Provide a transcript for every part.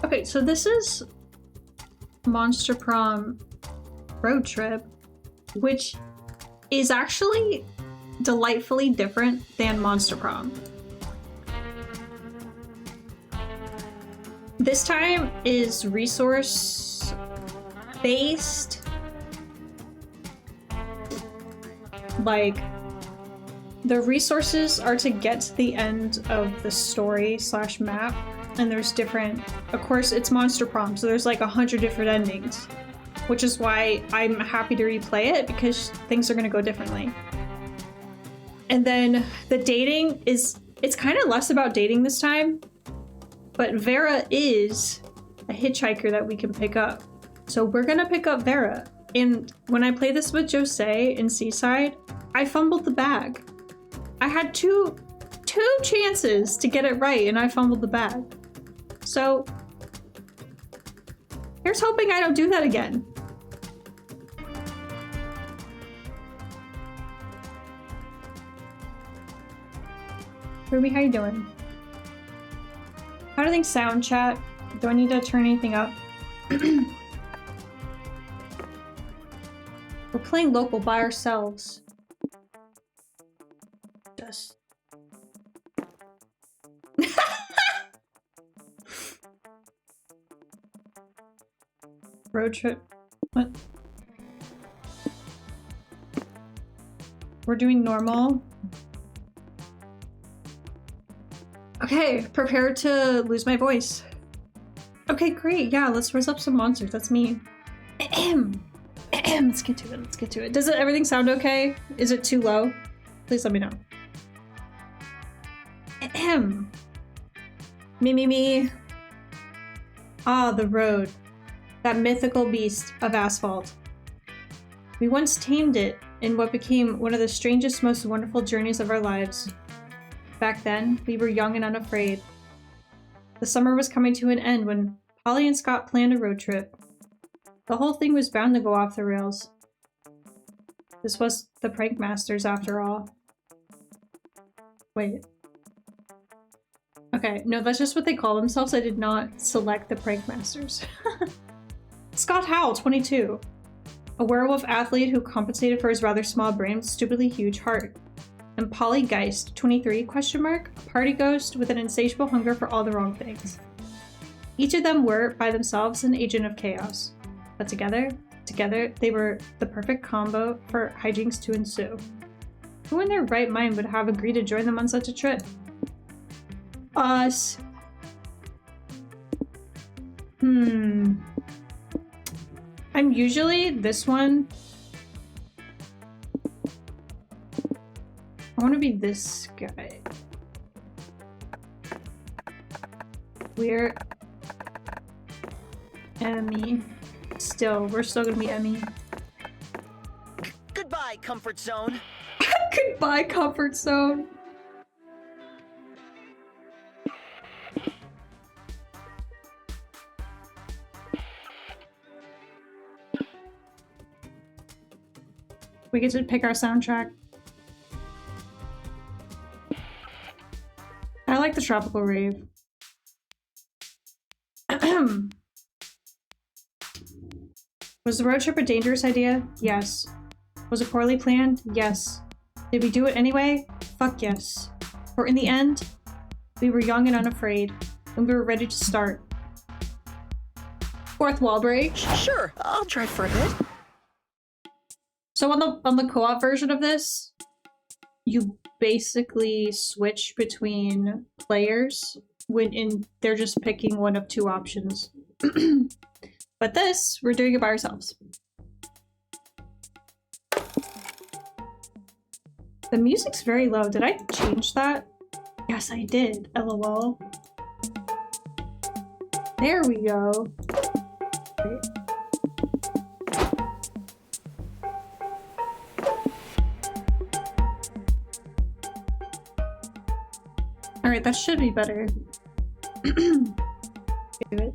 Okay, so this is Monster Prom road trip, which is actually delightfully different than Monster Prom. This time is resource based. Like, the resources are to get to the end of the story / map, and there's different, of course it's Monster Prom, so there's like 100 different endings, which is why I'm happy to replay it, because things are going to go differently. And then the dating is, it's kind of less about dating this time, but Vera is a hitchhiker that we can pick up. So we're gonna pick up Vera. And when I played this with Jose in Seaside, I fumbled the bag. I had two chances to get it right, and I fumbled the bag. So here's hoping I don't do that again. Ruby, how you doing? How do things sound, chat? Do I need to turn anything up? We're playing local by ourselves. Just. Road trip. What? We're doing normal. Okay, prepare to lose my voice. Okay, great. Yeah, let's raise up some monsters. That's me. Let's get to it. Let's get to it. Does everything sound okay? Is it too low? Please let me know. Me. Ah, the road. That mythical beast of asphalt. We once tamed it in what became one of the strangest, most wonderful journeys of our lives. Back then, we were young and unafraid. The summer was coming to an end when Polly and Scott planned a road trip. The whole thing was bound to go off the rails. This was the Prank Masters after all. Wait. Okay, no, that's just what they call themselves. I did not select the Prank Masters. Scott Howell, 22. A werewolf athlete who compensated for his rather small brain with a stupidly huge heart. And Polly Geist, 23, a party ghost with an insatiable hunger for all the wrong things. Each of them were, by themselves, an agent of chaos. But together, they were the perfect combo for hijinks to ensue. Who in their right mind would have agreed to join them on such a trip? Us. I'm usually this one. I want to be this guy. We're Emmy. We're still gonna be Emmy. Goodbye, comfort zone. Goodbye, comfort zone. We get to pick our soundtrack. I like the tropical rave. Was the road trip a dangerous idea? Yes. Was it poorly planned? Yes. Did we do it anyway? Fuck yes. For in the end, we were young and unafraid, and we were ready to start. Fourth wall break. Sure, I'll drive for a bit. So on the co-op version of this, you basically switch between players when they're just picking one of two options. But this, we're doing it by ourselves. The music's very low. Did I change that? Yes, I did. LOL. There we go. Great. Alright, that should be better. Do it.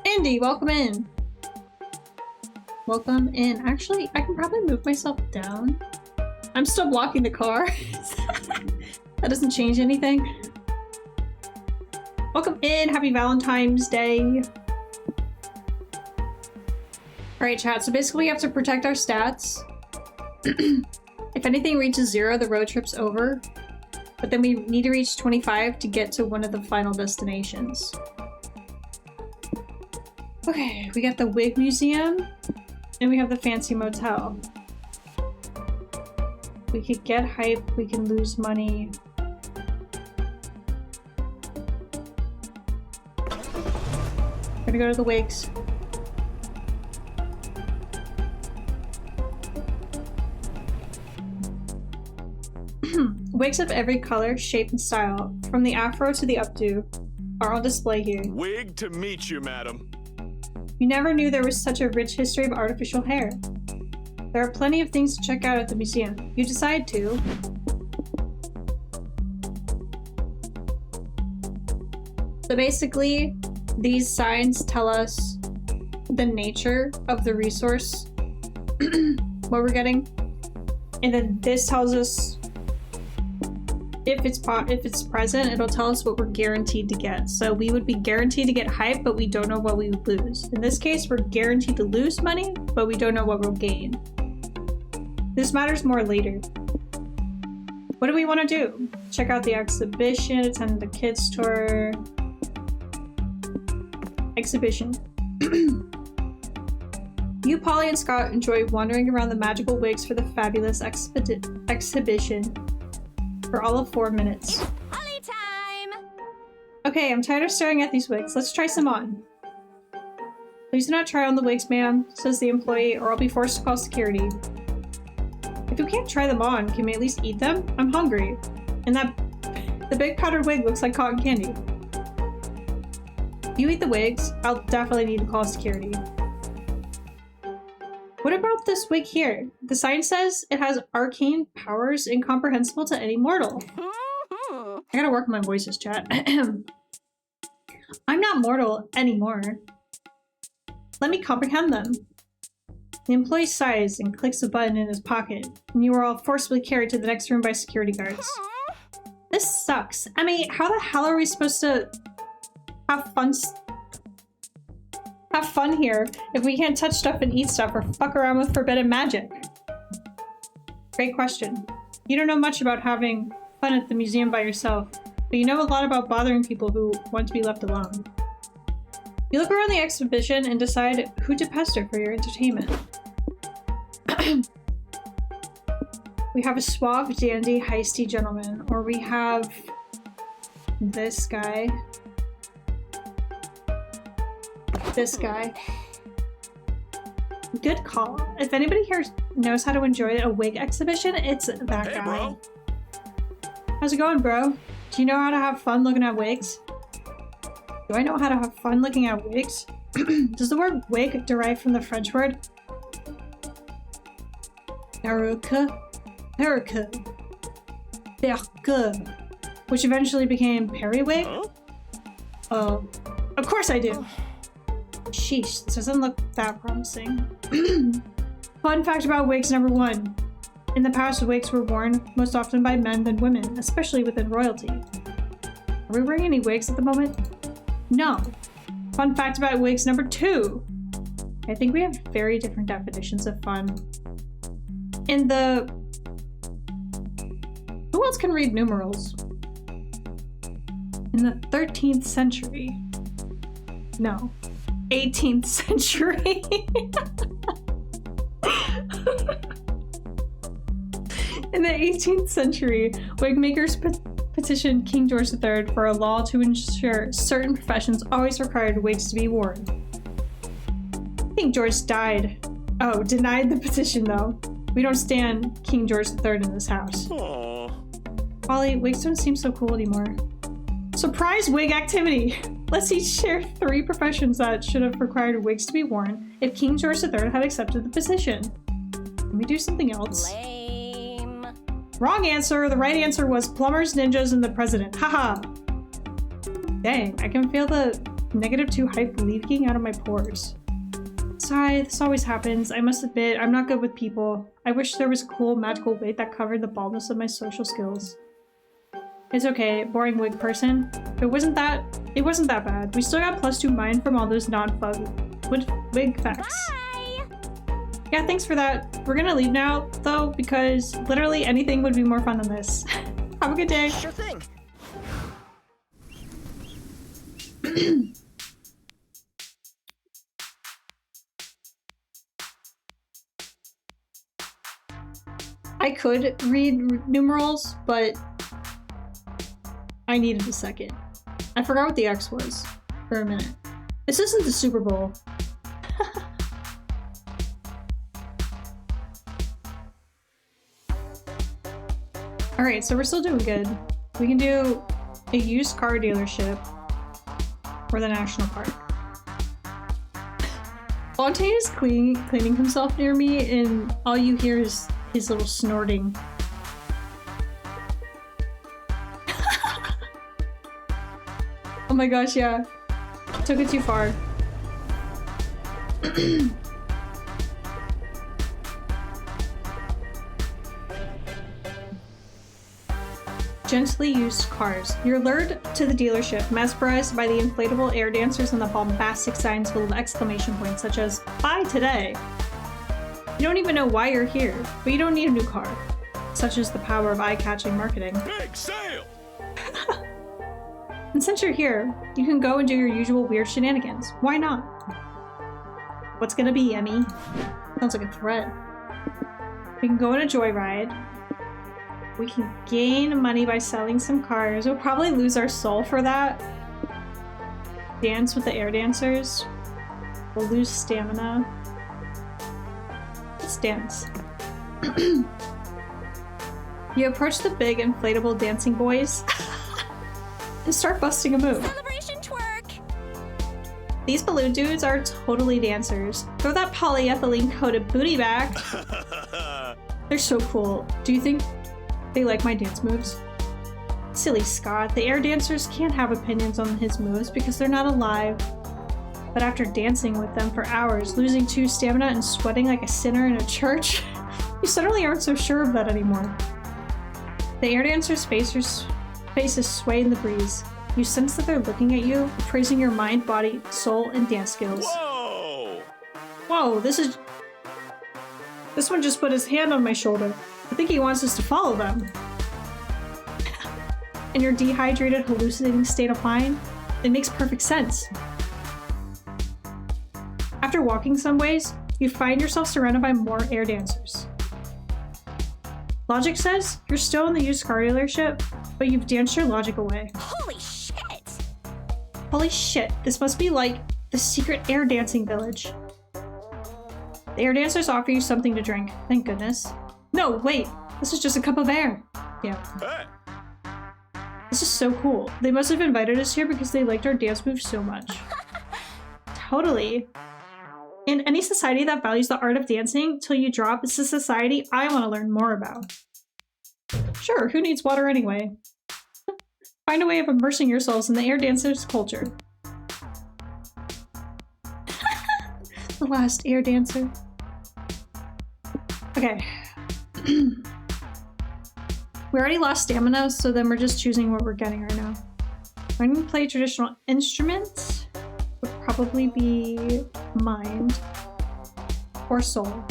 Andy, welcome in. Welcome in. Actually, I can probably move myself down. I'm still blocking the car. That doesn't change anything. Welcome in, happy Valentine's Day. Alright chat, so basically we have to protect our stats. If anything reaches 0, the road trip's over. But then we need to reach 25 to get to one of the final destinations. Okay, we got the Wig Museum, and we have the fancy motel. We could get hype, we can lose money. We're gonna go to the wigs. Wigs of every color, shape, and style, from the afro to the updo, are on display here. Wig to meet you, madam. You never knew there was such a rich history of artificial hair. There are plenty of things to check out at the museum. You decide to. So basically, these signs tell us the nature of the resource, what we're getting. And then this tells us if it's present, it'll tell us what we're guaranteed to get. So we would be guaranteed to get hype, but we don't know what we would lose. In this case, we're guaranteed to lose money, but we don't know what we'll gain. This matters more later. What do we want to do? Check out the exhibition, attend the kids tour. Exhibition. You, Polly, and Scott enjoy wandering around the magical wigs for the fabulous exhibition for all of 4 minutes. Polly time! Okay, I'm tired of staring at these wigs. Let's try some on. Please do not try on the wigs, ma'am, says the employee, or I'll be forced to call security. If we can't try them on, can we at least eat them? I'm hungry. And the big powdered wig looks like cotton candy. If you eat the wigs, I'll definitely need to call security. What about this wig here? The sign says it has arcane powers incomprehensible to any mortal. I gotta work on my voices, chat. I'm not mortal anymore. Let me comprehend them. The employee sighs and clicks a button in his pocket, and you are all forcibly carried to the next room by security guards. This sucks. I mean, how the hell are we supposed to have fun here if we can't touch stuff and eat stuff or fuck around with forbidden magic? Great question. You don't know much about having fun at the museum by yourself, but you know a lot about bothering people who want to be left alone. You look around the exhibition and decide who to pester for your entertainment. We have a suave, dandy, heisty gentleman, or we have this guy. This guy. Good call. If anybody here knows how to enjoy a wig exhibition, it's that guy. Bro. How's it going, bro? Do you know how to have fun looking at wigs? Do I know how to have fun looking at wigs? Does the word wig derive from the French word perruque, which eventually became periwig? Oh, of course I do. Sheesh, this doesn't look that promising. Fun fact about wigs number 1. In the past, wigs were worn most often by men than women, especially within royalty. Are we wearing any wigs at the moment? No. Fun fact about wigs number 2. I think we have very different definitions of fun. In the... Who else can read numerals? In the 13th century. No. 18th century. In the 18th century, wig makers petitioned King George III for a law to ensure certain professions always required wigs to be worn. King George died. Oh, denied the petition though. We don't stand King George III in this house. Aww. Polly, wigs don't seem so cool anymore. Surprise wig activity! Let's each share 3 professions that should have required wigs to be worn if King George III had accepted the petition. Can we do something else? Lame. Wrong answer! The right answer was plumbers, ninjas, and the president. Haha! Dang, I can feel the -2 hype leaking out of my pores. Sigh, this always happens. I must admit, I'm not good with people. I wish there was a cool magical wig that covered the baldness of my social skills. It's okay, boring wig person. It wasn't that bad. We still got +2 mine from all those non-fug wig facts. Bye. Yeah, thanks for that. We're gonna leave now, though, because literally anything would be more fun than this. Have a good day. Sure thing. I could read numerals, but I needed a second. I forgot what the X was for a minute. This isn't the Super Bowl. Alright, so we're still doing good. We can do a used car dealership or the national park. Fontaine is cleaning himself near me, and all you hear is his little snorting. Oh my gosh, yeah. Took it too far. Gently used cars. You're lured to the dealership, mesmerized by the inflatable air dancers and the bombastic signs full of exclamation points such as, "Buy today!" You don't even know why you're here, but you don't need a new car. Such is the power of eye-catching marketing. Big sale! And since you're here, you can go and do your usual weird shenanigans. Why not? What's gonna be, Emmy? Sounds like a threat. We can go on a joyride. We can gain money by selling some cars. We'll probably lose our soul for that. Dance with the air dancers. We'll lose stamina. Let's dance. You approach the big inflatable dancing boys and start busting a move. Celebration twerk. These balloon dudes are totally dancers. Throw that polyethylene coated booty back. They're so cool. Do you think they like my dance moves? Silly Scott, the air dancers can't have opinions on his moves because they're not alive. But after dancing with them for hours, losing 2 stamina and sweating like a sinner in a church, you suddenly aren't so sure of that anymore. The air dancers' faces sway in the breeze. You sense that they're looking at you, praising your mind, body, soul, and dance skills. Whoa! Whoa, this one just put his hand on my shoulder. I think he wants us to follow them. In your dehydrated, hallucinating state of mind, it makes perfect sense. After walking some ways, you find yourself surrounded by more air dancers. Logic says you're still in the used car dealership, but you've danced your logic away. Holy shit. Holy shit, this must be like the secret air dancing village. The air dancers offer you something to drink, thank goodness. No, wait, this is just a cup of air. Yeah. Hey! This is so cool. They must have invited us here because they liked our dance moves so much. Totally. In any society that values the art of dancing till you drop, it's a society I want to learn more about. Sure, who needs water anyway? Find a way of immersing yourselves in the air dancers' culture. The last air dancer. Okay. We already lost stamina, so then we're just choosing what we're getting right now. I'm going to play traditional instruments. Would probably be mind or soul.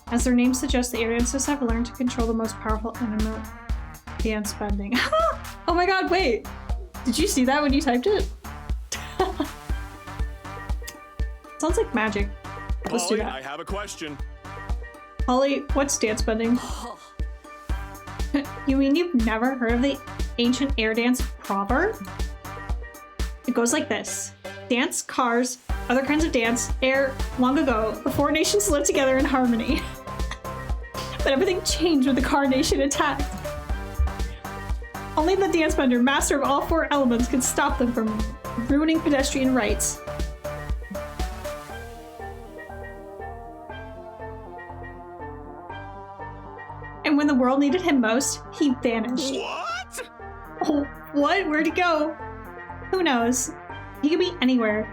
As their name suggests, the air dancers have learned to control the most powerful element, dance bending. Oh my god, wait! Did you see that when you typed it? Sounds like magic. Let's do Polly, that. I have a question. Holly, what's dance bending? You mean you've never heard of the ancient air dance proverb? It goes like this. Dance, cars, other kinds of dance, air, long ago, the 4 nations lived together in harmony. But everything changed when the car nation attacked. Only the dance bender, master of all 4 elements, could stop them from ruining pedestrian rights. And when the world needed him most, he vanished. What? Oh, what? Where'd he go? Who knows? He could be anywhere.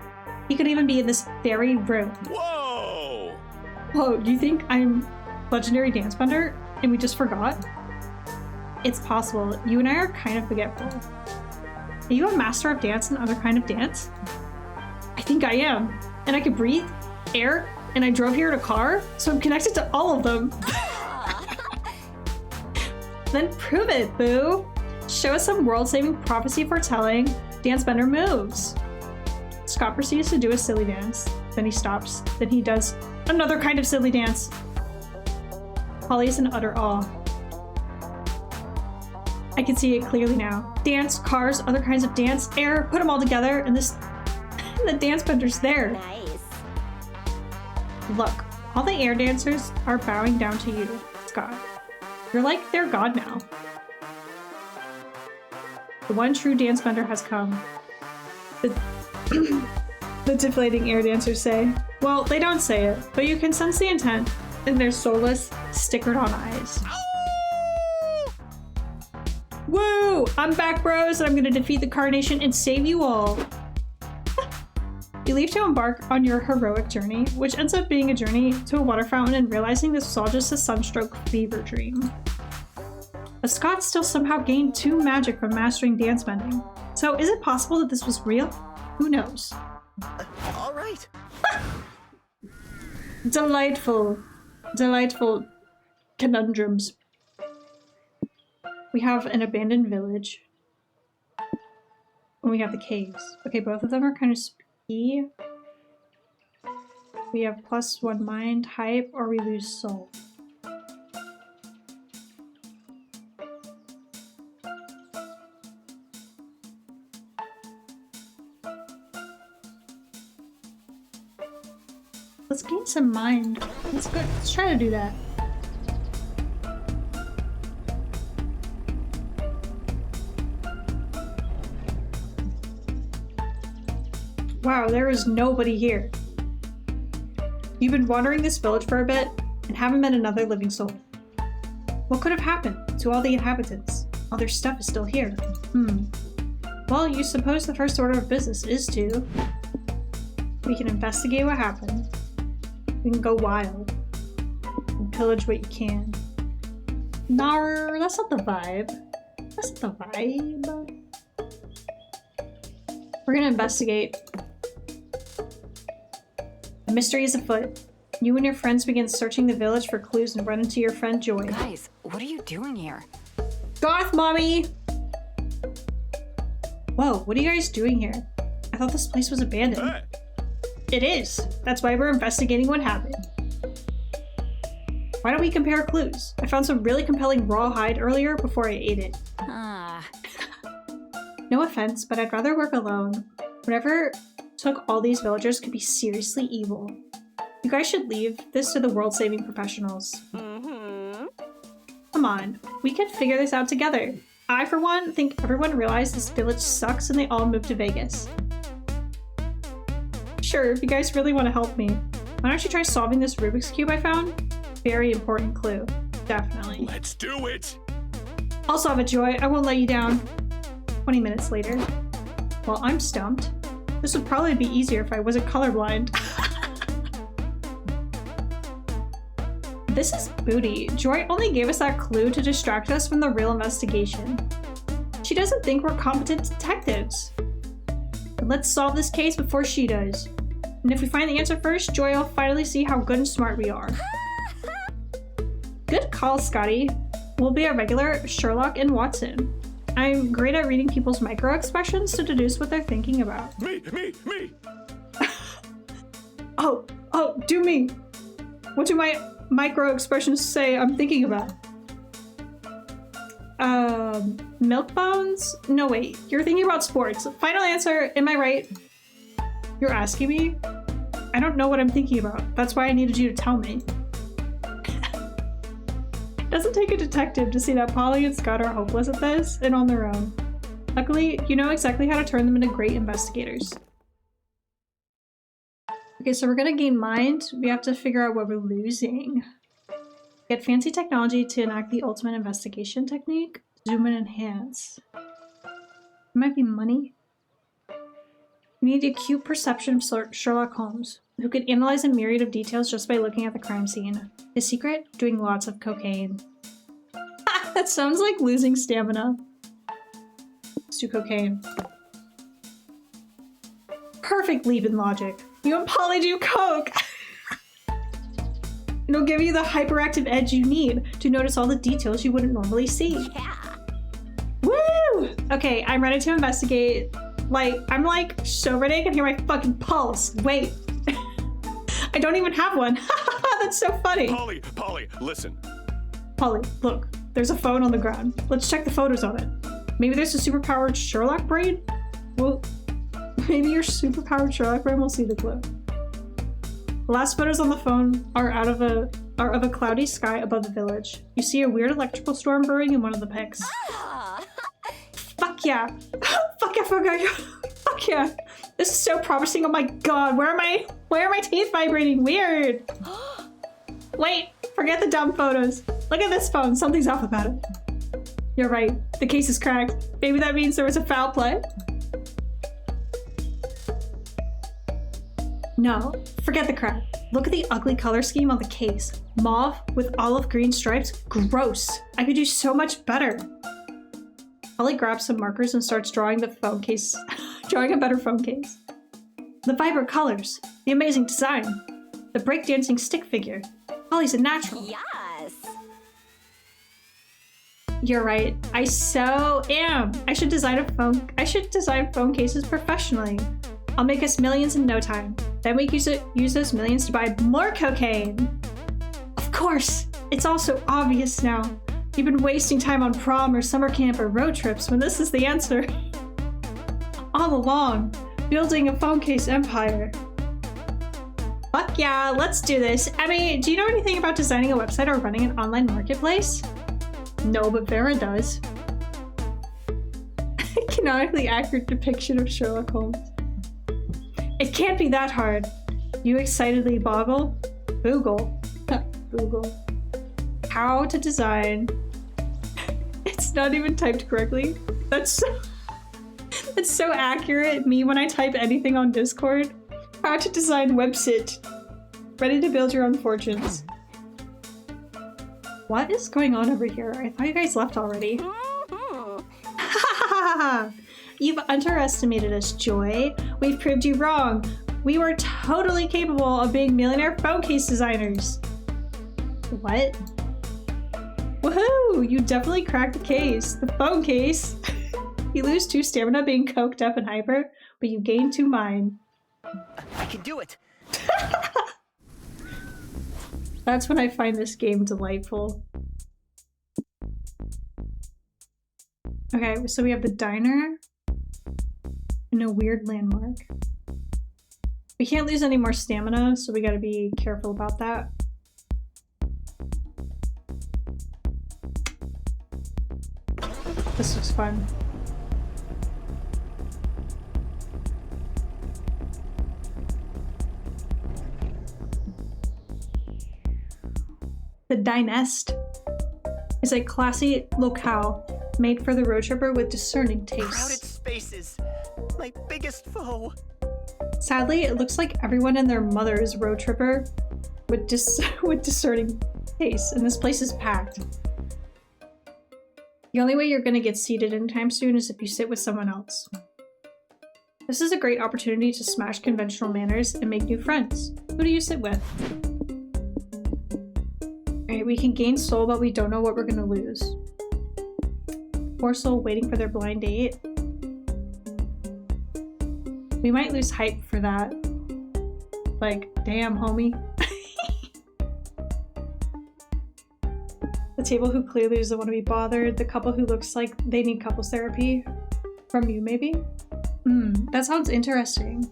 He could even be in this very room. Whoa! Whoa, do you think I'm legendary dance bender and we just forgot? It's possible. You and I are kind of forgetful. Are you a master of dance and other kind of dance? I think I am. And I can breathe, air, and I drove here in a car, so I'm connected to all of them. Then prove it, boo! Show us some world-saving prophecy foretelling dance bender moves. Scott proceeds to do a silly dance. Then he stops. Then he does another kind of silly dance. Holly is in utter awe. I can see it clearly now. Dance, cars, other kinds of dance, air, put them all together, and the dance bender's there. Nice. Look, all the air dancers are bowing down to you, Scott. You're like their god now. The one true dance bender has come. The deflating air dancers say. Well, they don't say it, but you can sense the intent in their soulless, stickered-on eyes. Woo! I'm back, bros, and I'm gonna defeat the Carnation and save you all. You leave to embark on your heroic journey, which ends up being a journey to a water fountain and realizing this was all just a sunstroke fever dream. But Scott still somehow gained 2 magic from mastering dance bending. So is it possible that this was real? Who knows? All right. Delightful. Delightful conundrums. We have an abandoned village. And we have the caves. Okay, both of them are kind of spooky. We have +1 mind, hype, or we lose soul. Let's gain some mind. Let's go. Let's try to do that. Wow, there is nobody here. You've been wandering this village for a bit and haven't met another living soul. What could have happened to all the inhabitants? All their stuff is still here. Well, you suppose the first order of business is to... We can investigate what happened. We can go wild. And pillage what you can. Nah, that's not the vibe. That's not the vibe. We're gonna investigate. A mystery is afoot. You and your friends begin searching the village for clues and run into your friend Joy. Guys, what are you doing here? Goth mommy! Whoa, what are you guys doing here? I thought this place was abandoned. Hey. It is. That's why we're investigating what happened. Why don't we compare clues? I found some really compelling raw hide earlier before I ate it. No offense, but I'd rather work alone. Whatever took all these villagers could be seriously evil. You guys should leave this to the world-saving professionals. Come on, we can figure this out together. I, for one, think everyone realized this village sucks and they all moved to Vegas. Sure, if you guys really want to help me. Why don't you try solving this Rubik's Cube I found? Very important clue. Definitely. Let's do it. I'll solve it, Joy. I won't let you down. 20 minutes later. Well, I'm stumped. This would probably be easier if I wasn't colorblind. This is booty. Joy only gave us that clue to distract us from the real investigation. She doesn't think we're competent detectives. But let's solve this case before she does. And if we find the answer first, Joy will finally see how good and smart we are. Good call, Scotty. We'll be a regular Sherlock and Watson. I'm great at reading people's micro-expressions to deduce what they're thinking about. Me. Oh, do me. What do my micro-expressions say I'm thinking about? Milk bones? No, wait. You're thinking about sports. Final answer, am I right? You're asking me? I don't know what I'm thinking about. That's why I needed you to tell me. It doesn't take a detective to see that Polly and Scott are hopeless at this and on their own. Luckily, you know exactly how to turn them into great investigators. Okay, so we're gonna gain mind. We have to figure out what we're losing. Get fancy technology to enact the ultimate investigation technique. Zoom and enhance. It might be money. We need acute perception of Sherlock Holmes, who could analyze a myriad of details just by looking at the crime scene. His secret? Doing lots of cocaine. That sounds like losing stamina. Let's do cocaine. Perfect leap in logic. You and Polly do coke! It'll give you the hyperactive edge you need to notice all the details you wouldn't normally see. Yeah. Woo! Okay, I'm ready to investigate. Like, I'm like so ready I can hear my fucking pulse. Wait. I don't even have one. That's so funny. Polly, listen. Polly, look. There's a phone on the ground. Let's check the photos on it. Maybe there's a superpowered Sherlock brain? Well, maybe your superpowered Sherlock brain will see the clue. The last photos on the phone are of a cloudy sky above the village. You see a weird electrical storm brewing in one of the pics. Ah. Fuck yeah. Fuck yeah. Fuck yeah. This is so promising. Oh my god. Why are my teeth vibrating? Weird. Wait, forget the dumb photos. Look at this phone. Something's off about it. You're right. The case is cracked. Maybe that means there was a foul play. No, forget the crack. Look at the ugly color scheme on the case. Mauve with olive green stripes. Gross. I could do so much better. Holly grabs some markers and starts drawing the phone case. Drawing a better phone case. The vibrant colors. The amazing design. The breakdancing stick figure. Holly's a natural. Yes. You're right. I so am. I should design phone cases professionally. I'll make us millions in no time. Then we can use those millions to buy more cocaine. Of course. It's all so obvious now. You've been wasting time on prom or summer camp or road trips when this is the answer. All along, building a phone case empire. Fuck yeah, let's do this. Emmy, do you know anything about designing a website or running an online marketplace? No, but Vera does. A canonically accurate depiction of Sherlock Holmes. It can't be that hard. You excitedly Google how to design. It's not even typed correctly. That's so accurate. Me when I type anything on Discord. How to design website. Ready to build your own fortunes. What is going on over here? I thought you guys left already. You've underestimated us, Joy. We've proved you wrong. We were totally capable of being millionaire phone case designers. What? Woohoo! You definitely cracked the case. The phone case. You lose 2 stamina being coked up and hyper, but you gain 2 mind. I can do it. That's when I find this game delightful. Okay, so we have the diner and a weird landmark. We can't lose any more stamina, so we gotta be careful about that. This looks fun. The Dinest is a classy locale made for the road tripper with discerning Crowded tastes. spaces. My biggest foe. Sadly, it looks like everyone and their mother is road tripper with discerning tastes, and this place is packed. The only way you're gonna get seated anytime soon is if you sit with someone else. This is a great opportunity to smash conventional manners and make new friends. Who do you sit with? Alright, we can gain soul, but we don't know what we're gonna lose. Poor soul waiting for their blind date. We might lose hype for that. Like, damn, homie. The table who clearly doesn't want to be bothered. The couple who looks like they need couples therapy. From you, maybe? That sounds interesting.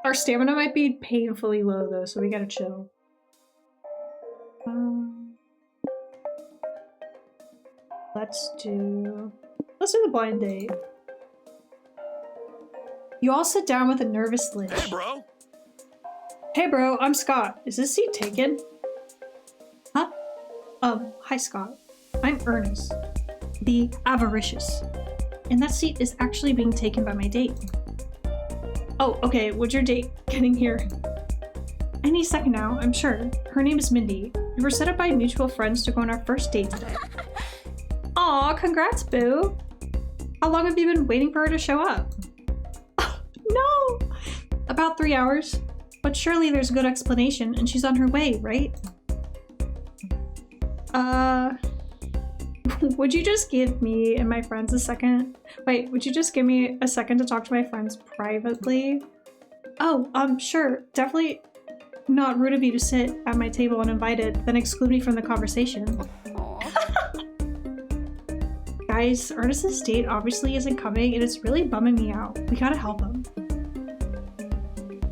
Our stamina might be painfully low though, so we gotta chill. Let's do the blind date. You all sit down with a nervous lich. Hey, bro. Hey bro, I'm Scott. Is this seat taken? Huh? Hi Scott. I'm Ernest, the avaricious. And that seat is actually being taken by my date. Oh, okay, what's your date getting here? any second now, I'm sure. Her name is Mindy. We were set up by mutual friends to go on our first date today. Aw, congrats, boo. How long have you been waiting for her to show up? No! About 3 hours. But surely there's a good explanation, and she's on her way, right? Would you just give me and my friends a second? Wait, would you just give me a second to talk to my friends privately? Oh, sure. Definitely not rude of you to sit at my table uninvited, then exclude me from the conversation. Guys, Ernest's date obviously isn't coming, and it's really bumming me out. We gotta help him.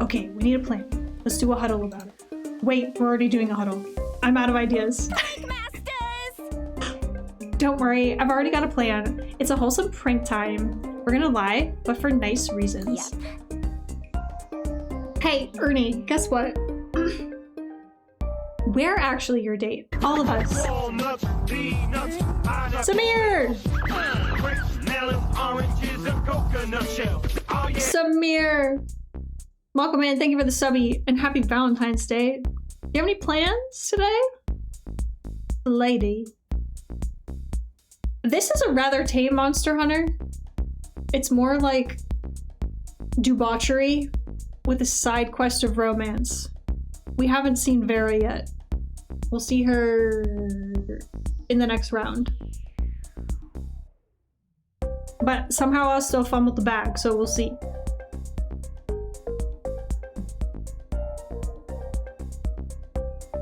Okay, we need a plan. Let's do a huddle about it. Wait, we're already doing a huddle. I'm out of ideas. Don't worry, I've already got a plan. It's a wholesome prank time. We're gonna lie, but for nice reasons. Yep. Hey, Ernie, guess what? We're actually your date. All of us. Walnuts, peanuts, Samir! melon, oranges, and coconut shell. Oh, yeah. Samir! Welcome in, thank you for the subby, and happy Valentine's Day. Do you have any plans today? Lady. This is a rather tame Monster Hunter. It's more like debauchery with a side quest of romance. We haven't seen Vera yet. We'll see her in the next round. But somehow I'll still fumble the bag, so we'll see.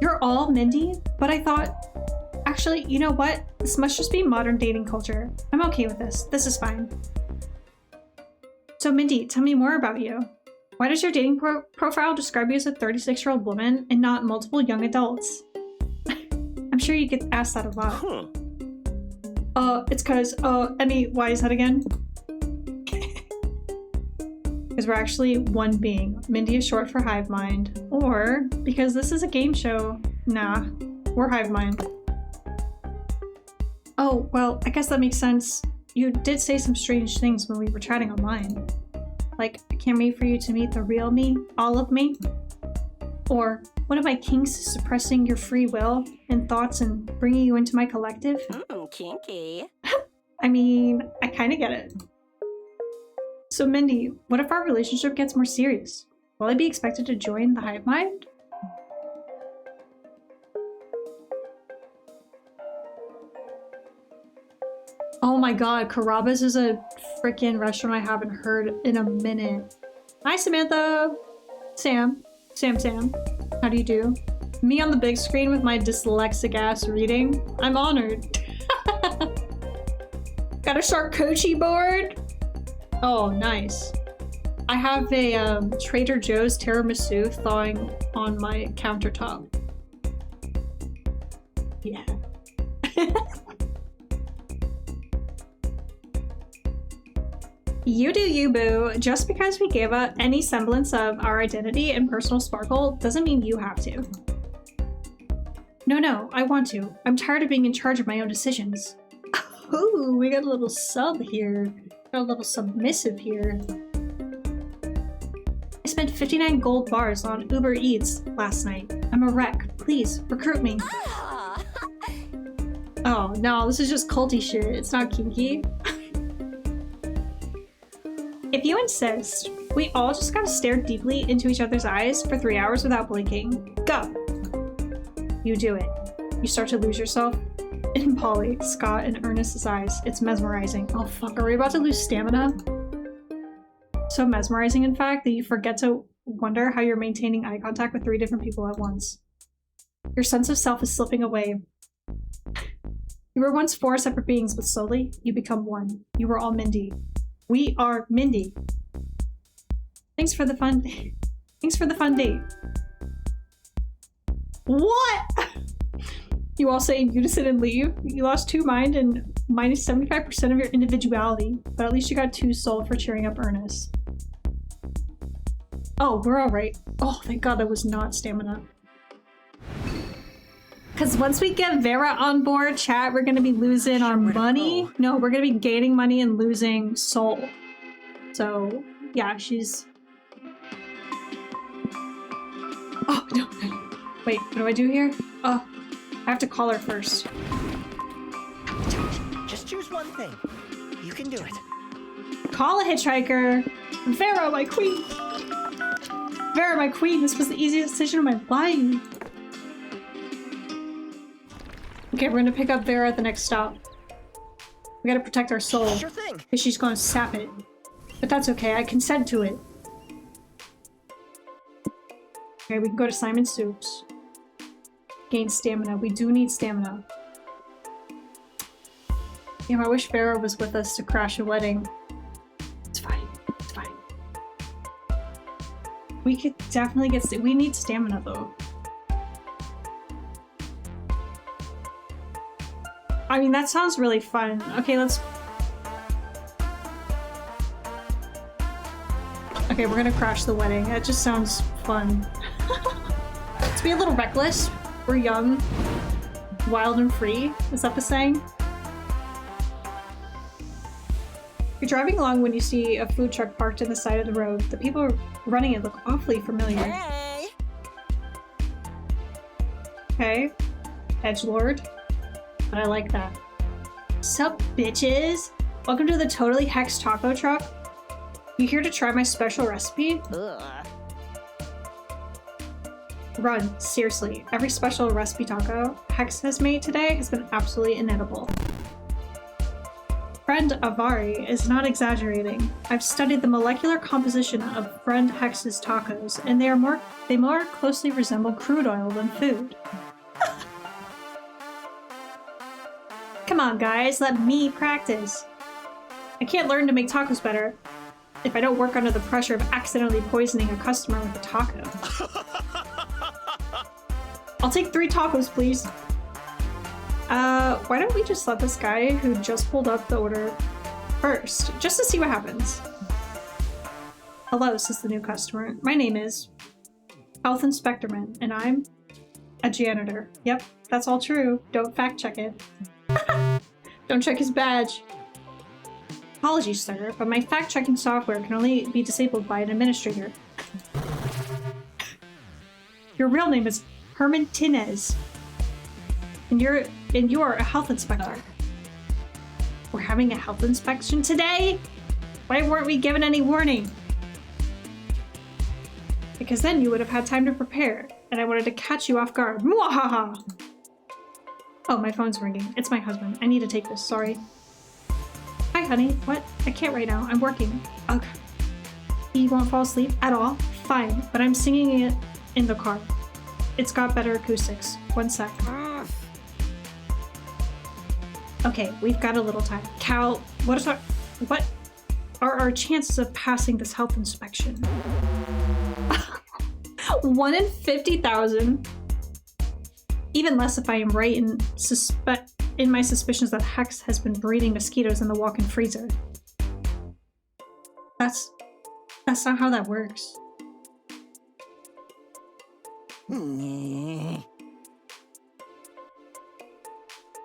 You're all Mindy? But I thought... Actually, you know what? This must just be modern dating culture. I'm okay with this. This is fine. So Mindy, tell me more about you. Why does your dating profile describe you as a 36-year-old woman and not multiple young adults? I'm sure you get asked that a lot. Huh. It's cause, Emmy, why is that again? Because we're actually one being. Mindy is short for hive mind. Or because this is a game show. Nah, we're hive mind. Oh, well, I guess that makes sense. You did say some strange things when we were chatting online. Like, I can't wait for you to meet the real me, all of me. Or, one of my kinks is suppressing your free will and thoughts and bringing you into my collective. Kinky. I mean, I kind of get it. So Mindy, what if our relationship gets more serious? Will I be expected to join the hive mind? Oh my god, Carrabba's is a freaking restaurant I haven't heard in a minute. Hi, Samantha! Sam. How do you do? Me on the big screen with my dyslexic ass reading? I'm honored. Got a charcuterie board? Oh, nice. I have a Trader Joe's tiramisu thawing on my countertop. Yeah. You do you, boo. Just because we gave up any semblance of our identity and personal sparkle doesn't mean you have to. No, I want to. I'm tired of being in charge of my own decisions. Ooh, we got a little sub here. Got a little submissive here. I spent 59 gold bars on Uber Eats last night. I'm a wreck. Please, recruit me. Oh, no, this is just culty shit. It's not kinky. If you insist, we all just gotta stare deeply into each other's eyes for 3 hours without blinking. Go! You do it. You start to lose yourself in Polly, Scott, and Ernest's eyes. It's mesmerizing. Oh fuck, are we about to lose stamina? So mesmerizing, in fact, that you forget to wonder how you're maintaining eye contact with 3 different people at once. Your sense of self is slipping away. You were once 4 separate beings, but slowly, you become one. You were all Mindy. We are Mindy. Thanks for the fun date. What? You all say in unison and leave? You lost 2 mind and minus 75% of your individuality, but at least you got 2 soul for cheering up Ernest. Oh, we're alright. Oh, thank god that was not stamina. Because once we get Vera on board, chat, we're going to be losing our money. No, we're going to be gaining money and losing soul. So, yeah, she's... Oh, no. Wait, what do I do here? Oh, I have to call her first. Just choose one thing. You can do it. Call a hitchhiker. Vera, my queen. Vera, my queen. This was the easiest decision of my life. Okay, we're gonna pick up Vera at the next stop. We gotta protect our soul. Sure thing. Because she's gonna sap it. But that's okay, I consent to it. Okay, we can go to Simon Soup's. Gain stamina. We do need stamina. Damn, I wish Vera was with us to crash a wedding. It's fine. It's fine. We could definitely get... We need stamina, though. I mean, that sounds really fun. Okay, let's... Okay, we're gonna crash the wedding. That just sounds fun. Let's be a little reckless. We're young, wild and free. Is that the saying? You're driving along when you see a food truck parked in the side of the road. The people running it look awfully familiar. Hey! Okay. Edgelord. But I like that. Sup, bitches? Welcome to the Totally Hex Taco Truck. You here to try my special recipe? Ugh. Run, seriously. Every special recipe taco Hex has made today has been absolutely inedible. Friend Avari is not exaggerating. I've studied the molecular composition of Friend Hex's tacos, and they more closely resemble crude oil than food. Come on, guys, let me practice. I can't learn to make tacos better if I don't work under the pressure of accidentally poisoning a customer with a taco. I'll take 3 tacos, please. Why don't we just let this guy who just pulled up the order first, just to see what happens. Hello, says the new customer. My name is Health Inspectorman, and I'm a janitor. Yep, that's all true. Don't fact check it. Don't check his badge. Apologies, sir, but my fact-checking software can only be disabled by an administrator. Your real name is Herman Tinez, and you're a health inspector. We're having a health inspection today? Why weren't we given any warning? Because then you would have had time to prepare, and I wanted to catch you off guard. Mwahaha! Oh, my phone's ringing. It's my husband. I need to take this. Sorry. Hi, honey. What? I can't right now. I'm working. Ugh. You won't fall asleep at all? Fine, but I'm singing it in the car. It's got better acoustics. One sec. Okay, we've got a little time. Cal, what are our chances of passing this health inspection? 1 in 50,000. Even less if I am right in my suspicions that Hex has been breeding mosquitoes in the walk-in freezer. That's not how that works.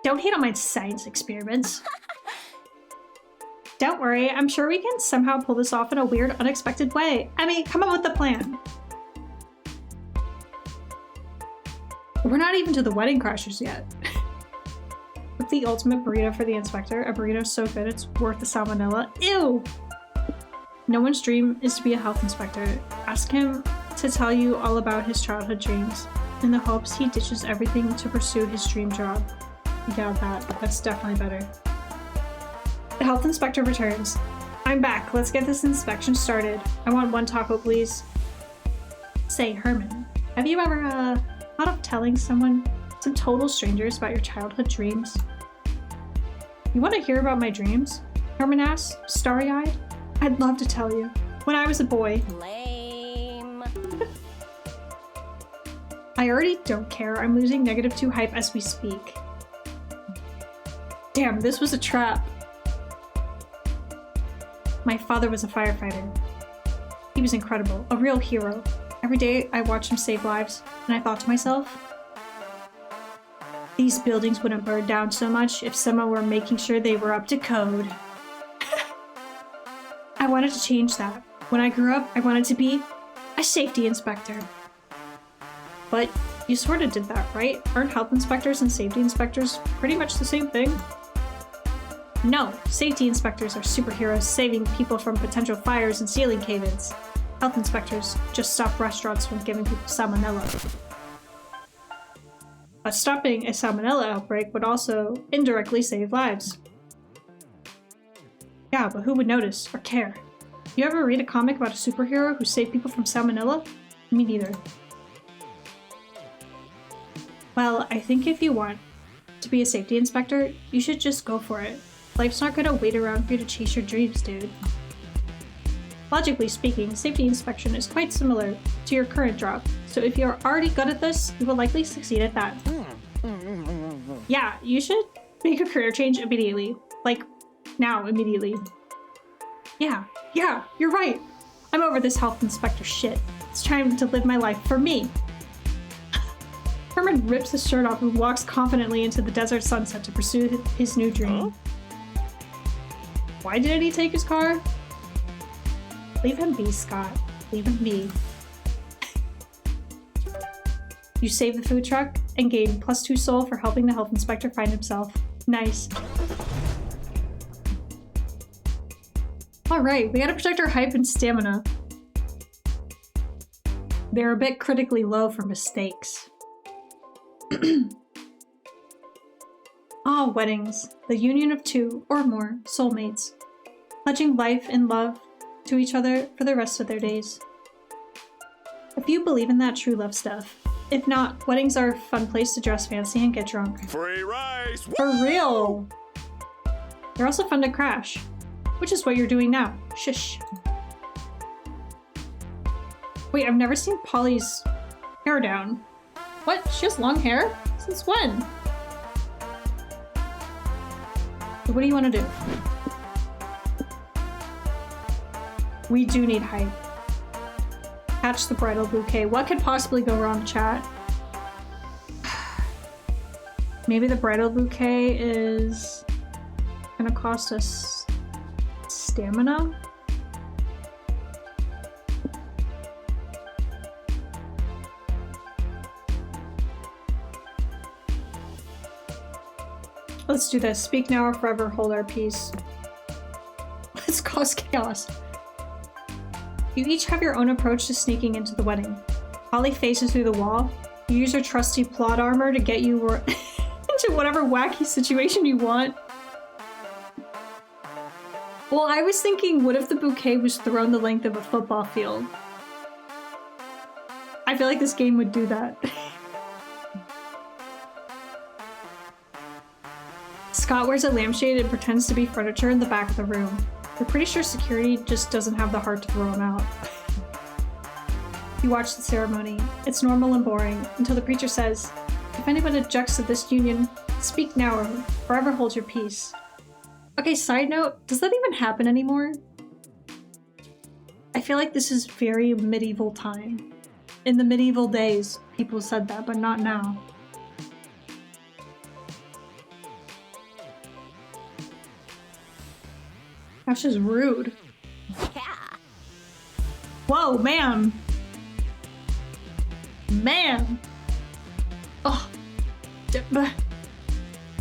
Don't hate on my science experiments. Don't worry, I'm sure we can somehow pull this off in a weird, unexpected way. Emmy, come up with the plan. We're not even to the wedding crashers yet. What's the ultimate burrito for the inspector? A burrito so good it's worth the salmonella. Ew! No one's dream is to be a health inspector. Ask him to tell you all about his childhood dreams, in the hopes he ditches everything to pursue his dream job. Yeah, that's definitely better. The health inspector returns. I'm back. Let's get this inspection started. I want 1 taco, please. Say, Herman, have you ever, thought of telling some total strangers about your childhood dreams? You want to hear about my dreams? Herman asks, starry-eyed. I'd love to tell you. When I was a boy. Lame. I already don't care. I'm losing -2 hype as we speak. Damn, this was a trap. My father was a firefighter. He was incredible, a real hero. Every day I watched him save lives, and I thought to myself, these buildings wouldn't burn down so much if someone were making sure they were up to code. I wanted to change that. When I grew up, I wanted to be a safety inspector. But you sort of did that, right? Aren't health inspectors and safety inspectors pretty much the same thing? No, safety inspectors are superheroes saving people from potential fires and ceiling cave-ins. Health inspectors just stop restaurants from giving people salmonella. But stopping a salmonella outbreak would also indirectly save lives. Yeah, but who would notice or care? You ever read a comic about a superhero who saved people from salmonella? Me neither. Well, I think if you want to be a safety inspector, you should just go for it. Life's not gonna wait around for you to chase your dreams, dude. Logically speaking, safety inspection is quite similar to your current job, so if you're already good at this, you will likely succeed at that. Yeah, you should make a career change immediately. Like, now, immediately. Yeah, you're right. I'm over this health inspector shit. It's time to live my life for me. Herman rips his shirt off and walks confidently into the desert sunset to pursue his new dream. Why didn't he take his car? Leave him be, Scott. Leave him be. You save the food truck and gain +2 soul for helping the health inspector find himself. Nice. Alright, we gotta protect our hype and stamina. They're a bit critically low for mistakes. Weddings. The union of two or more soulmates, pledging life and love to each other for the rest of their days. If you believe in that true love stuff. If not, weddings are a fun place to dress fancy and get drunk. Free rice! For real! They're also fun to crash, which is what you're doing now. Shush. Wait, I've never seen Polly's hair down. What? She has long hair? Since when? What do you want to do? We do need hype. Catch the bridal bouquet. What could possibly go wrong, chat? Maybe the bridal bouquet is gonna cost us stamina? Let's do this. Speak now or forever hold our peace. Let's cause chaos. You each have your own approach to sneaking into the wedding. Holly faces through the wall. You use your trusty plot armor to get you into whatever wacky situation you want. Well, I was thinking, what if the bouquet was thrown the length of a football field? I feel like this game would do that. Scott wears a lampshade and pretends to be furniture in the back of the room. We're pretty sure security just doesn't have the heart to throw him out. You watch the ceremony. It's normal and boring until the preacher says, if anyone objects to this union, speak now or forever hold your peace. Okay, side note, does that even happen anymore? I feel like this is very medieval time. In the medieval days, people said that, but not now. That's just rude. Yeah. Whoa, ma'am! Ma'am! Oh.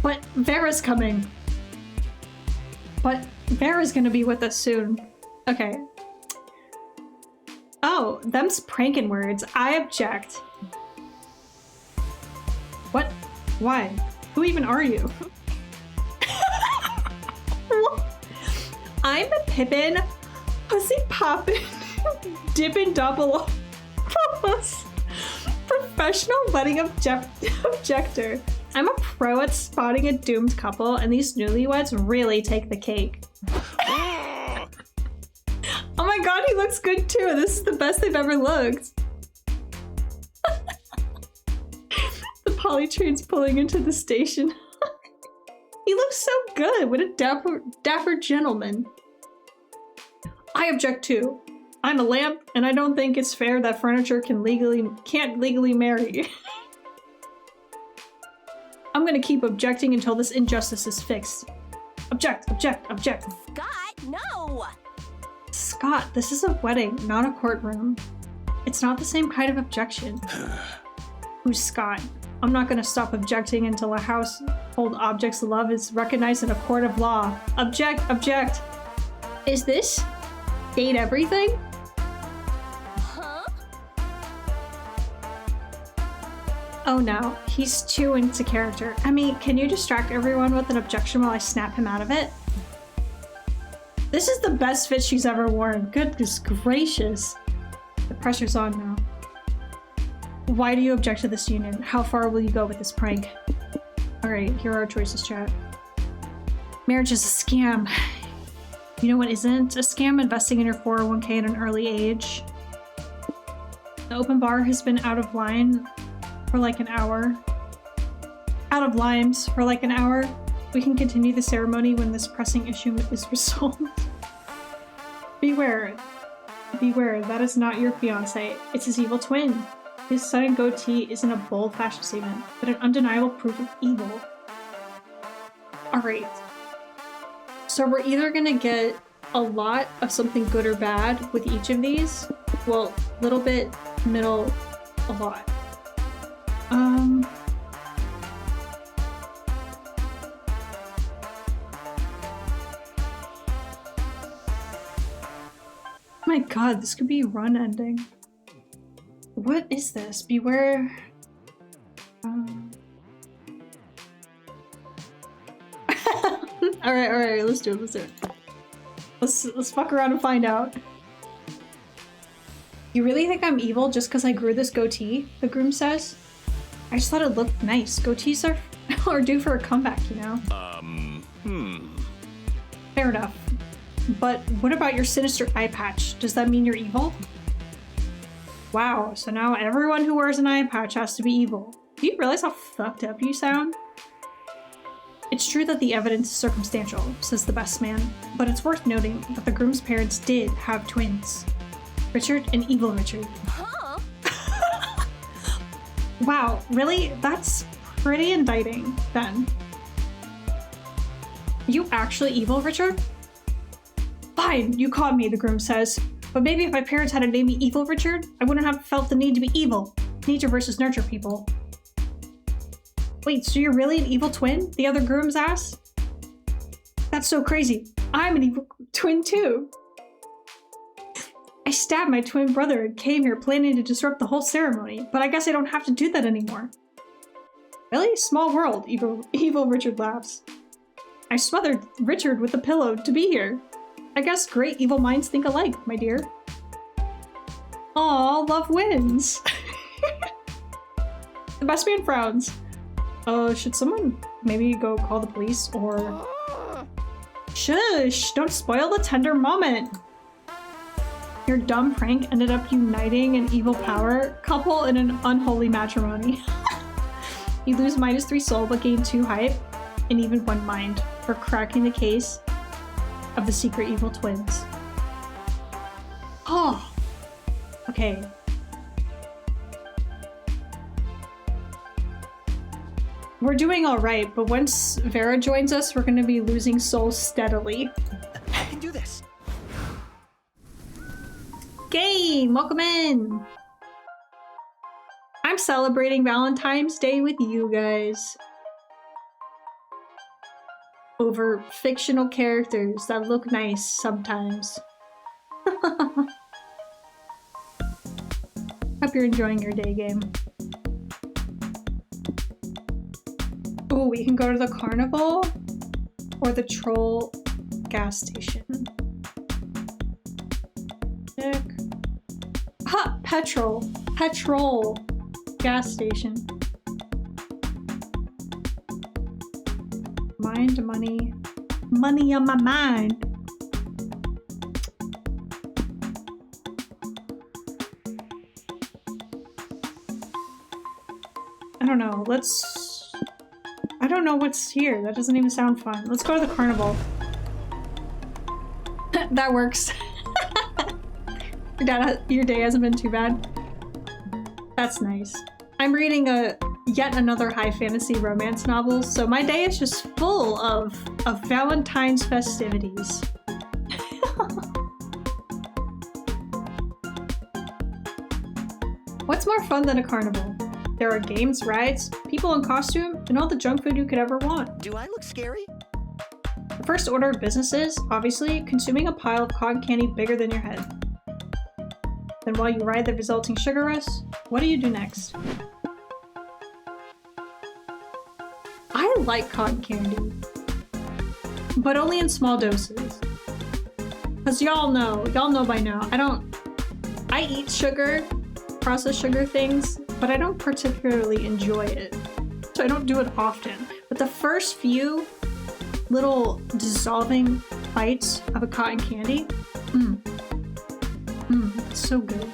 But Vera's coming. But Vera's gonna be with us soon. Okay. Oh, them's pranking words. I object. What? Why? Who even are you? I'm a Pippin, pussy poppin', dippin' double professional wedding objector. I'm a pro at spotting a doomed couple, and these newlyweds really take the cake. Oh my god, he looks good too. This is the best they've ever looked. The poly train's pulling into the station. He looks so good. What a dapper gentleman. I object too. I'm a lamp, and I don't think it's fair that furniture can't legally marry. I'm gonna keep objecting until this injustice is fixed. Object, object, object. Scott, no! Scott, this is a wedding, not a courtroom. It's not the same kind of objection. Who's Scott? I'm not gonna stop objecting until a household object's love is recognized in a court of law. Object, object. Is this date everything? Huh? Oh no, he's too into character. I mean, can you distract everyone with an objection while I snap him out of it? This is the best fit she's ever worn. Goodness gracious. The pressure's on now. Why do you object to this union? How far will you go with this prank? Alright, here are our choices, chat. Marriage is a scam. You know what isn't a scam? Investing in your 401k at an early age. The open bar has been out of line for like an hour. Out of limes for like an hour. We can continue the ceremony when this pressing issue is resolved. Beware. Beware, that is not your fiancé. It's his evil twin. His sudden goatee isn't a bold fashion statement, but an undeniable proof of evil. Alright. So we're either gonna get a lot of something good or bad with each of these. Well, little bit, middle, a lot. My god, this could be a run ending. What is this? Beware. Alright, let's do it. Let's fuck around and find out. You really think I'm evil just because I grew this goatee? The groom says. I just thought it looked nice. Goatees are due for a comeback, you know? Fair enough. But what about your sinister eye patch? Does that mean you're evil? Wow, so now everyone who wears an eye patch has to be evil. Do you realize how fucked up you sound? It's true that the evidence is circumstantial, says the best man, but it's worth noting that the groom's parents did have twins. Richard and Evil Richard. Huh? Wow, really? That's pretty indicting, then. You actually Evil Richard? Fine, you caught me, the groom says. But maybe if my parents hadn't named me Evil Richard, I wouldn't have felt the need to be evil. Nature versus nurture, people. Wait, so you're really an evil twin? The other grooms asked. That's so crazy. I'm an evil twin too. I stabbed my twin brother and came here planning to disrupt the whole ceremony, but I guess I don't have to do that anymore. Really? Small world, Evil Richard laughs. I smothered Richard with a pillow to be here. I guess great evil minds think alike, my dear. Aw, love wins. The best man frowns. Should someone maybe go call the police or... Shush! Don't spoil the tender moment! Your dumb prank ended up uniting an evil power couple in an unholy matrimony. You lose -3 soul but gain 2 hype and even 1 mind for cracking the case of the secret evil twins. Oh! Okay. We're doing alright, but once Vera joins us, we're gonna be losing souls steadily. I can do this. Game! Welcome in! I'm celebrating Valentine's Day with you guys. Over fictional characters that look nice sometimes. Hope you're enjoying your day, game. Oh, we can go to the Carnival or the Troll gas station. Check. Ha! Petrol! Petrol! Gas station. Mind, money. Money on my mind. I don't know. I don't know what's here. That doesn't even sound fun. Let's go to the Carnival. That works. Your day hasn't been too bad. That's nice. I'm reading yet another high fantasy romance novel, so my day is just full of Valentine's festivities. What's more fun than a carnival? There are games, rides, people in costume, and all the junk food you could ever want. Do I look scary? The first order of business is, obviously, consuming a pile of cotton candy bigger than your head. Then while you ride the resulting sugar rush, what do you do next? I like cotton candy, but only in small doses. Cause y'all know by now, I eat sugar, processed sugar things, but I don't particularly enjoy it. So I don't do it often. But the first few little dissolving bites of a cotton candy, it's so good.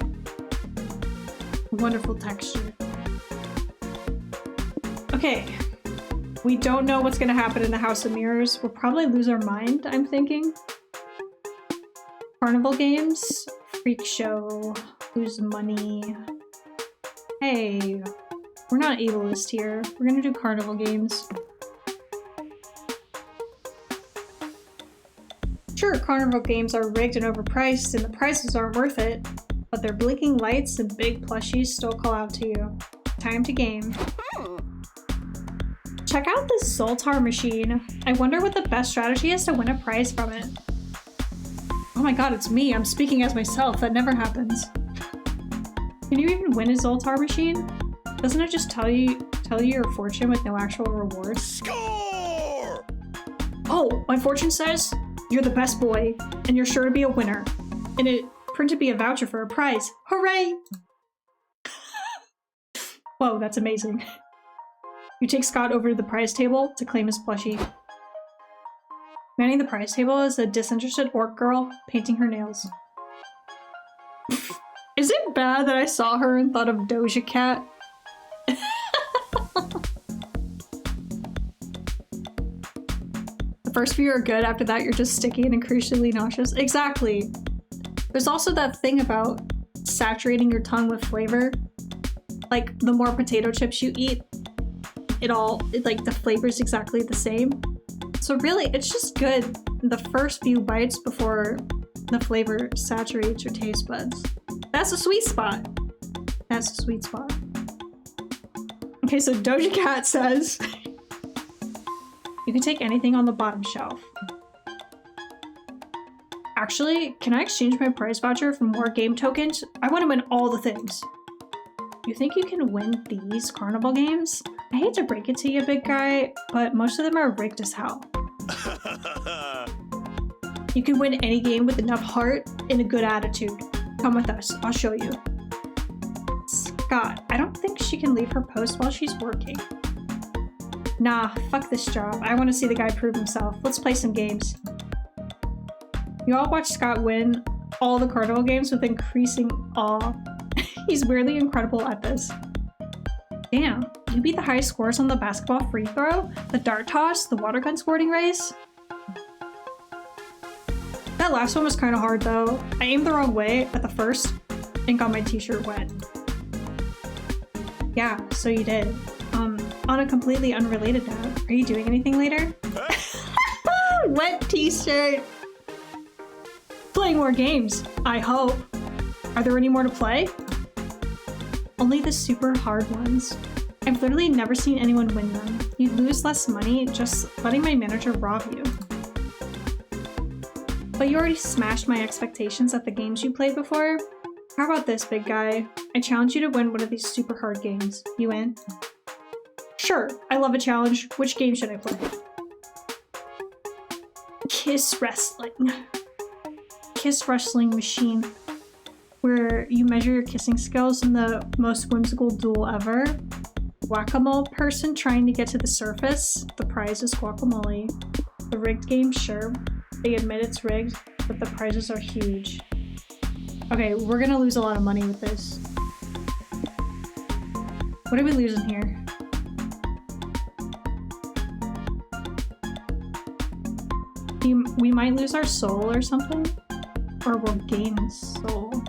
Wonderful texture. Okay, we don't know what's gonna happen in the House of Mirrors. We'll probably lose our mind, I'm thinking. Carnival games, freak show, lose money. Hey, we're not ableist here. We're gonna do carnival games. Sure, carnival games are rigged and overpriced and the prices aren't worth it, but their blinking lights and big plushies still call out to you. Time to game. Check out this Zoltar machine. I wonder what the best strategy is to win a prize from it. Oh my god, it's me. I'm speaking as myself. That never happens. Can you even win a Zoltar machine? Doesn't it just tell you your fortune with no actual reward? Score! Oh, my fortune says you're the best boy, and you're sure to be a winner. And it printed me a voucher for a prize. Hooray! Whoa, that's amazing. You take Scott over to the prize table to claim his plushie. Manning the prize table is a disinterested orc girl painting her nails. Is it bad that I saw her and thought of Doja Cat? The first few are good, after that you're just sticky and increasingly nauseous. Exactly! There's also that thing about saturating your tongue with flavor. Like, the more potato chips you eat, like, the flavor's exactly the same. So really, it's just good the first few bites before the flavor saturates your taste buds. That's a sweet spot. That's a sweet spot. Okay, so Doja Cat says, you can take anything on the bottom shelf. Actually, can I exchange my prize voucher for more game tokens? I want to win all the things. You think you can win these carnival games? I hate to break it to you, big guy, but most of them are rigged as hell. You can win any game with enough heart and a good attitude. Come with us, I'll show you. Scott, I don't think she can leave her post while she's working. Nah, fuck this job. I want to see the guy prove himself. Let's play some games. You all watch Scott win all the carnival games with increasing awe. He's weirdly incredible at this. Damn, you beat the highest scores on the basketball free throw, the dart toss, the water gun squirting race. That last one was kind of hard though. I aimed the wrong way at the first and got my t-shirt wet. Yeah, so you did. On a completely unrelated note, are you doing anything later? Wet t-shirt! Playing more games, I hope. Are there any more to play? Only the super hard ones. I've literally never seen anyone win them. You'd lose less money just letting my manager rob you. But you already smashed my expectations at the games you played before. How about this, big guy? I challenge you to win one of these super hard games. You in? Sure, I love a challenge. Which game should I play? Kiss Wrestling. Kiss Wrestling Machine. Where you measure your kissing skills in the most whimsical duel ever. Whack-a-mole person trying to get to the surface. The prize is guacamole. The rigged game, sure. They admit it's rigged, but the prizes are huge. Okay, we're gonna lose a lot of money with this. What are we losing here? We might lose our soul or something? Or we'll gain soul.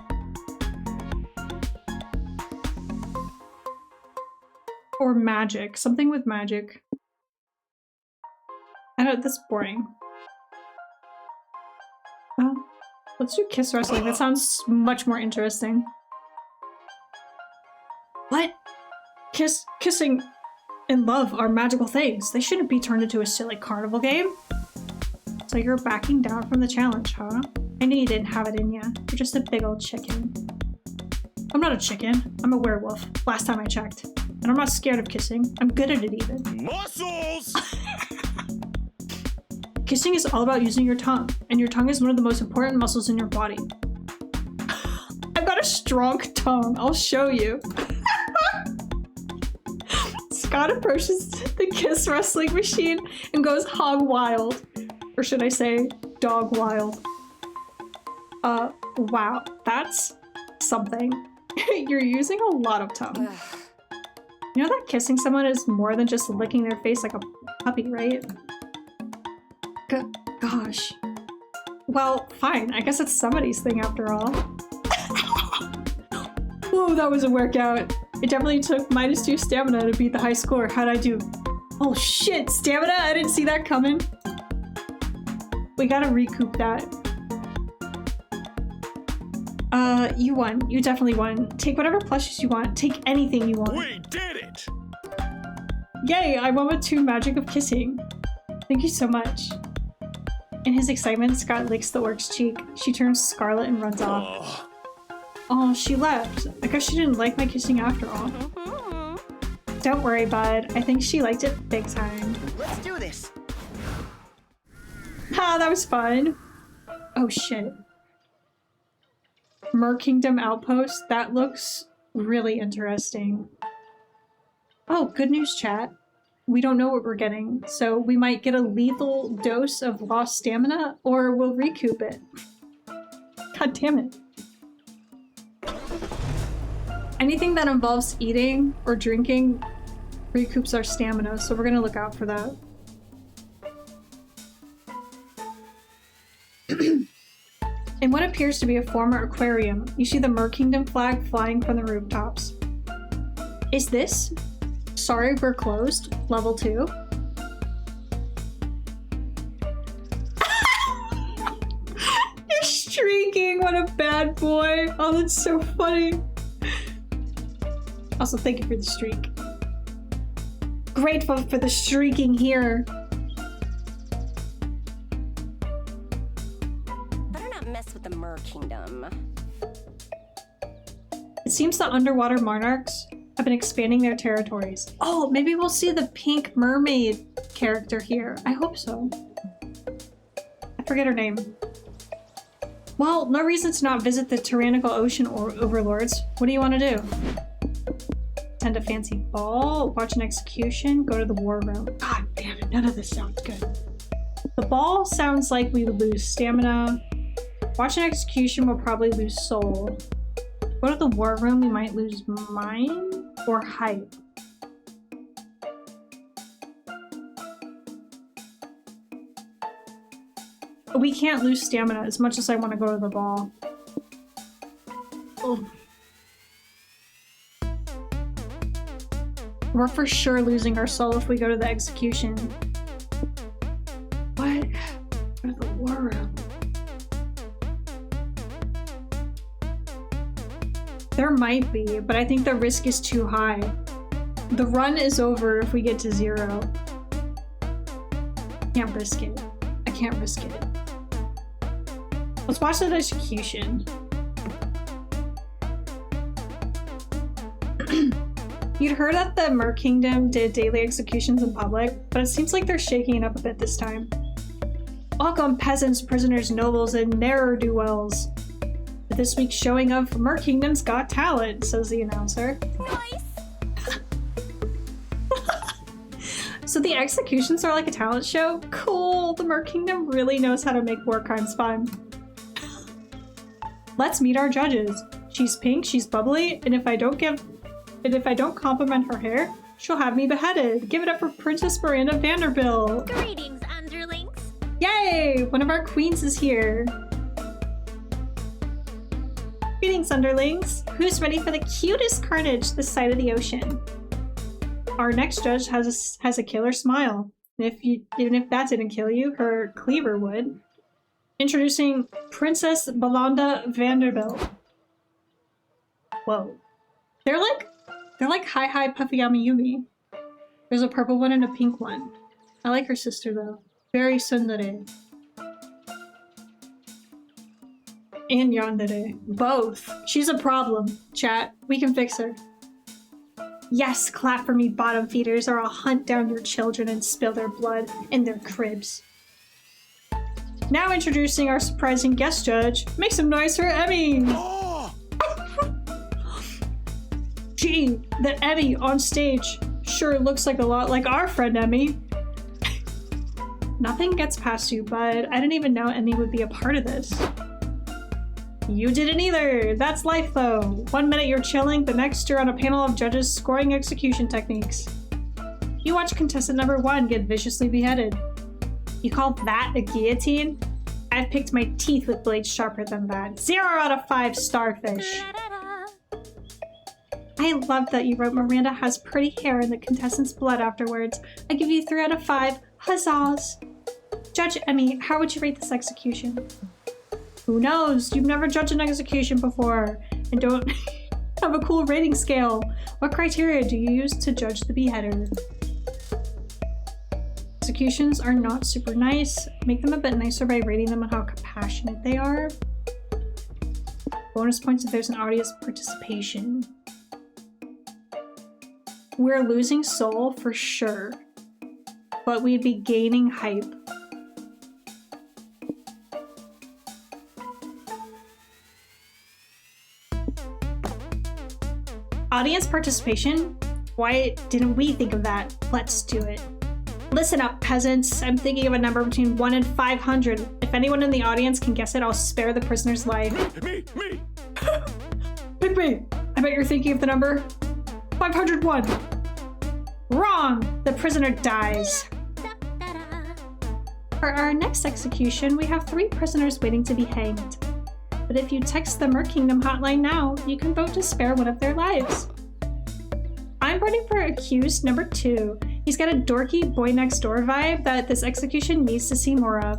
Or magic. Something with magic. I don't, that's boring. Oh, let's do kiss wrestling. That sounds much more interesting. What? Kissing and love are magical things. They shouldn't be turned into a silly carnival game. So you're backing down from the challenge, huh? I knew you didn't have it in ya. You're just a big old chicken. I'm not a chicken. I'm a werewolf. Last time I checked. And I'm not scared of kissing. I'm good at it even. Muscles! Kissing is all about using your tongue. And your tongue is one of the most important muscles in your body. I've got a strong tongue. I'll show you. Scott approaches the kiss wrestling machine and goes hog wild. Or should I say, dog wild. Wow, that's something. You're using a lot of tongue. You know that kissing someone is more than just licking their face like a puppy, right? Gosh. Well, fine. I guess it's somebody's thing after all. Whoa, that was a workout. It definitely took -2 stamina to beat the high score. How'd I do? Oh shit, stamina? I didn't see that coming. We gotta recoup that. You won. You definitely won. Take whatever plushies you want. Take anything you want. We did it! Yay, I won with 2 magic of kissing. Thank you so much. In his excitement, Scott licks the orc's cheek. She turns scarlet and runs off. Oh, she left. I guess she didn't like my kissing after all. Don't worry, bud. I think she liked it big time. Let's do this. Ha, that was fun. Oh shit. Merkingdom Outpost. That looks really interesting. Oh, good news, chat. We don't know what we're getting, so we might get a lethal dose of lost stamina, or we'll recoup it. God damn it. Anything that involves eating or drinking recoups our stamina, so we're gonna look out for that. In what appears to be a former aquarium, you see the Merkingdom flag flying from the rooftops. Is this? Sorry, we're closed. Level 2. You're streaking! What a bad boy! Oh, that's so funny. Also, thank you for the streak. Grateful for the streaking here. Better not mess with the Merkingdom. It seems the underwater monarchs have been expanding their territories. Oh, maybe we'll see the pink mermaid character here. I hope so. I forget her name. Well, no reason to not visit the tyrannical ocean overlords. What do you want to do? Attend a fancy ball, watch an execution, go to the war room. God damn it, none of this sounds good. The ball sounds like we would lose stamina. Watch an execution, we'll probably lose soul. Go to the war room, we might lose mind or height. We can't lose stamina as much as I want to go to the ball. Oh. We're for sure losing our soul if we go to the execution. What? Go to the war room. There might be, but I think the risk is too high. The run is over if we get to 0. Can't risk it. I can't risk it. Let's watch the execution. You'd heard that the Merkingdom did daily executions in public, but it seems like they're shaking it up a bit this time. Welcome, peasants, prisoners, nobles, and ne'er-do-wells. This week's showing of Merkingdom's Got Talent, says the announcer. Nice! So the executions are like a talent show? Cool! The Merkingdom really knows how to make war crimes fun. Let's meet our judges. She's pink, she's bubbly, and if I don't compliment her hair, she'll have me beheaded. Give it up for Princess Miranda Vanderbilt. Greetings, underlings. Yay! One of our queens is here. Greetings, underlings. Who's ready for the cutest carnage this side of the ocean? Our next judge has a killer smile. Even if that didn't kill you, her cleaver would. Introducing Princess Miranda Vanderbilt. Whoa. They're like They're like hi puffy yami yumi. There's a purple one and a pink one. I like her sister though. Very tsundere. And yandere. Both. She's a problem. Chat, we can fix her. Yes, clap for me, bottom feeders, or I'll hunt down your children and spill their blood in their cribs. Now introducing our surprising guest judge. Make some noise for Emmy! Oh! Gee, the Emmy on stage sure looks like a lot like our friend Emmy. Nothing gets past you, bud. I didn't even know Emmy would be a part of this. You didn't either. That's life, though. 1 minute you're chilling, the next you're on a panel of judges scoring execution techniques. You watch contestant number 1 get viciously beheaded. You call that a guillotine? I've picked my teeth with blades sharper than that. 0 out of 5 starfish. I love that you wrote Miranda has pretty hair in the contestant's blood afterwards. I give you 3 out of 5. Huzzahs! Judge Emmy, how would you rate this execution? Who knows? You've never judged an execution before and don't have a cool rating scale. What criteria do you use to judge the beheader? Executions are not super nice. Make them a bit nicer by rating them on how compassionate they are. Bonus points if there's an audience participation. We're losing soul for sure, but we'd be gaining hype. Audience participation? Why didn't we think of that? Let's do it. Listen up, peasants. I'm thinking of a number between 1 and 500. If anyone in the audience can guess it, I'll spare the prisoner's life. Me! Pick me! I bet you're thinking of the number 501. Wrong! The prisoner dies. For our next execution, we have 3 prisoners waiting to be hanged. But if you text the Merkingdom hotline now, you can vote to spare one of their lives. I'm voting for accused number 2. He's got a dorky boy next door vibe that this execution needs to see more of.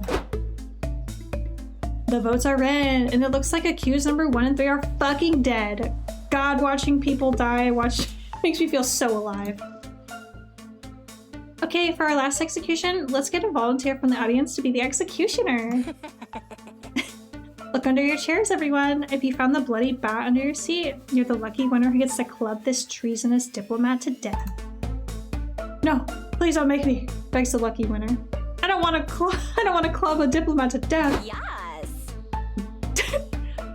The votes are in, and it looks like accused number 1 and 3 are fucking dead. God, watching people die makes me feel so alive. Okay, for our last execution, let's get a volunteer from the audience to be the executioner. Look under your chairs, everyone. If you found the bloody bat under your seat, you're the lucky winner who gets to club this treasonous diplomat to death. No, please don't make me, begs the lucky winner. I don't want to club a diplomat to death. Yes.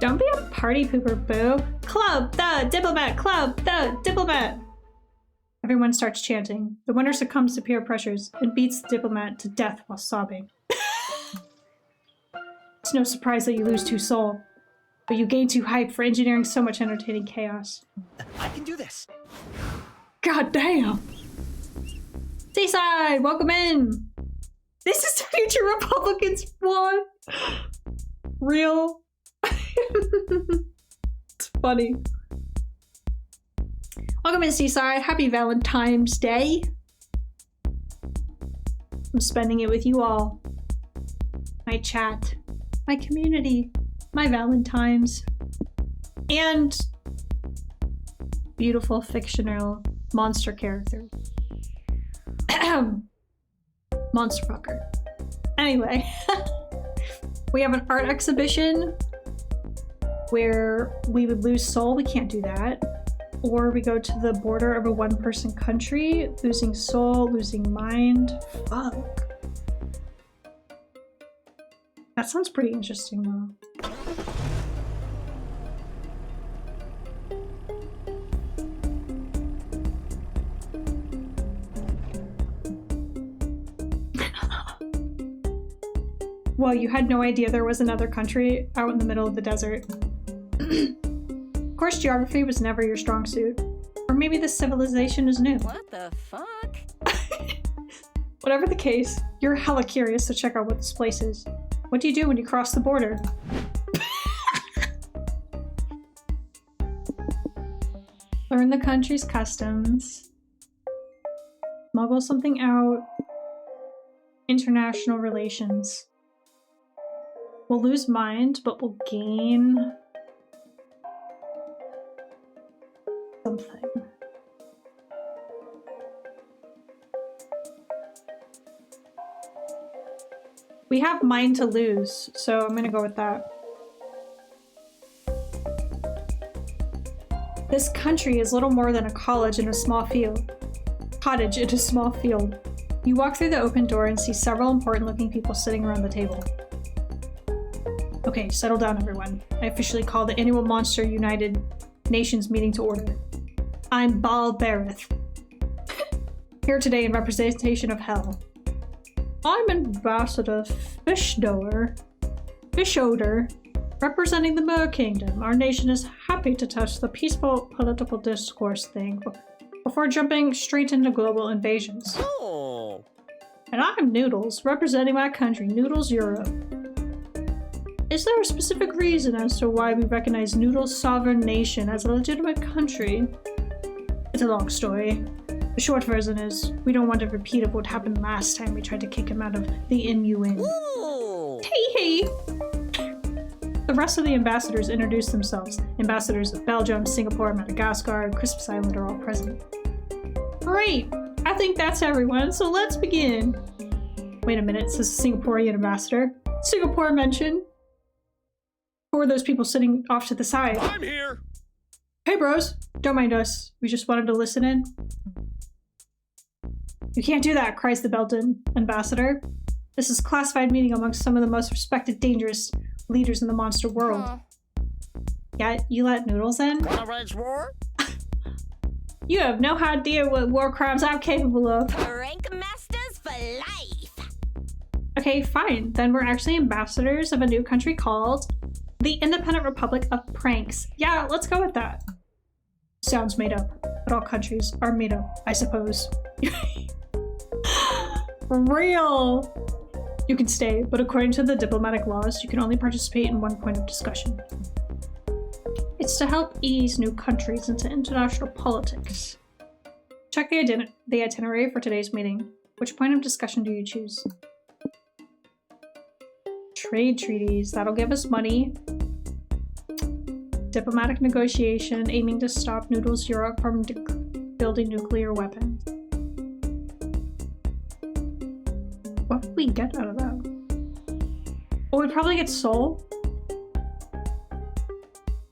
Don't be a party pooper, boo. Club the diplomat, club the diplomat. Everyone starts chanting. The winner succumbs to peer pressures and beats the diplomat to death while sobbing. It's no surprise that you lose 2 soul, but you gain 2 hype for engineering so much entertaining chaos. I can do this. God damn! Seaside, welcome in! This is the future Republicans won! Real? It's funny. Welcome in, Seaside. Happy Valentine's Day. I'm spending it with you all. My chat. My community. My Valentines. And beautiful fictional monster characters. Monster fucker. Anyway. We have an art exhibition where we would lose soul. We can't do that. Or we go to the border of a 1-person country, losing soul, losing mind. Fuck. That sounds pretty interesting though. Well, you had no idea there was another country out in the middle of the desert. Of course, geography was never your strong suit. Or maybe this civilization is new. What the fuck? Whatever the case, you're hella curious to check out what this place is. What do you do when you cross the border? Learn the country's customs. Smuggle something out. International relations. We'll lose mind, but we'll gain something. We have mine to lose, so I'm gonna go with that. This country is little more than a cottage in a small field. You walk through the open door and see several important-looking people sitting around the table. Okay, settle down, everyone. I officially call the annual Monster United Nations meeting to order. I'm Baal Bereth, here today in representation of Hell. I'm Ambassador Fishodor, representing the Merkingdom. Our nation is happy to touch the peaceful political discourse thing before jumping straight into global invasions. Oh. And I'm Noodles, representing my country, Noodles Europe. Is there a specific reason as to why we recognize Noodles' sovereign nation as a legitimate country? It's a long story. The short version is, we don't want to repeat of what happened last time we tried to kick him out of the NUN. Ooh. Hey! The rest of the ambassadors introduce themselves. Ambassadors of Belgium, Singapore, Madagascar, and Christmas Island are all present. Great! I think that's everyone, so let's begin. Wait a minute, says the Singaporean ambassador. Singapore mentioned. Who are those people sitting off to the side? I'm here. Hey bros, don't mind us. We just wanted to listen in. You can't do that, cries the Belgian ambassador. This is a classified meeting amongst some of the most respected, dangerous leaders in the monster world. Yeah, you let Noodles in? Wanna wage war? You have no idea what war crimes I'm capable of. Rank masters for life. Okay, fine. Then we're actually ambassadors of a new country called the Independent Republic of Pranks. Yeah, let's go with that. Sounds made up, but all countries are made up, I suppose. Real! You can stay, but according to the diplomatic laws, you can only participate in one point of discussion. It's to help ease new countries into international politics. Check the itinerary for today's meeting. Which point of discussion do you choose? Trade treaties, that'll give us money. Diplomatic negotiation, aiming to stop Noodles Europe from building nuclear weapons. What would we get out of that? Oh, we'd probably get soul.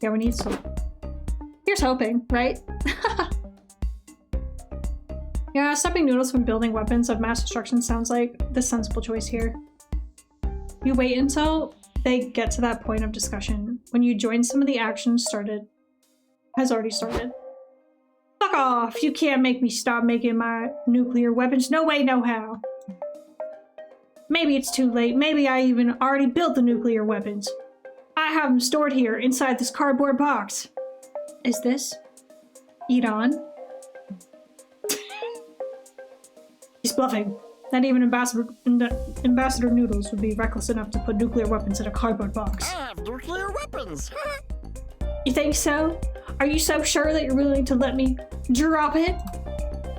Yeah, we need soul. Here's hoping, right? Yeah, stopping Noodles from building weapons of mass destruction sounds like the sensible choice here. You wait until they get to that point of discussion. When you join, some of the action has already started. Fuck off! You can't make me stop making my nuclear weapons. No way, no how. Maybe it's too late. Maybe I even already built the nuclear weapons. I have them stored here inside this cardboard box. Is this Iran? He's bluffing. Not even Ambassador Noodles would be reckless enough to put nuclear weapons in a cardboard box. I have nuclear weapons. You think so? Are you so sure that you're willing to let me drop it?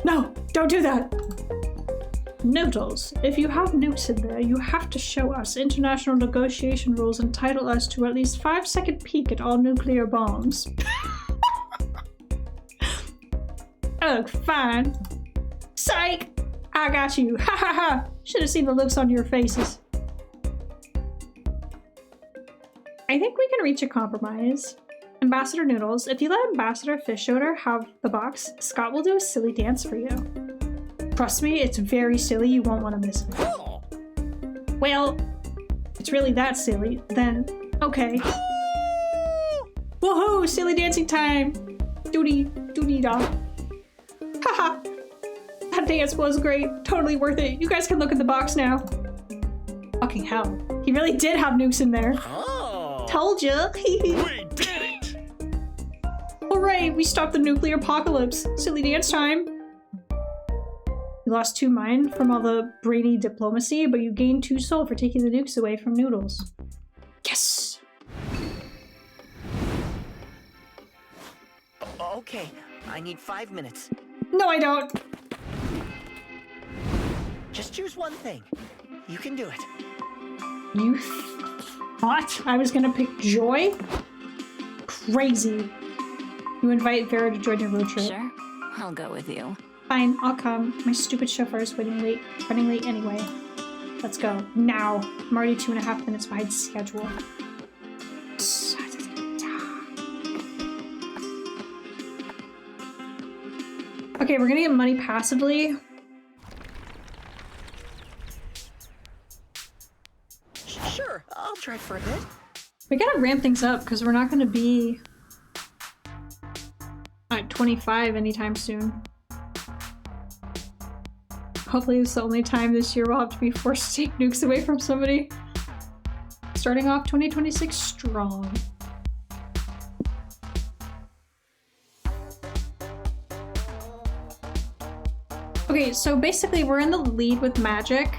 No, don't do that. Noodles, if you have nukes in there, you have to show us international negotiation rules entitle us to at least 5-second peek at all nuclear bombs. Oh, fine. Psych! I got you. Ha ha ha! Should have seen the looks on your faces. I think we can reach a compromise. Ambassador Noodles, if you let Ambassador Fishodor have the box, Scott will do a silly dance for you. Trust me, it's very silly. You won't want to miss it. Oh. Well, it's really that silly. Then, okay. Woohoo! Silly dancing time! Doody da. Haha! That dance was great. Totally worth it. You guys can look at the box now. Fucking hell. He really did have nukes in there. Oh. Told ya. We did it! Hooray! We stopped the nuclear apocalypse. Silly dance time. You lost 2 mind from all the brainy diplomacy, but you gained 2 soul for taking the nukes away from Noodles. Yes! Okay, I need 5 minutes. No, I don't! Just choose one thing. You can do it. You thought I was gonna pick joy? Crazy. You invite Vera to join your road trip. Sure, I'll go with you. Fine, I'll come. My stupid chauffeur is running late anyway. Let's go. Now. I'm already 2.5 minutes behind schedule. Okay, we're gonna get money passively. Sure, I'll try for a bit. We gotta ramp things up because we're not gonna be at 25 anytime soon. Hopefully it's the only time this year we'll have to be forced to take nukes away from somebody. Starting off 2026 strong. Okay, so basically we're in the lead with magic.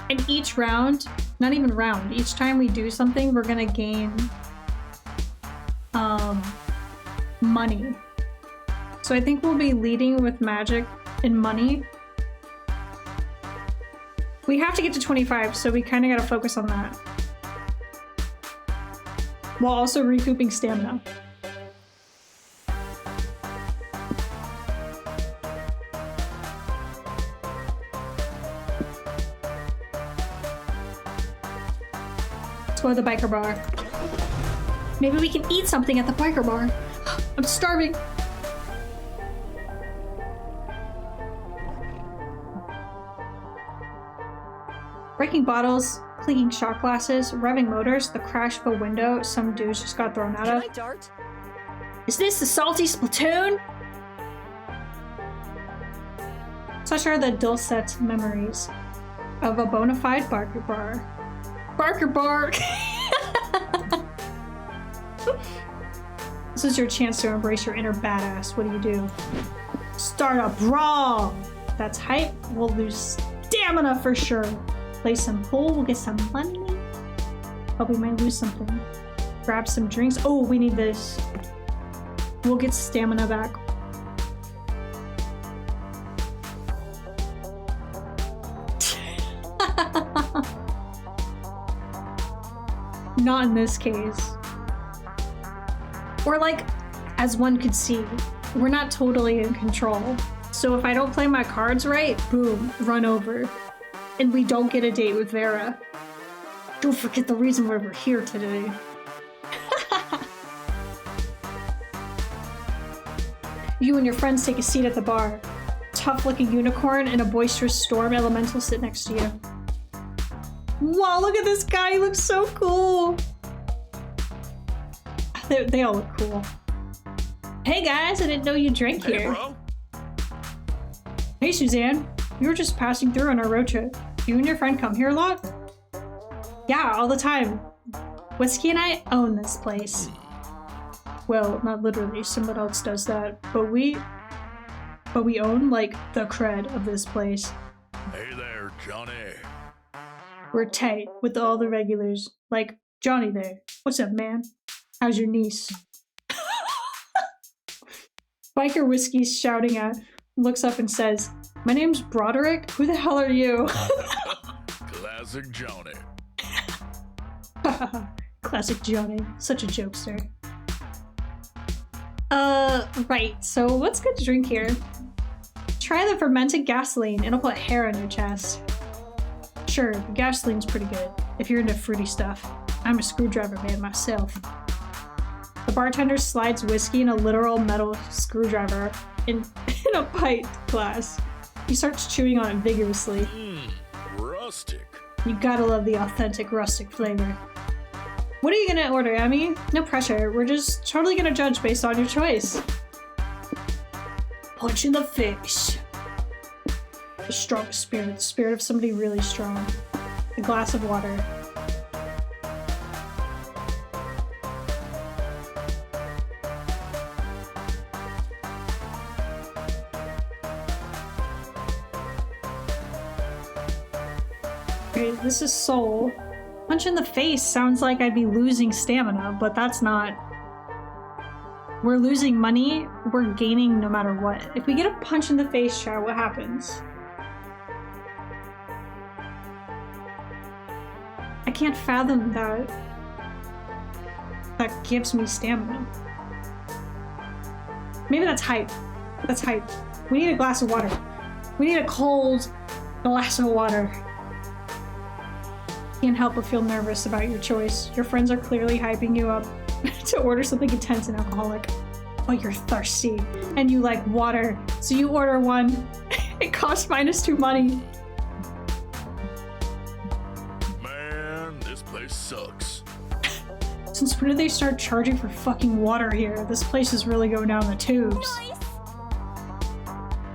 And each round, not even round, each time we do something, we're gonna gain money. So I think we'll be leading with magic and money. We have to get to 25, so we kind of gotta focus on that. While also recouping stamina. Let's go to the biker bar. Maybe we can eat something at the biker bar. I'm starving. Breaking bottles, clinking shot glasses, revving motors, the crash of a window some dudes just got thrown out Can of. I dart? Is this the salty splatoon? Such are the dulcet memories of a bona fide Barker bar. Barker bar! This is your chance to embrace your inner badass. What do? Start a brawl! That's hype. We'll lose stamina for sure. Play some pool, we'll get some money. But we might lose something. Grab some drinks. Oh, we need this. We'll get stamina back. Not in this case. Or like, as one could see, we're not totally in control. So if I don't play my cards right, boom, run over. And we don't get a date with Vera. Don't forget the reason why we're here today. You and your friends take a seat at the bar. Tough-looking unicorn and a boisterous storm elemental sit next to you. Wow, look at this guy, he looks so cool! They all look cool. Hey guys, I didn't know you drank Hey, here. bro. Hey Suzanne, we were just passing through on our road trip. You and your friend come here a lot? Yeah, all the time. Whiskey and I own this place. Well, not literally, someone else does that, but we own, like, the cred of this place. Hey there, Johnny. We're tight with all the regulars. Like, Johnny there. What's up, man? How's your niece? Biker Whiskey's shouting at, looks up and says, my name's Broderick? Who the hell are you? Classic Johnny. Classic Johnny. Such a jokester. Right. So what's good to drink here? Try the fermented gasoline. It'll put hair on your chest. Sure, the gasoline's pretty good, if you're into fruity stuff. I'm a screwdriver man myself. The bartender slides whiskey in a literal metal screwdriver in a pint glass. He starts chewing on it vigorously. Rustic. You gotta love the authentic rustic flavor. What are you gonna order, Emmy? No pressure, we're just totally gonna judge based on your choice. Punch in the face. The strongest spirit, the spirit of somebody really strong. A glass of water. Okay, this is soul. Punch in the face sounds like I'd be losing stamina, but that's not. We're losing money, we're gaining no matter what. If we get a punch in the face, chat, what happens? I can't fathom that. That gives me stamina. Maybe that's hype. That's hype. We need a glass of water. We need a cold glass of water. Can't help but feel nervous about your choice. Your friends are clearly hyping you up to order something intense and alcoholic. But you're thirsty and you like water, so you order one. It costs -2 money. Man, this place sucks. Since when did they start charging for fucking water here? This place is really going down the tubes.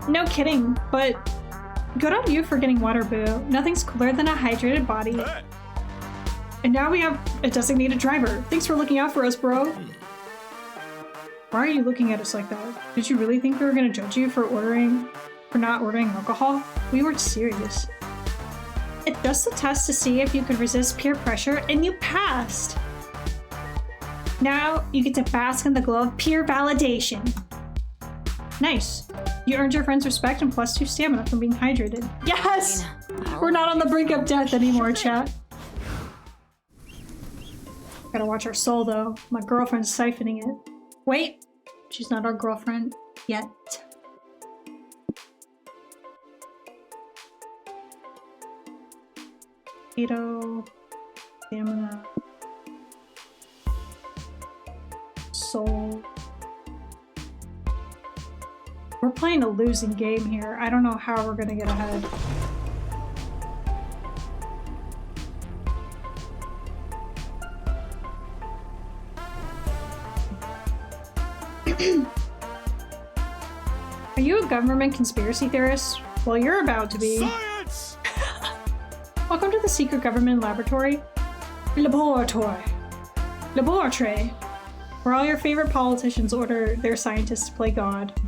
No kidding, but good on you for getting water, boo. Nothing's cooler than a hydrated body. Hey, And now we have a designated driver. Thanks for looking out for us, bro. Why are you looking at us like that? Did you really think we were gonna judge you for not ordering alcohol? We weren't serious. It's just a test to see if you could resist peer pressure, and you passed. Now you get to bask in the glow of peer validation. Nice. You earned your friend's respect and +2 stamina from being hydrated. Yes! We're not on the brink of death anymore, chat. Gotta watch our soul, though. My girlfriend's siphoning it. Wait! She's not our girlfriend yet. Potato. Stamina. Soul. We're playing a losing game here. I don't know how we're gonna get ahead. Are you a government conspiracy theorist? Well, you're about to be. science! Welcome to the secret government laboratory. Laboratory, where all your favorite politicians order their scientists to play God.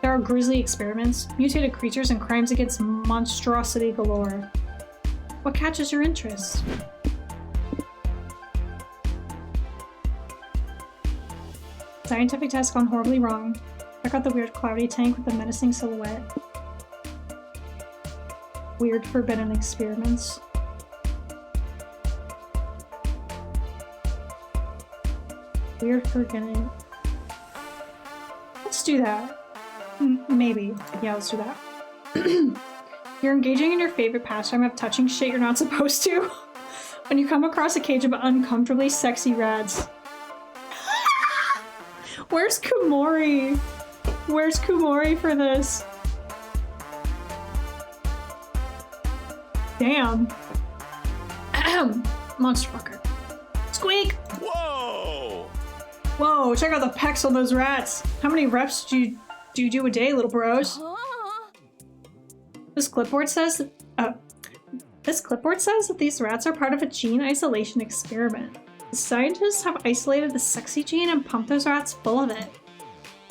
There are grisly experiments, mutated creatures, and crimes against monstrosity galore. What catches your interest? Scientific test gone horribly wrong. Check out the weird cloudy tank with the menacing silhouette. Weird forbidden experiments. Weird forbidden. Let's do that. Maybe. Yeah, let's do that. You're engaging in your favorite pastime of touching shit you're not supposed to when you come across a cage of uncomfortably sexy rats. Where's Kumori? Where's Kumori for this? Damn. Monster fucker. Squeak! Whoa! Whoa, check out the pecs on those rats. How many reps do you do a day, little bros? This clipboard says that these rats are part of a gene isolation experiment. The scientists have isolated the sexy gene and pumped those rats full of it.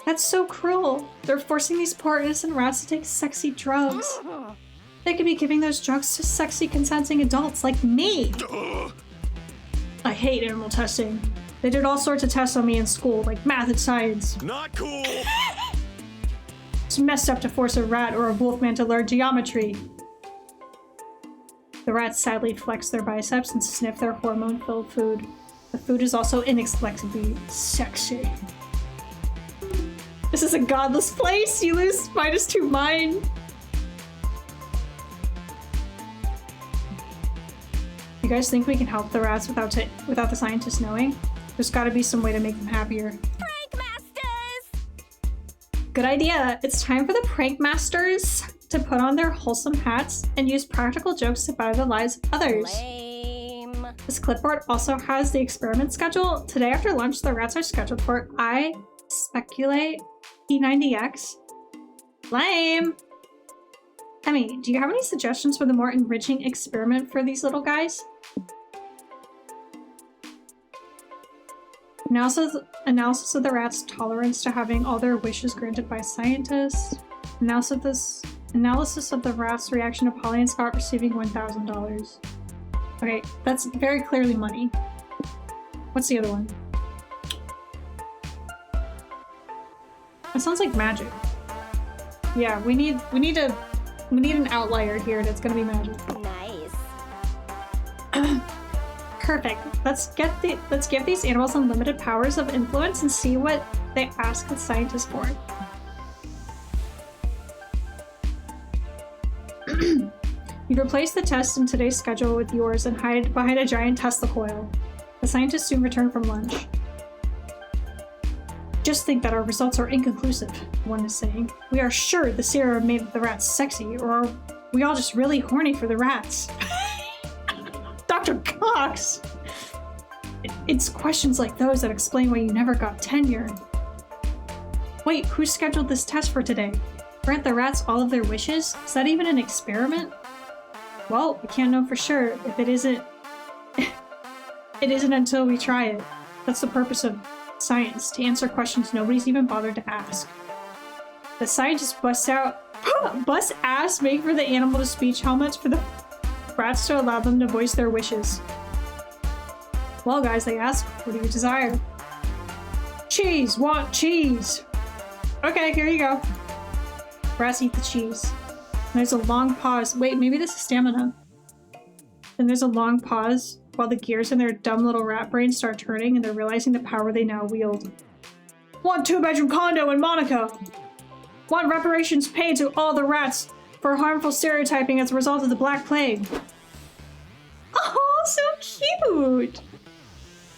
That's so cruel. They're forcing these poor innocent rats to take sexy drugs. They could be giving those drugs to sexy consenting adults like me. I hate animal testing. They did all sorts of tests on me in school, like math and science. Not cool! It's messed up to force a rat or a wolfman to learn geometry. The rats sadly flex their biceps and sniff their hormone-filled food. The food is also inexplicably sexy. This is a godless place! You lose -2 mind! You guys think we can help the rats without the scientists knowing? There's gotta be some way to make them happier. Prank masters! Good idea! It's time for the prank masters to put on their wholesome hats and use practical jokes to better the lives of others. Lame. This clipboard also has the experiment schedule. Today after lunch, the rats are scheduled for I Speculate P90X. Lame! Emmy, do you have any suggestions for the more enriching experiment for these little guys? Analysis of the rats' tolerance to having all their wishes granted by scientists. Analysis of the rats' reaction to Polly and Scott receiving $1,000. Okay, that's very clearly money. What's the other one? That sounds like magic. Yeah, we need an outlier here that's gonna be magic. Nice. Perfect. Let's give these animals unlimited powers of influence and see what they ask the scientists for. You've replaced the test in today's schedule with yours and hide behind a giant Tesla coil. The scientists soon return from lunch. Just think that our results are inconclusive, one is saying. We are sure the serum made the rats sexy, or are we all just really horny for the rats? Dr. Cox! It's questions like those that explain why you never got tenure. Wait, who scheduled this test for today? Grant the rats all of their wishes? Is that even an experiment? Well, we can't know for sure if it isn't. It isn't until we try it. That's the purpose of science, to answer questions nobody's even bothered to ask. The scientists bust ass, make for the animal to speech helmets for the rats to allow them to voice their wishes. Well, guys, they ask, what do you desire? Cheese! Want cheese! Okay, here you go. Rats eat the cheese. And there's a long pause. Wait, maybe this is stamina. Then there's a long pause while the gears in their dumb little rat brains start turning and they're realizing the power they now wield. Want 2-bedroom condo in Monaco! Want reparations paid to all the rats for harmful stereotyping as a result of the Black Plague. Oh, so cute!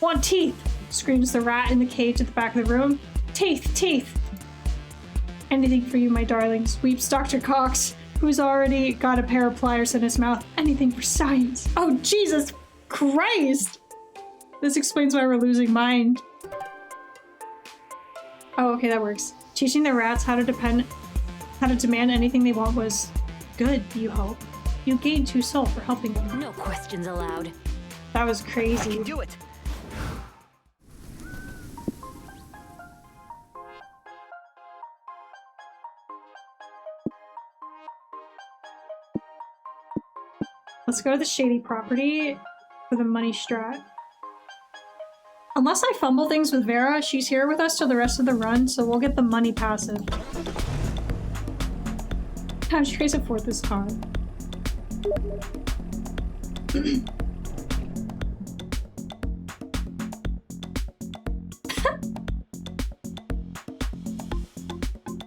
Want teeth! Screams the rat in the cage at the back of the room. Teeth! Teeth! Anything for you, my darlings, weeps Dr. Cox, who's already got a pair of pliers in his mouth. Anything for science. Oh, Jesus Christ! This explains why we're losing mind. Oh, okay, that works. Teaching the rats how to demand anything they want was good, you hope. You gained 2 soul for helping them. No questions allowed. That was I crazy. can do it. Let's go to the Shady Property for the money strat. Unless I fumble things with Vera, she's here with us till the rest of the run, so we'll get the money passive. How did you raise a 4th this time?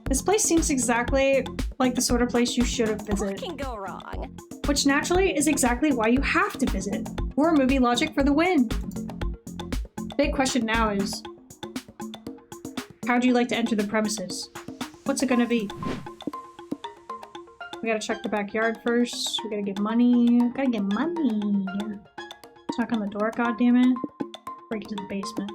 This place seems exactly like the sort of place you should have What visited. can go wrong? Which naturally is exactly why you have to visit. Horror movie logic for the win. Big question now is, how do you like to enter the premises? What's it gonna be? We gotta check the backyard first. We gotta get money. Gotta get money. Knock on the door, goddammit. Break into the basement.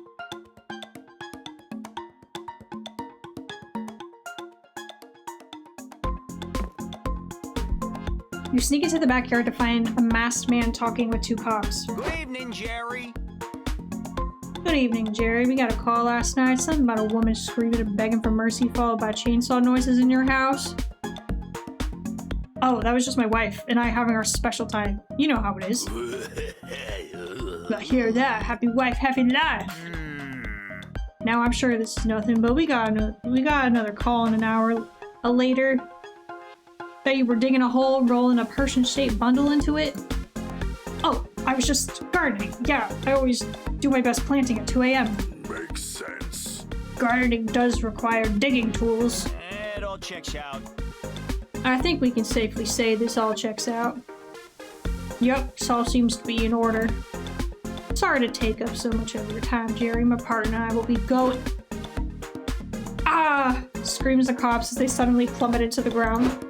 You sneak into the backyard to find a masked man talking with 2 cops. Good evening, Jerry. Good evening, Jerry. We got a call last night. Something about a woman screaming and begging for mercy followed by chainsaw noises in your house. Oh, that was just my wife and I having our special time. You know how it is. But hear that. Happy wife, happy life. Now I'm sure this is nothing, but we got another call in an hour later. That you were digging a hole, rolling a Persian-shaped bundle into it. Oh, I was just gardening. Yeah, I always do my best planting at 2 a.m. Makes sense. Gardening does require digging tools. It all checks out. I think we can safely say this all checks out. Yup, this all seems to be in order. Sorry to take up so much of your time, Jerry. My partner and I will be going. Ah! Screams the cops as they suddenly plummeted to the ground.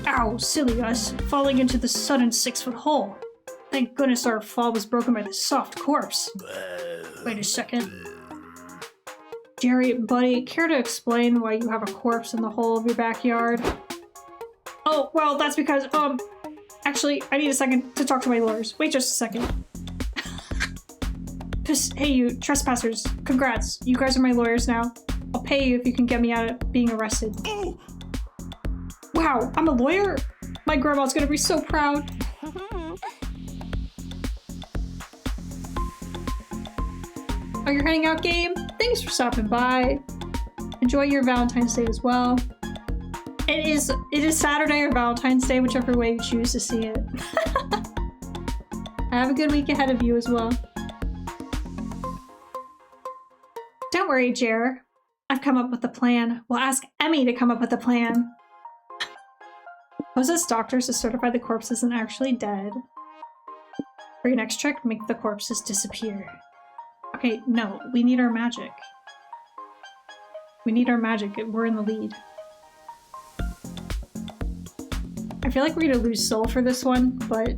Ow, silly us, falling into the sudden 6-foot hole. Thank goodness our fall was broken by the soft corpse. Wait a second. Jerry, buddy, care to explain why you have a corpse in the hole of your backyard? Oh, well, that's because, actually, I need a second to talk to my lawyers. Wait just a second. Hey, you trespassers, congrats. You guys are my lawyers now. I'll pay you if you can get me out of being arrested. Oh, Wow, I'm a lawyer? My grandma's gonna be so proud. Oh, you're heading out, game? Thanks for stopping by. Enjoy your Valentine's Day as well. It is Saturday or Valentine's Day, whichever way you choose to see it. Have a good week ahead of you as well. Don't worry, Jer. I've come up with a plan. We'll ask Emmy to come up with a plan. Possess doctors to certify the corpse isn't actually dead. For your next check, make the corpses disappear. Okay, no, we need our magic. We need our magic. We're in the lead. I feel like we're gonna lose soul for this one, but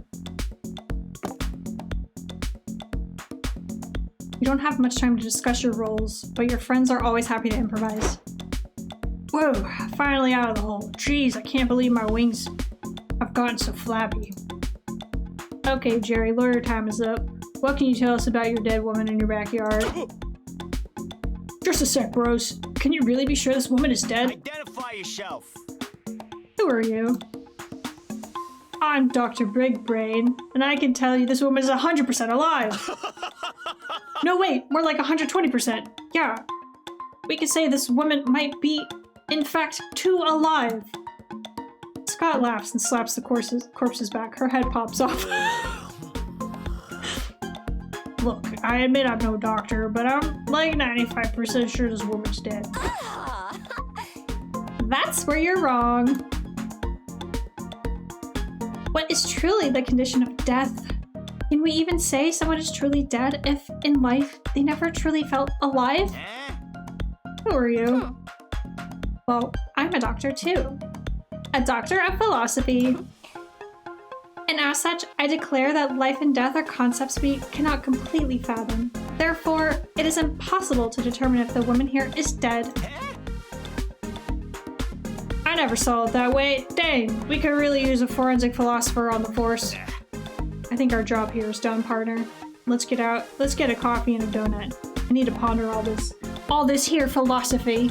you don't have much time to discuss your roles, but your friends are always happy to improvise. Whoa, finally out of the hole. Jeez, I can't believe my wings have gotten so flabby. Okay, Jerry, lawyer time is up. What can you tell us about your dead woman in your backyard? Just a sec, bros. Can you really be sure this woman is dead? Identify yourself. Who are you? I'm Dr. Big Brain, and I can tell you this woman is 100% alive. No, wait, more like 120%. Yeah. We can say this woman might be, in fact, too alive. Scott laughs and slaps the corpse's back. Her head pops off. Look, I admit I'm no doctor, but I'm like 95% sure this woman's dead. That's where you're wrong. What is truly the condition of death? Can we even say someone is truly dead if, in life, they never truly felt alive? Who are you? Well, I'm a doctor too. A doctor of philosophy. And as such, I declare that life and death are concepts we cannot completely fathom. Therefore, it is impossible to determine if the woman here is dead. I never saw it that way. Dang, we could really use a forensic philosopher on the force. I think our job here is done, partner. Let's get out. Let's get a coffee and a donut. I need to ponder all this here philosophy.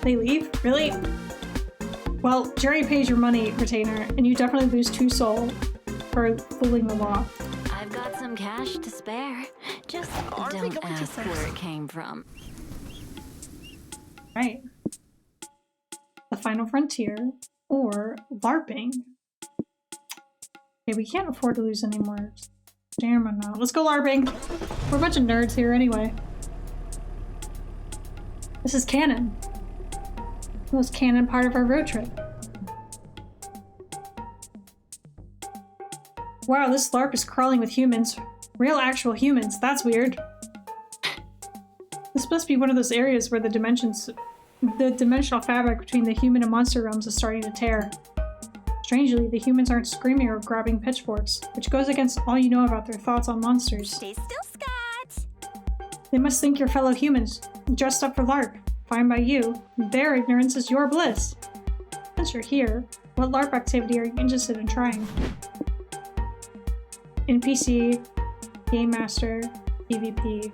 They leave? Really? Well, Jerry pays your money retainer, and you definitely lose 2 soul for fooling the law. I've got some cash to spare. Just don't ask where it came from. Right. The Final Frontier, or LARPing. Okay, we can't afford to lose any more. Damn, I'm not. Let's go LARPing! We're a bunch of nerds here anyway. This is canon. The most canon part of our road trip. Wow, this LARP is crawling with humans. Real actual humans. That's weird. This must be one of those areas where the dimensional fabric between the human and monster realms is starting to tear. Strangely, the humans aren't screaming or grabbing pitchforks, which goes against all you know about their thoughts on monsters. Stay still, Scott. They must think you're fellow humans, dressed up for LARP. Fine by you. Their ignorance is your bliss. Since you're here, what LARP activity are you interested in trying? NPC, Game Master, PvP.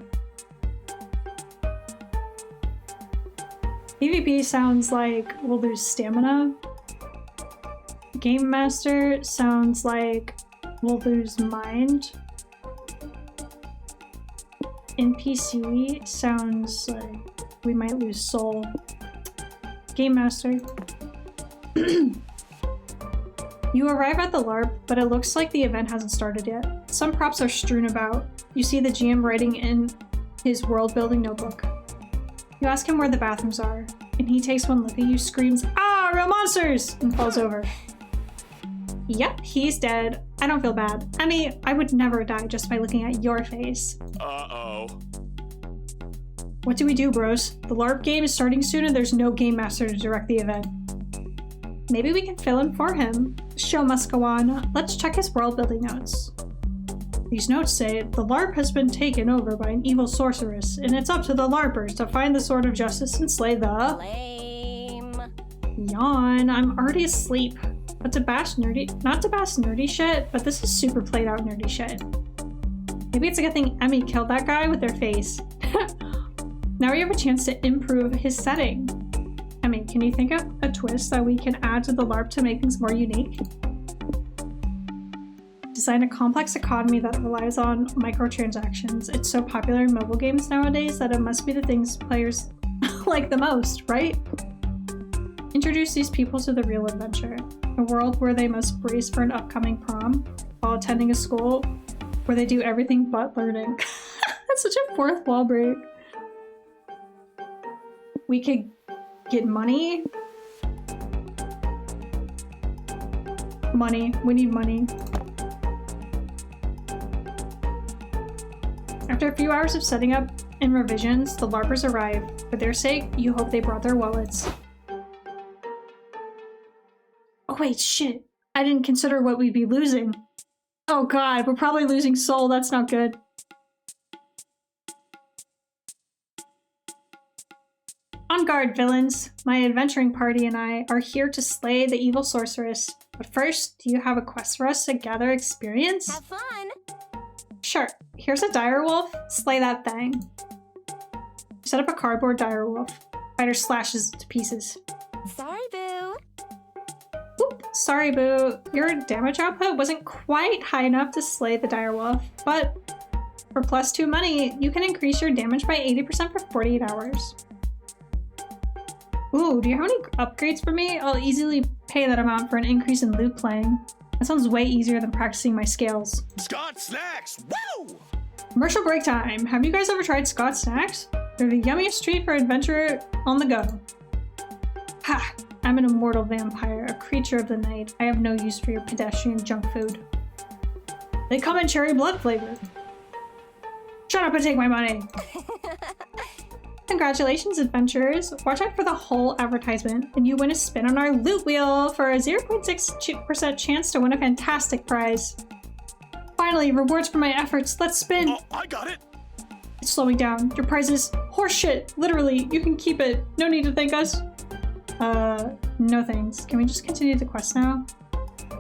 PvP sounds like we'll lose stamina. Game Master sounds like we'll lose mind. NPC sounds like we might lose soul. Game Master. You arrive at the LARP, but it looks like the event hasn't started yet. Some props are strewn about. You see the GM writing in his world-building notebook. You ask him where the bathrooms are, and he takes one look at you, screams, "Ah, real monsters!" and falls over. Yep, he's dead. I don't feel bad. I mean, I would never die just by looking at your face. Uh-oh. What do we do, bros? The LARP game is starting soon and there's no game master to direct the event. Maybe we can fill in for him. The show must go on. Let's check his world-building notes. These notes say, the LARP has been taken over by an evil sorceress, and it's up to the LARPers to find the sword of justice and slay the... Lame. Yawn, I'm already asleep. But to bash nerdy... Not to bash nerdy shit, but this is super played out nerdy shit. Maybe it's a good thing Emmy killed that guy with their face. Now we have a chance to improve his setting. Emmy, can you think of a twist that we can add to the LARP to make things more unique? Design a complex economy that relies on microtransactions. It's so popular in mobile games nowadays that it must be the things players like the most, right? Introduce these people to the real adventure. A world where they must brace for an upcoming prom while attending a school where they do everything but learning. That's such a fourth wall break. We could get money. Money. We need money. After a few hours of setting up and revisions, the LARPers arrive. For their sake, you hope they brought their wallets. Oh wait, shit. I didn't consider what we'd be losing. Oh god, we're probably losing soul. That's not good. On guard, villains. My adventuring party and I are here to slay the evil sorceress. But first, do you have a quest for us to gather experience? Have fun. Sure. Here's a dire wolf. Slay that thing. Set up a cardboard dire wolf. Fighter slashes it to pieces. Sorry, boo. Oop, sorry, boo. Your damage output wasn't quite high enough to slay the dire wolf, but for +2 money, you can increase your damage by 80% for 48 hours. Ooh, do you have any upgrades for me? I'll easily pay that amount for an increase in loot playing. That sounds way easier than practicing my scales. Scott Snacks! Woo! Commercial break time. Have you guys ever tried Scott Snacks? They're the yummiest treat for adventurer on the go. Ha! I'm an immortal vampire, a creature of the night. I have no use for your pedestrian junk food. They come in cherry blood flavor. Shut up and take my money! Congratulations, adventurers! Watch out for the whole advertisement, and you win a spin on our loot wheel for a 0.6% chance to win a fantastic prize. Finally, rewards for my efforts. Let's spin! Oh, I got it! Slow me down. Your prize is horseshit. Literally, you can keep it. No need to thank us. No thanks. Can we just continue the quest now?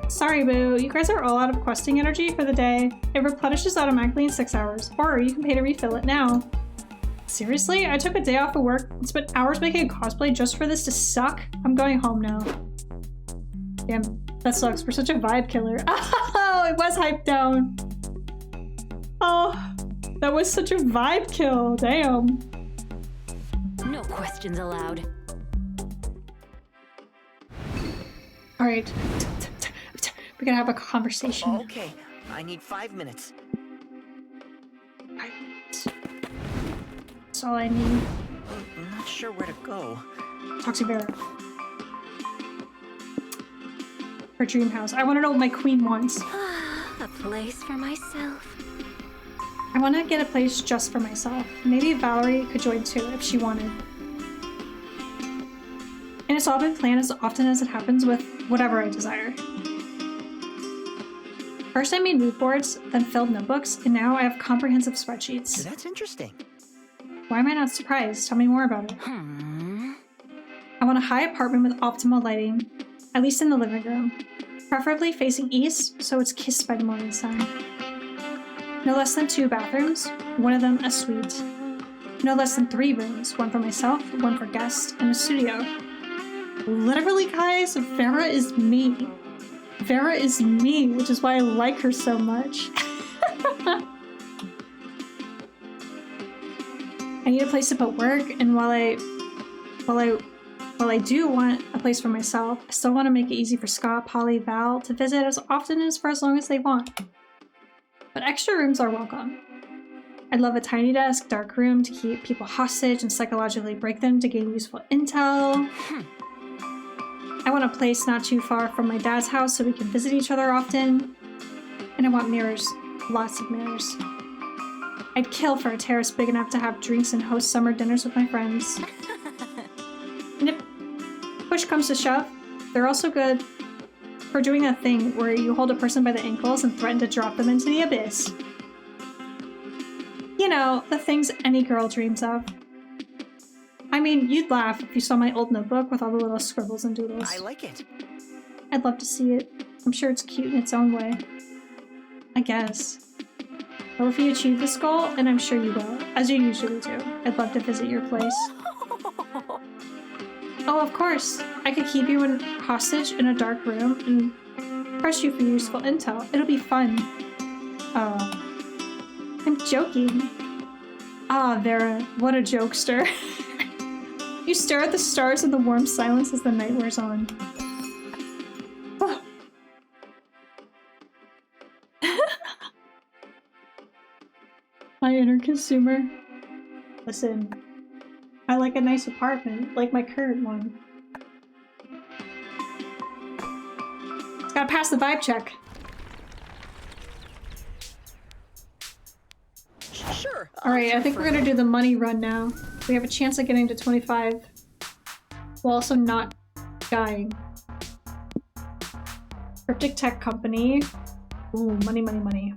Sorry, boo. You guys are all out of questing energy for the day. It replenishes automatically in 6 hours, or you can pay to refill it now. Seriously? I took a day off of work and spent hours making a cosplay just for this to suck? I'm going home now. Damn, that sucks. We're such a vibe killer. Oh, it was hyped down. Oh, that was such a vibe kill. Damn. No questions allowed. Alright. We're gonna have a conversation. Okay, I need 5 minutes. That's all I need. I'm not sure where to go. Talk to Vera. Her dream house. I want to know what my queen wants. A place for myself. I want to get a place just for myself. Maybe Valerie could join too if she wanted. And it's all been planned as often as it happens with whatever I desire. First I made mood boards, then filled notebooks, and now I have comprehensive spreadsheets. That's interesting. Why am I not surprised? Tell me more about it. I want a high apartment with optimal lighting, at least in the living room. Preferably facing east, so it's kissed by the morning sun. No less than 2 bathrooms, one of them a suite. No less than 3 rooms, one for myself, one for guests, and a studio. Literally, guys, Vera is me. Vera is me, which is why I like her so much. I need a place to put work, and while I do want a place for myself, I still want to make it easy for Scott, Polly, Val to visit as often as for as long as they want. But extra rooms are welcome. I'd love a tiny desk, dark room to keep people hostage and psychologically break them to gain useful intel. I want a place not too far from my dad's house so we can visit each other often. And I want mirrors. Lots of mirrors. I'd kill for a terrace big enough to have drinks and host summer dinners with my friends. And if push comes to shove, they're also good for doing that thing where you hold a person by the ankles and threaten to drop them into the abyss. You know, the things any girl dreams of. I mean, you'd laugh if you saw my old notebook with all the little scribbles and doodles. I like it. I'd love to see it. I'm sure it's cute in its own way. I guess. Well, if you achieve this goal, and I'm sure you will, as you usually do, I'd love to visit your place. Oh, of course. I could keep you in hostage in a dark room and press you for useful intel. It'll be fun. Oh. I'm joking. Ah, Vera, what a jokester. You stare at the stars in the warm silence as the night wears on. Oh. My inner consumer. Listen, I like a nice apartment, like my current one. It's Gotta pass the vibe check. Sure. Alright, I think we're gonna do the money run now. We have a chance of getting to 25 while also not dying. Cryptic tech company. Ooh, money, money, money.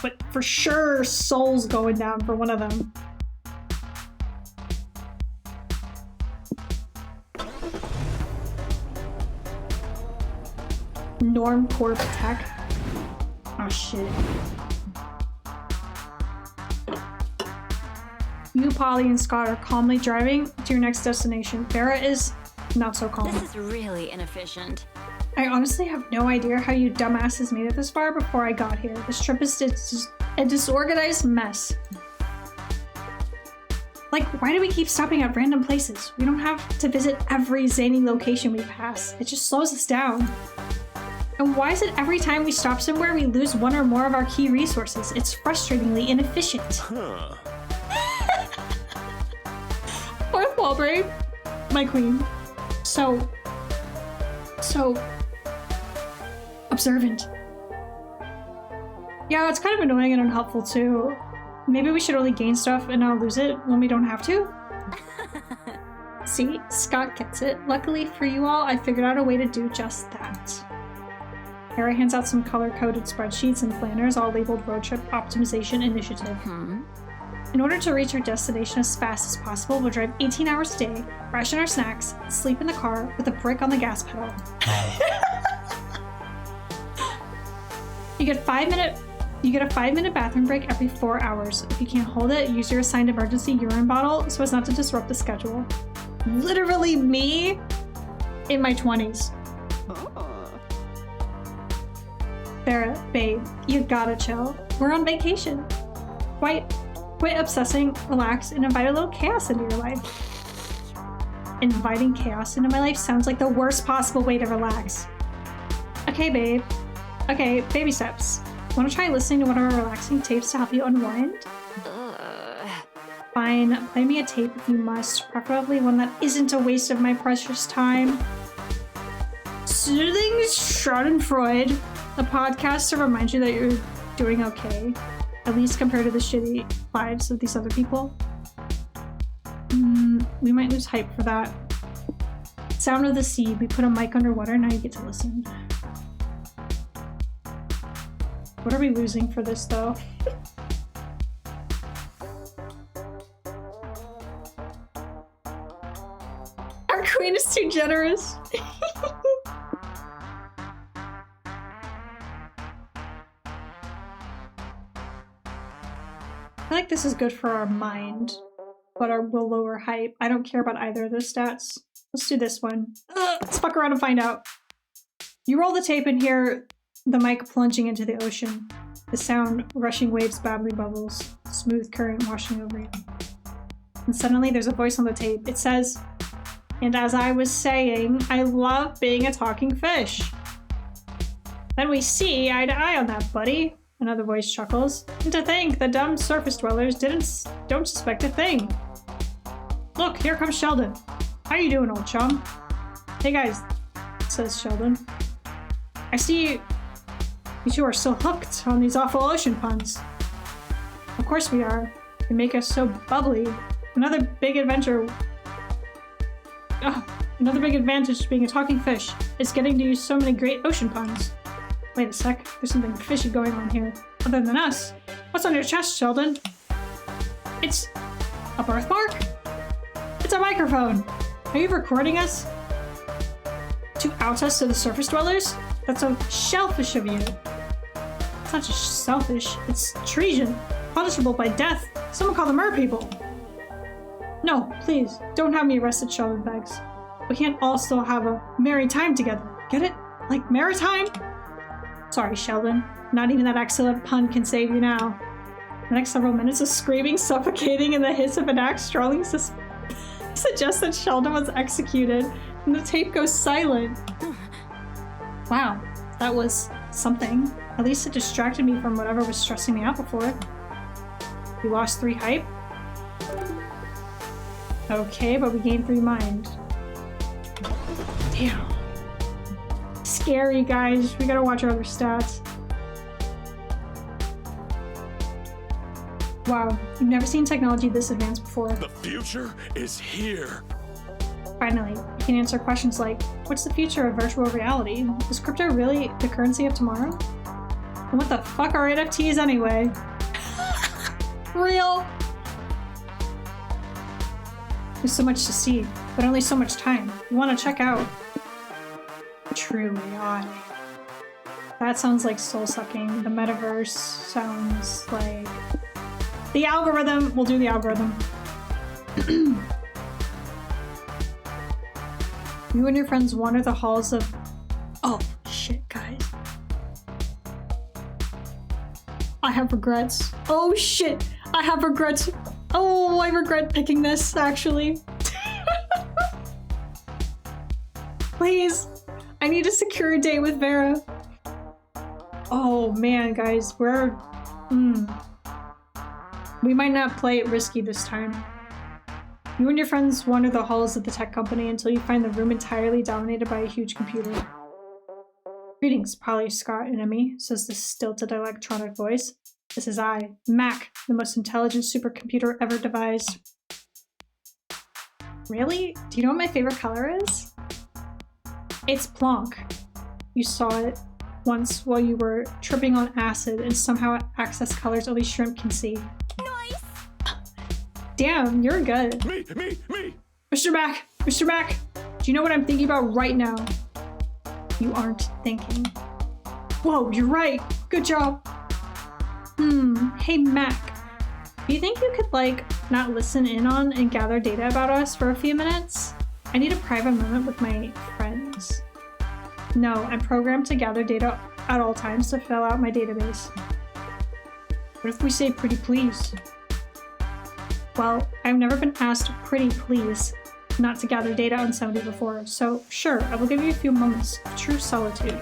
But for sure, souls going down for one of them. Norm Corp Tech. Oh shit. You, Polly, and Scott are calmly driving to your next destination. Vera is not so calm. This is really inefficient. I honestly have no idea how you dumbasses made it this far before I got here. This trip is just a disorganized mess. Like, why do we keep stopping at random places? We don't have to visit every zany location we pass. It just slows us down. And why is it every time we stop somewhere we lose one or more of our key resources? It's frustratingly inefficient. Huh. Fourth wall break, my queen. So observant. Yeah, it's kind of annoying and unhelpful too. Maybe we should only gain stuff and not lose it when we don't have to. See, Scott gets it. Luckily for you all, I figured out a way to do just that. Vera hands out some color-coded spreadsheets and planners, all labeled Road Trip Optimization Initiative. In order to reach our destination as fast as possible, we'll drive 18 hours a day, ration our snacks, sleep in the car with a brick on the gas pedal. You get a 5-minute bathroom break every 4 hours. If you can't hold it, use your assigned emergency urine bottle so as not to disrupt the schedule. Literally me in my 20s. Vera, babe, you gotta chill. We're on vacation. Quit obsessing, relax, and invite a little chaos into your life. Inviting chaos into my life sounds like the worst possible way to relax. Okay, babe. Okay, baby steps. Want to try listening to one of our relaxing tapes to help you unwind? Fine, play me a tape if you must, preferably one that isn't a waste of my precious time. Soothing Schadenfreude, a podcast to remind you that you're doing okay, at least compared to the shitty lives of these other people. We might lose hype for that. Sound of the Sea, we put a mic underwater, now you get to listen. What are we losing for this, though? Our queen is too generous. I feel like this is good for our mind, but will lower hype. I don't care about either of those stats. Let's do this one. Let's fuck around and find out. You roll the tape and hear the mic plunging into the ocean. The sound, rushing waves, babbling bubbles, smooth current washing over you. And suddenly there's a voice on the tape. It says, "And as I was saying, I love being a talking fish." Then we see eye to eye on that, buddy. Another voice chuckles. And to think the dumb surface dwellers don't suspect a thing. Look, here comes Sheldon. How you doing, old chum? Hey guys, says Sheldon. I see you two are still hooked on these awful ocean puns. Of course we are. They make us so bubbly. Another big adventure. Another big advantage to being a talking fish is getting to use so many great ocean puns. Wait a sec, there's something fishy going on here. Other than us. What's on your chest, Sheldon? It's a birthmark? It's a microphone. Are you recording us? To out us to the surface dwellers? That's so shellfish of you. It's not just selfish, it's treason. Punishable by death. Someone call the mer people. No, please, don't have me arrested, Sheldon begs. We can't all still have a merry time together. Get it? Like maritime? Sorry, Sheldon. Not even that excellent pun can save you now. The next several minutes of screaming, suffocating, and the hiss of an axe strolling suggests that Sheldon was executed, and the tape goes silent. Wow, that was something. At least it distracted me from whatever was stressing me out before. We lost 3 hype? Okay, but we gained 3 mind. Damn. scary, guys. We gotta watch our other stats. Wow, you've never seen technology this advanced before. The future is here. Finally, you can answer questions like, what's the future of virtual reality? Is crypto really the currency of tomorrow? And what the fuck are NFTs anyway? Real? There's so much to see, but only so much time. You want to check out True AI. That sounds like soul-sucking. The metaverse sounds like... The algorithm! We'll do the algorithm. You and your friends wander the halls of... Oh, shit, guys. I have regrets. Oh, shit! I have regrets. Oh, I regret picking this, actually. Please. I need a secure date with Vera. Oh, man, guys. We're... We might not play it risky this time. You and your friends wander the halls of the tech company until you find the room entirely dominated by a huge computer. Greetings, Polly, Scott, and Emmy, says the stilted electronic voice. This is I, Mac, the most intelligent supercomputer ever devised. Really? Do you know what my favorite color is? It's Blanc. You saw it once while you were tripping on acid and somehow access colors only shrimp can see. Nice. Damn, you're good. Me! Mr. Mac! Mr. Mac! Do you know what I'm thinking about right now? You aren't thinking. Whoa, you're right! Good job! Hey Mac. Do you think you could, like, not listen in on and gather data about us for a few minutes? I need a private moment with my friends. No, I'm programmed to gather data at all times to fill out my database. What if we say pretty please? Well, I've never been asked pretty please not to gather data on somebody before, so sure, I will give you a few moments of true solitude.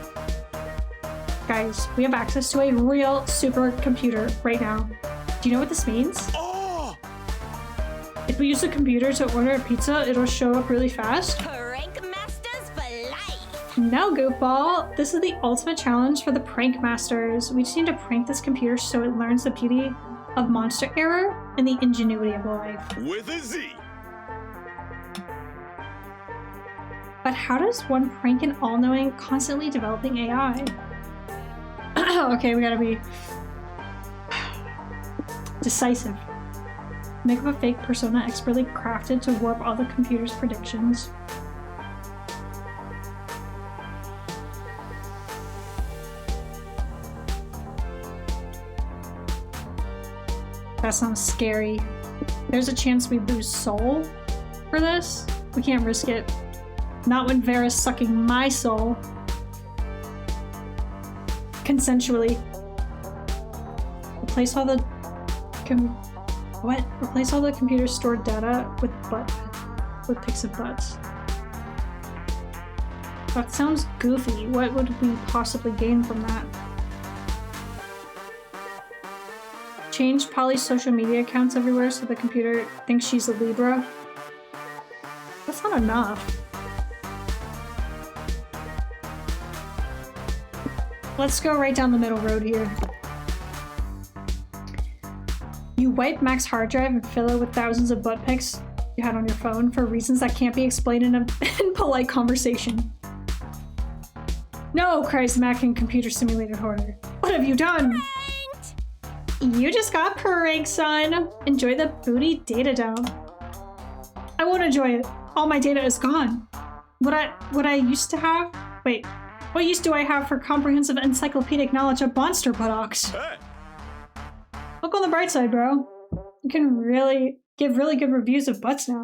Guys, we have access to a real supercomputer right now. Do you know what this means? Oh! If we use the computer to order a pizza, it'll show up really fast. Prank masters for life. No, goofball! This is the ultimate challenge for the prank masters. We just need to prank this computer so it learns the beauty of monster error and the ingenuity of life. With a Z. But how does one prank an all-knowing, constantly developing AI? Okay, we gotta be decisive. Make up a fake persona expertly crafted to warp all the computer's predictions. That sounds scary. There's a chance we lose soul for this. We can't risk it. Not when Vera's sucking my soul. Consensually. Replace all the Replace all the computer stored data with pics of butts. That sounds goofy. What would we possibly gain from that? Change Polly's social media accounts everywhere so the computer thinks she's a Libra. That's not enough. Let's go right down the middle road here. You wipe Mac's hard drive and fill it with thousands of butt pics you had on your phone for reasons that can't be explained in polite conversation. No, cries Mac in computer simulated horror. What have you done? You just got pranked, son. Enjoy the booty data dump. I won't enjoy it. All my data is gone. What I used to have? Wait. What use do I have for comprehensive encyclopedic knowledge of monster buttocks? Hey. Look on the bright side, bro. You can really give really good reviews of butts now.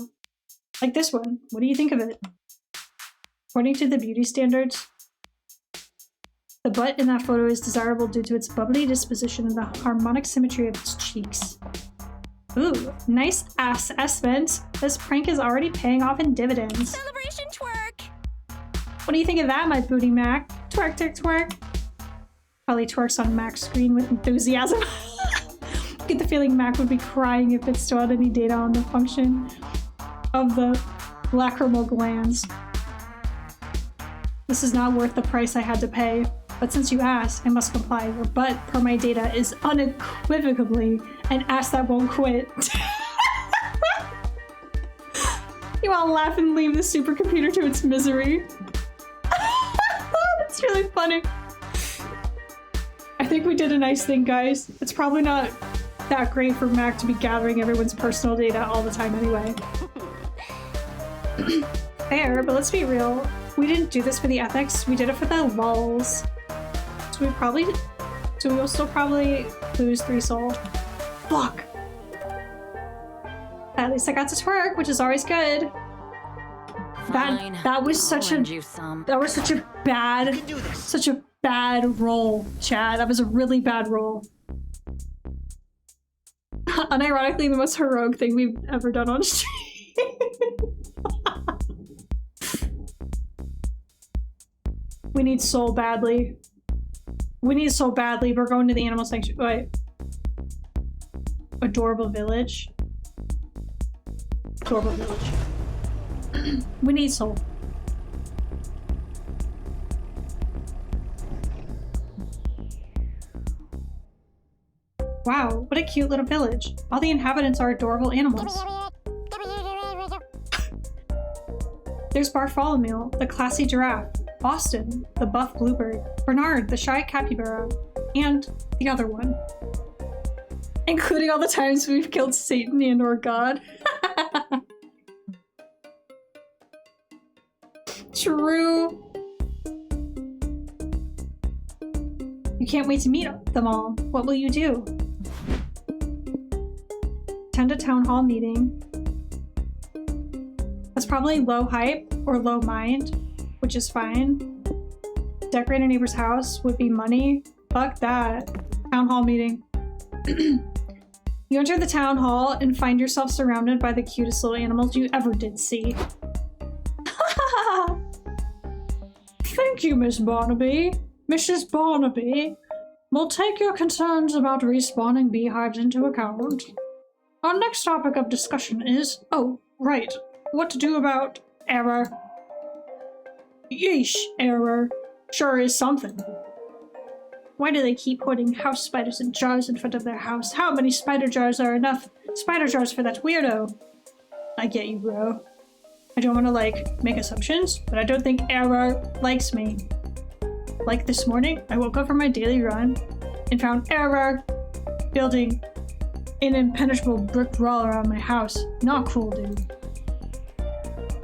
Like this one. What do you think of it? According to the beauty standards, the butt in that photo is desirable due to its bubbly disposition and the harmonic symmetry of its cheeks. Ooh, nice assessment. This prank is already paying off in dividends. Celebration twerk. What do you think of that, my booty Mac? Twerk, twerk, twerk. Polly twerks on Mac's screen with enthusiasm. Get the feeling Mac would be crying if it still had any data on the function of the lacrimal glands. This is not worth the price I had to pay. But since you asked, I must comply. Your butt, per my data, is unequivocally an ass that won't quit. You all laugh and leave the supercomputer to its misery. That's really funny. I think we did a nice thing, guys. It's probably not that great for Mac to be gathering everyone's personal data all the time anyway. Fair, but let's be real. We didn't do this for the ethics, we did it for the lulz. So we'll still probably lose 3 soul. Fuck! At least I got to twerk, which is always good. Fine. That was such a bad roll, Chad. That was a really bad roll. Unironically, the most heroic thing we've ever done on stream. We need soul badly. We need soul badly. We're going to the animal sanctuary. Wait. Adorable village. Adorable village. We need soul. Wow, what a cute little village. All the inhabitants are adorable animals. There's Bartholomew, the classy giraffe, Boston, the buff bluebird, Bernard, the shy capybara, and the other one. Including all the times we've killed Satan and or God. True. You can't wait to meet them all. What will you do? Attend a town hall meeting. That's probably low hype or low mind, which is fine. Decorate a neighbor's house would be money. Fuck that. Town hall meeting. You enter the town hall and find yourself surrounded by the cutest little animals you ever did see. Thank you, Miss Barnaby. Mrs. Barnaby. We'll take your concerns about respawning beehives into account. Our next topic of discussion is... Oh, right. What to do about error. Yeesh, error. Sure is something. Why do they keep putting house spiders in jars in front of their house? How many spider jars are enough spider jars for that weirdo? I get you, bro. I don't want to, like, make assumptions, but I don't think error likes me. Like this morning, I woke up from my daily run and found error building an impenetrable brick wall around my house. Not cool, dude.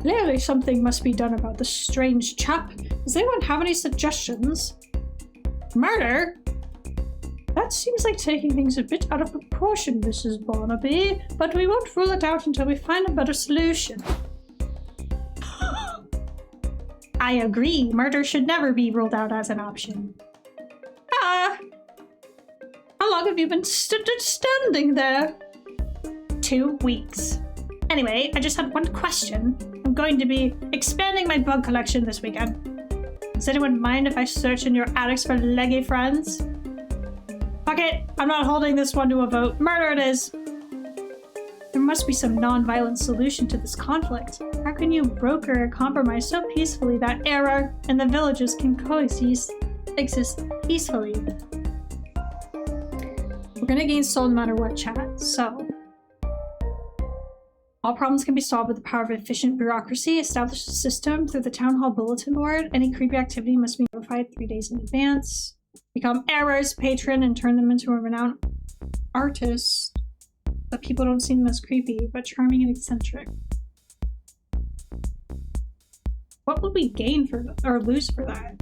Clearly something must be done about this strange chap. Does anyone have any suggestions? Murder? That seems like taking things a bit out of proportion, Mrs. Barnaby, but we won't rule it out until we find a better solution. I agree. Murder should never be ruled out as an option. Ah! How long have you been standing there? 2 weeks. Anyway, I just had one question. I'm going to be expanding my bug collection this weekend. Does anyone mind if I search in your attics for leggy friends? Fuck it! I'm not holding this one to a vote. Murder it is! There must be some non-violent solution to this conflict. How can you broker a compromise so peacefully that error and the villages can exist peacefully? We're gonna gain soul no matter what, chat, so... All problems can be solved with the power of efficient bureaucracy. Establish a system through the town hall bulletin board. Any creepy activity must be notified 3 days in advance. Become error's patron and turn them into a renowned artist. But people don't see them as creepy, but charming and eccentric. What would we gain for or lose for that?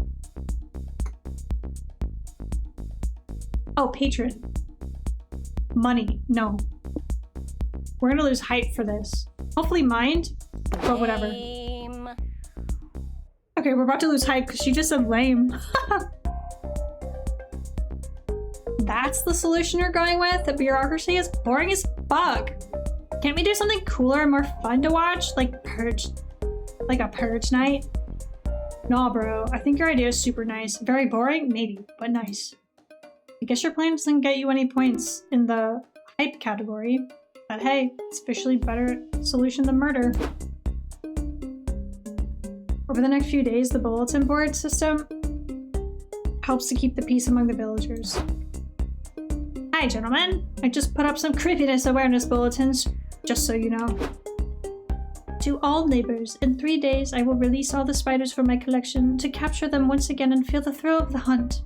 Oh, patron. Money. No. We're gonna lose height for this. Hopefully mind, but whatever. Lame. Okay, we're about to lose height because she just said lame. That's the solution you're going with? The bureaucracy is boring as fuck. Can't we do something cooler and more fun to watch? Like purge, like a purge night? Nah, bro. I think your idea is super nice. Very boring? Maybe, but nice. I guess your plan doesn't get you any points in the hype category. But hey, it's officially better solution than murder. We're Over the next few days, the bulletin board system helps to keep the peace among the villagers. Hi, gentlemen. I just put up some creepiness awareness bulletins, just so you know. To all neighbors, in 3 days I will release all the spiders from my collection to capture them once again and feel the thrill of the hunt.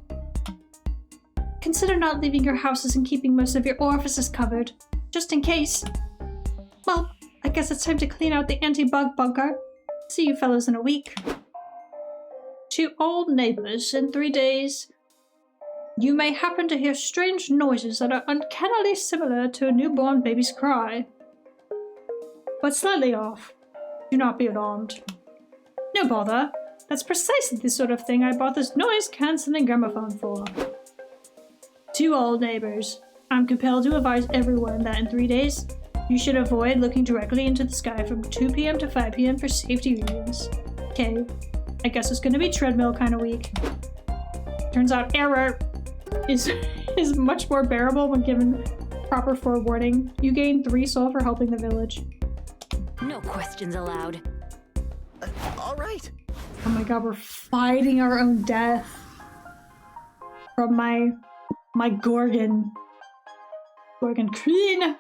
Consider not leaving your houses and keeping most of your orifices covered, just in case. Well, I guess it's time to clean out the anti-bug bunker. See you fellows in a week. To all neighbors, in 3 days, you may happen to hear strange noises that are uncannily similar to a newborn baby's cry, but slightly off. Do not be alarmed. No bother. That's precisely the sort of thing I bought this noise-cancelling gramophone for. To all neighbors, I'm compelled to advise everyone that in 3 days, you should avoid looking directly into the sky from 2 p.m. to 5 p.m. for safety reasons. Okay, I guess it's gonna be treadmill kind of week. Turns out error is much more bearable when given proper forewarning. You gain 3 soul for helping the village. No questions allowed. All right. Oh my god, we're fighting our own death. From my Gorgon. Gorgon Queen.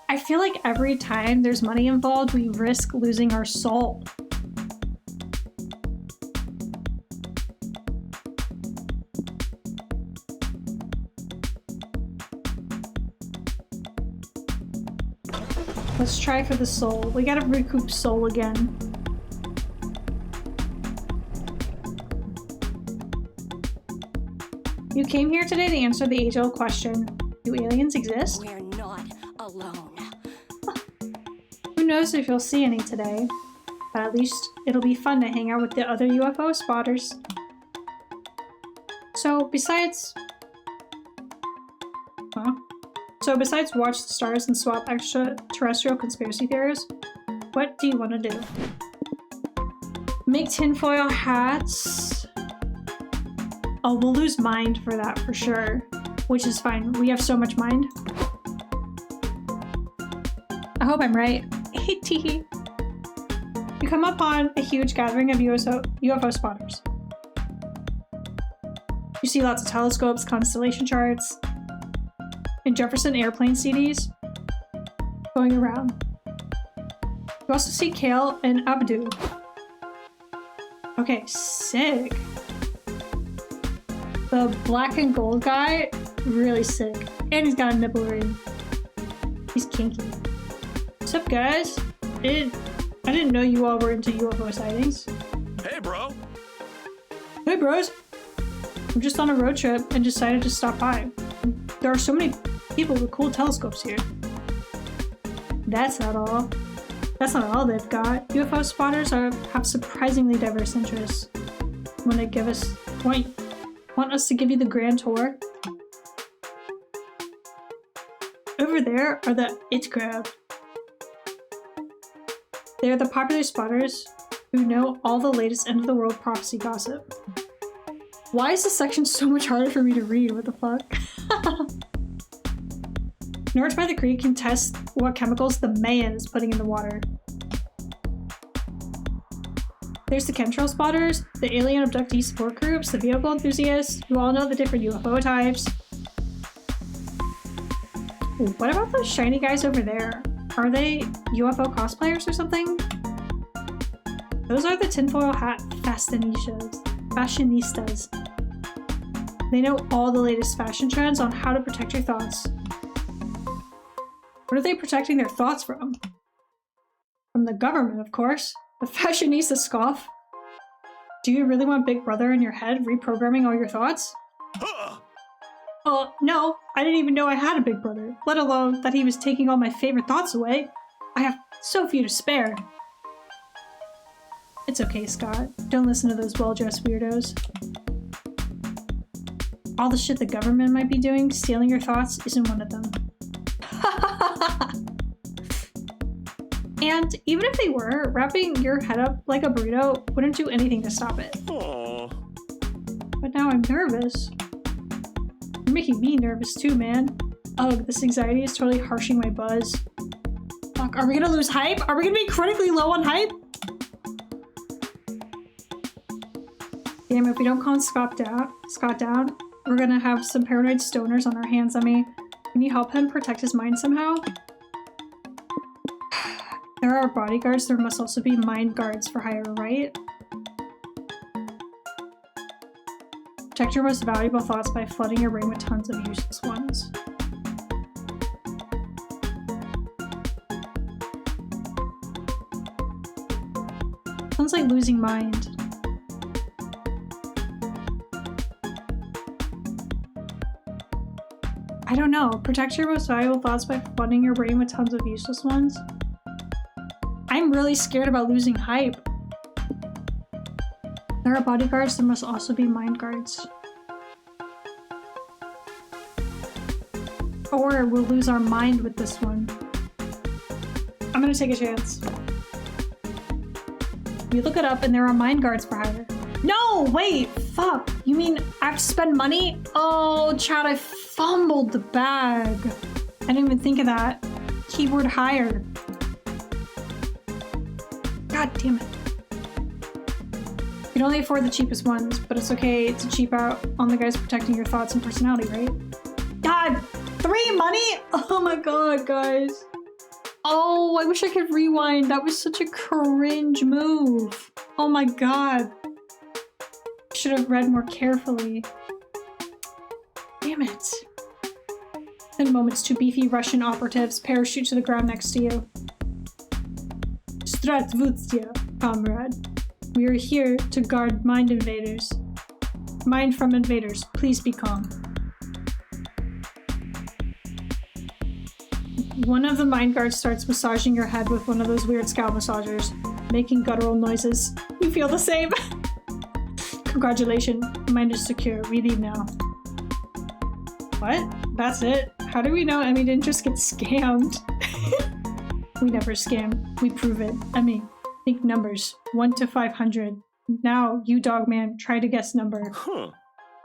I feel like every time there's money involved, we risk losing our soul. Let's try for the soul. We gotta recoup soul again. You came here today to answer the age-old question, do aliens exist? We're not alone. Who knows if you'll see any today, but at least it'll be fun to hang out with the other UFO spotters. So besides watch the stars and swap extraterrestrial conspiracy theories, what do you want to do? Make tinfoil hats? Oh, we'll lose mind for that for sure, which is fine. We have so much mind. I hope I'm right. Teehee. You come upon a huge gathering of UFO spotters. You see lots of telescopes, constellation charts, and Jefferson Airplane CDs going around. You also see Kale and Abdu. Okay, sick. The black and gold guy, really sick. And he's got a nipple ring. He's kinky. What's up, guys? I didn't know you all were into UFO sightings. Hey, bro. Hey, bros. I'm just on a road trip and decided to stop by. There are so many people with cool telescopes here. That's not all. That's not all they've got. UFO spotters have surprisingly diverse interests. Want us to give you the grand tour? Over there are the It Crowd. They are the popular spotters who know all the latest end-of-the-world prophecy gossip. Why is this section so much harder for me to read? What the fuck? North by the creek can test what chemicals the Mayan is putting in the water. There's the chemtrail spotters, the alien abductee support groups, the vehicle enthusiasts, who all know the different UFO types. Ooh, what about those shiny guys over there? Are they UFO cosplayers or something? Those are the tinfoil hat fashionistas. They know all the latest fashion trends on how to protect your thoughts. What are they protecting their thoughts from? From the government, of course. The fashionistas scoff. Do you really want Big Brother in your head reprogramming all your thoughts? No, I didn't even know I had a Big Brother, let alone that he was taking all my favorite thoughts away. I have so few to spare. It's okay, Scott. Don't listen to those well-dressed weirdos. All the shit the government might be doing, stealing your thoughts, isn't one of them. And even if they were, wrapping your head up like a burrito wouldn't do anything to stop it. Aww. But now I'm nervous. making me nervous too, man. Ugh, this anxiety is totally harshing my buzz. Fuck, are we gonna lose hype? Are we gonna be critically low on hype? Damn, if we don't calm Scott down, we're gonna have some paranoid stoners on our hands. Can you help him protect his mind somehow? There are bodyguards, there must also be mind guards for hire, right? Protect your most valuable thoughts by flooding your brain with tons of useless ones. Sounds like losing mind. I don't know. Protect your most valuable thoughts by flooding your brain with tons of useless ones. I'm really scared about losing hype. There are bodyguards, there must also be mind guards. Or we'll lose our mind with this one. I'm gonna take a chance. You look it up and there are mind guards for hire. No, wait, fuck. You mean I have to spend money? Oh, Chad, I fumbled the bag. I didn't even think of that. Keyword hire. God damn it. You can only afford the cheapest ones, but it's okay to cheap out on the guys protecting your thoughts and personality, right? God, 3 money? Oh my god, guys. Oh, I wish I could rewind. That was such a cringe move. Oh my god. I should have read more carefully. Damn it. In moments, 2 beefy Russian operatives parachute to the ground next to you. Zdravstvuyte, comrade. We are here to guard mind invaders. Mind from invaders. Please be calm. One of the mind guards starts massaging your head with one of those weird scalp massagers, making guttural noises. You feel the same? Congratulations. Mind is secure. We leave now. What? That's it? How do we know Emmy didn't just get scammed? We never scam. We prove it. Emmy, think numbers. 1 to 500. Now, you dog man, try to guess number. Huh.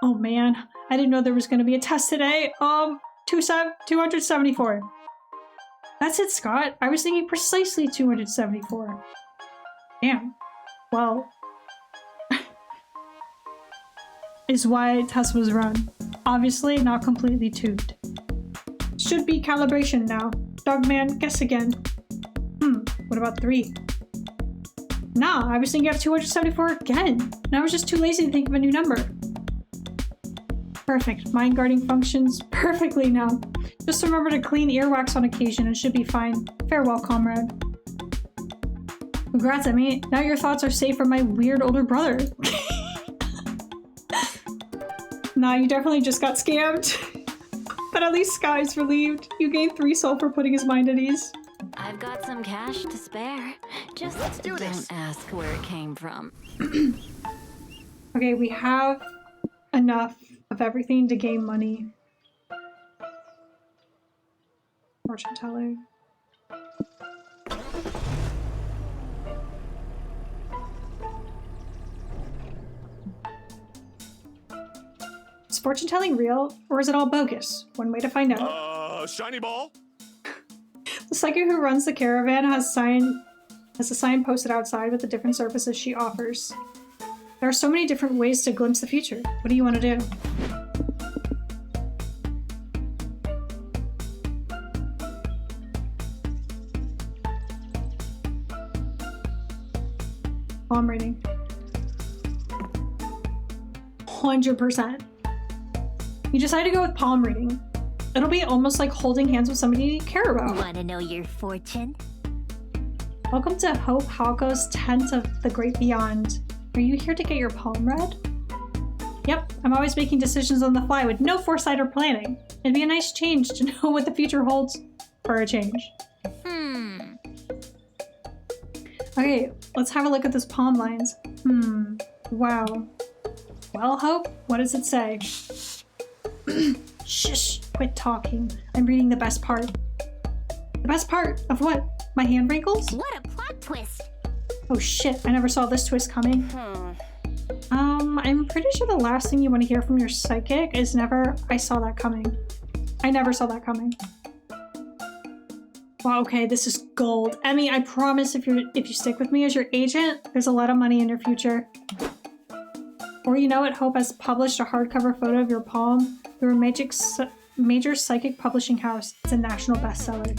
Oh man, I didn't know there was gonna be a test today. 274. That's it, Scott. I was thinking precisely 274. Damn. Well, is why test was run. Obviously not completely tuned. Should be calibration now. Dogman, guess again. What about 3? Nah, I was thinking of 274 again. And I was just too lazy to think of a new number. Perfect. Mind guarding functions perfectly now. Just remember to clean earwax on occasion and should be fine. Farewell, comrade. Congrats, Emmy. Now your thoughts are safe from my weird older brother. Nah, you definitely just got scammed. But at least Sky's relieved. You gained 3 soul for putting his mind at ease. I've got some cash to spare. Just do this. don't ask where it came from. Okay, we have enough of everything to gain money. Fortune teller. Is fortune telling real, or is it all bogus? One way to find out. Shiny ball? The psychic who runs the caravan has a sign posted outside with the different services she offers. There are so many different ways to glimpse the future. What do you want to do? Palm reading. 100%. You decide to go with palm reading. It'll be almost like holding hands with somebody you care about. Want to know your fortune? Welcome to Hope Halko's Tent of the Great Beyond. Are you here to get your palm read? Yep, I'm always making decisions on the fly with no foresight or planning. It'd be a nice change to know what the future holds for a change. Okay, let's have a look at those palm lines. Wow. Well, Hope, what does it say? Shush, quit talking. I'm reading the best part. The best part of what? My hand wrinkles? What a plot twist! Oh shit, I never saw this twist coming. I'm pretty sure the last thing you want to hear from your psychic is never, I saw that coming. I never saw that coming. Wow, okay, this is gold. Emmy, I promise if you stick with me as your agent, there's a lot of money in your future. Or you know it, Hope has published a hardcover photo of your palm through a major psychic publishing house. It's a national bestseller.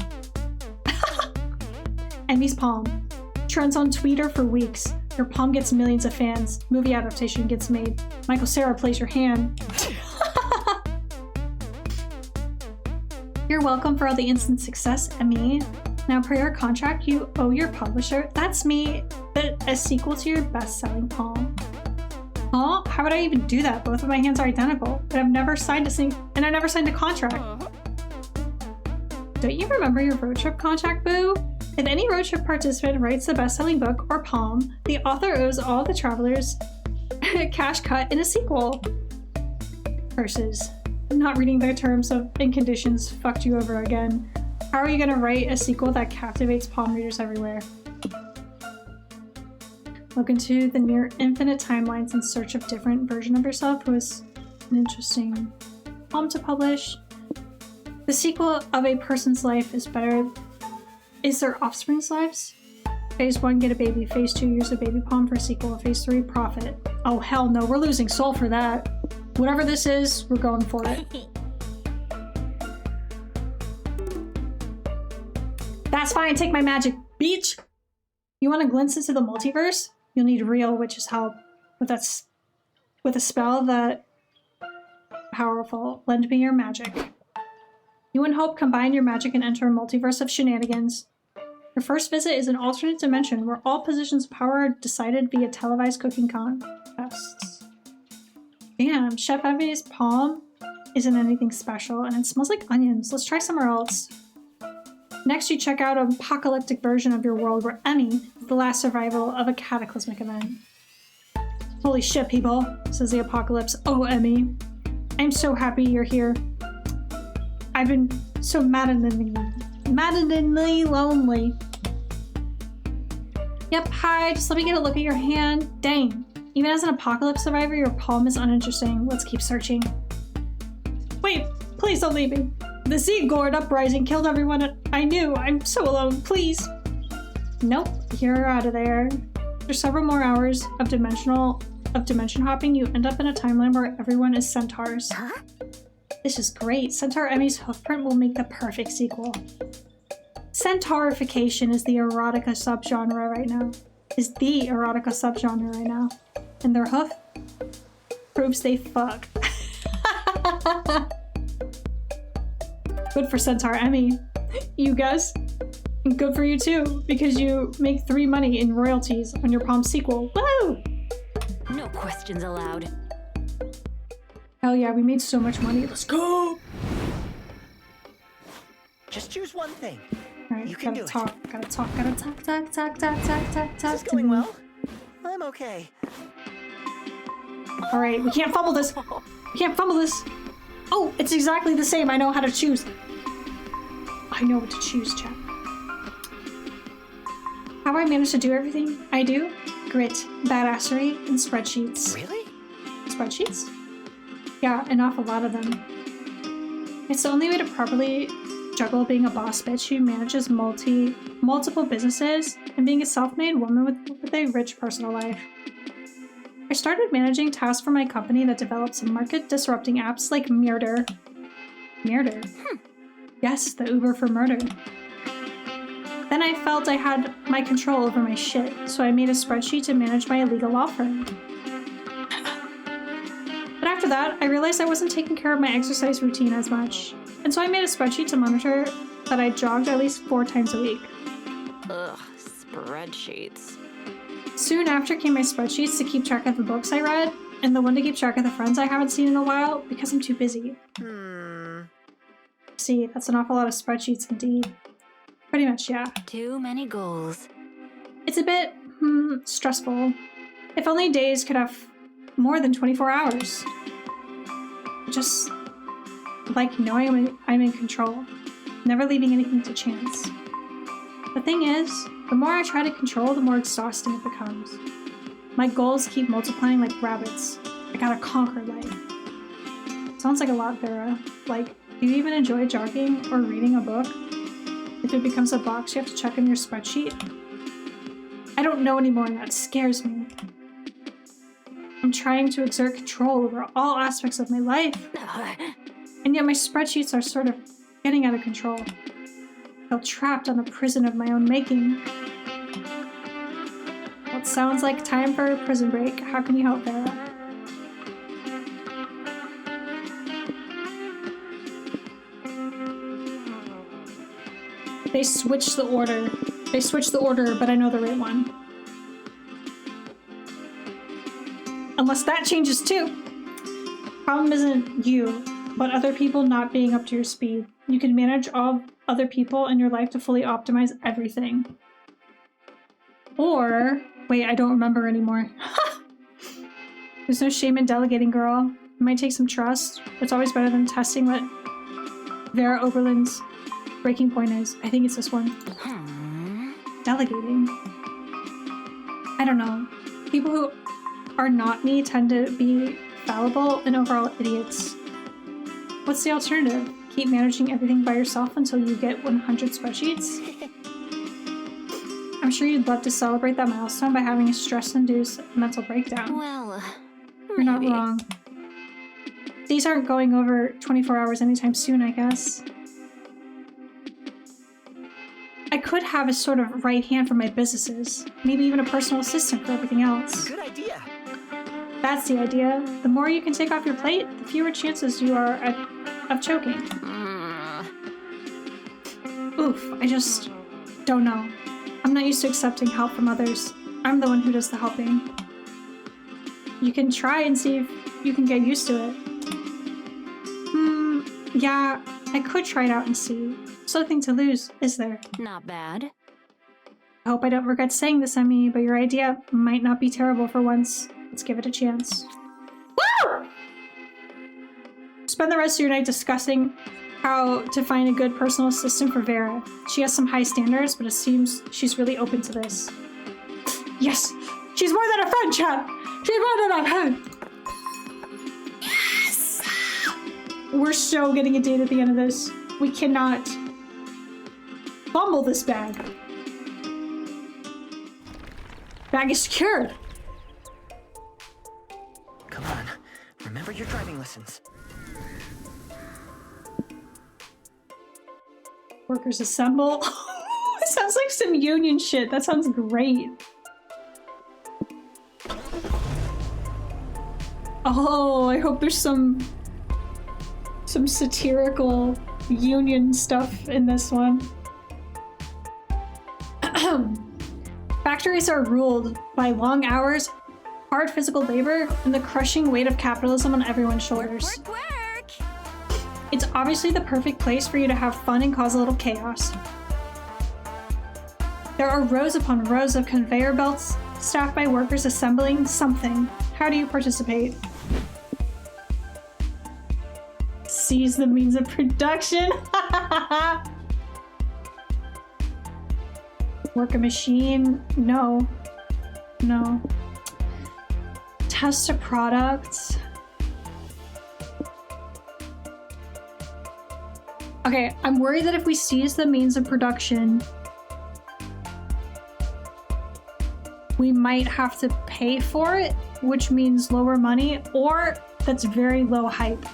Emmy's palm. Trends on Twitter for weeks. Your palm gets millions of fans. Movie adaptation gets made. Michael Cera plays your hand. You're welcome for all the instant success, Emmy. Now, per your contract, you owe your publisher, that's me, a sequel to your best-selling palm. Huh? How would I even do that? Both of my hands are identical, but I've never signed I never signed a contract. Don't you remember your road trip contract, boo? If any road trip participant writes the best-selling book or palm, the author owes all the travelers a cash cut in a sequel. Versus not reading the terms and conditions fucked you over again. How are you gonna write a sequel that captivates palm readers everywhere? Look into the near infinite timelines in search of different version of yourself was an interesting palm to publish. The sequel of a person's life is better. Is their offspring's lives? Phase 1, get a baby. Phase 2, use a baby palm for a sequel. Phase 3, profit. Oh hell no, we're losing soul for that. Whatever this is, we're going for it. That's fine, take my magic, bitch! You want a glimpse into the multiverse? You'll need real witch's help. With a spell that powerful. Lend me your magic. You and Hope combine your magic and enter a multiverse of shenanigans. Your first visit is an alternate dimension where all positions of power are decided via televised cooking contests. Damn, Chef Emmy's palm isn't anything special, and it smells like onions. Let's try somewhere else. Next, you check out an apocalyptic version of your world where Emmy is the last survival of a cataclysmic event. Holy shit, people, says the apocalypse. Oh, Emmy. I'm so happy you're here. I've been so maddeningly lonely. Yep, hi, just let me get a look at your hand. Dang, even as an apocalypse survivor, your palm is uninteresting. Let's keep searching. Wait, please don't leave me. The Sea Gourd uprising killed everyone I knew. I'm so alone, please. Nope, you're out of there. After several more hours of dimension hopping, you end up in a timeline where everyone is centaurs. Huh? This is great. Centaur Emmy's hoofprint will make the perfect sequel. Centaurification is the erotica subgenre right now. And their hoof proves they fuck. Good for Centaur Emmy. You guess? And good for you too, because you make 3 money in royalties on your palm sequel. Woo! No questions allowed. Hell yeah, we made so much money. Let's go! Just choose one thing. Alright, You can gotta do it. talk. Is this going well? I'm okay. Alright, we can't fumble this. Oh, it's exactly the same. I know how to choose. I know what to choose, chat. How I manage to do everything I do? Grit, badassery, and spreadsheets. Really? Spreadsheets? Yeah, an awful lot of them. It's the only way to properly juggle being a boss bitch who manages multiple businesses and being a self-made woman with a rich personal life. I started managing tasks for my company that develops some market-disrupting apps like Murder. Murder? Yes, the Uber for murder. Then I felt I had my control over my shit, so I made a spreadsheet to manage my illegal law firm. But after that, I realized I wasn't taking care of my exercise routine as much, and so I made a spreadsheet to monitor that I jogged at least 4 times a week. Ugh, spreadsheets. Soon after came my spreadsheets to keep track of the books I read, and the one to keep track of the friends I haven't seen in a while because I'm too busy. See, that's an awful lot of spreadsheets indeed. Pretty much, yeah. Too many goals. It's a bit, stressful. If only days could have more than 24 hours. Just like knowing I'm in control, never leaving anything to chance. The thing is, the more I try to control, the more exhausting it becomes. My goals keep multiplying like rabbits. I gotta conquer life. Sounds like a lot, Vera. Like, do you even enjoy jogging or reading a book? If it becomes a box you have to check in your spreadsheet? I don't know anymore and that scares me. I'm trying to exert control over all aspects of my life. And yet my spreadsheets are sort of getting out of control. I feel trapped on the prison of my own making. Well, it sounds like time for a prison break. How can you help, Vera? They switched the order. They switched the order, but I know the right one. Unless that changes too. Problem isn't you, but other people not being up to your speed. You can manage all other people in your life to fully optimize everything. Or, wait, I don't remember anymore. There's no shame in delegating, girl. It might take some trust. It's always better than testing what Vera Oberlin's breaking point is. I think it's this one. Delegating. I don't know. People who are not me tend to be fallible and overall idiots. What's the alternative? Keep managing everything by yourself until you get 100 spreadsheets? I'm sure you'd love to celebrate that milestone by having a stress-induced mental breakdown. Well, You're not wrong. These aren't going over 24 hours anytime soon, I guess. I could have a sort of right hand for my businesses. Maybe even a personal assistant for everything else. Good idea. That's the idea. The more you can take off your plate, the fewer chances you are of choking. Oof, I just don't know. I'm not used to accepting help from others. I'm the one who does the helping. You can try and see if you can get used to it. Yeah, I could try it out and see. There's nothing to lose, is there? not bad. I hope I don't regret saying this, Emmy, but your idea might not be terrible for once. Let's give it a chance. Woo! Spend the rest of your night discussing how to find a good personal assistant for Vera. She has some high standards, but it seems she's really open to this. Yes! She's more than a friend, chat! She's more than a friend! Yes! We're so getting a date at the end of this. We cannot fumble this bag. Bag is secured. Come on. Remember your driving lessons. Workers assemble. It sounds like some union shit. That sounds great. Oh, I hope there's some satirical union stuff in this one. Factories are ruled by long hours, hard physical labor, and the crushing weight of capitalism on everyone's shoulders. Work! It's obviously the perfect place for you to have fun and cause a little chaos. There are rows upon rows of conveyor belts staffed by workers assembling something. How do you participate? Seize the means of production. Work a machine? No. No. Test a product. Okay, I'm worried that if we seize the means of production, we might have to pay for it, which means lower money, or that's very low hype.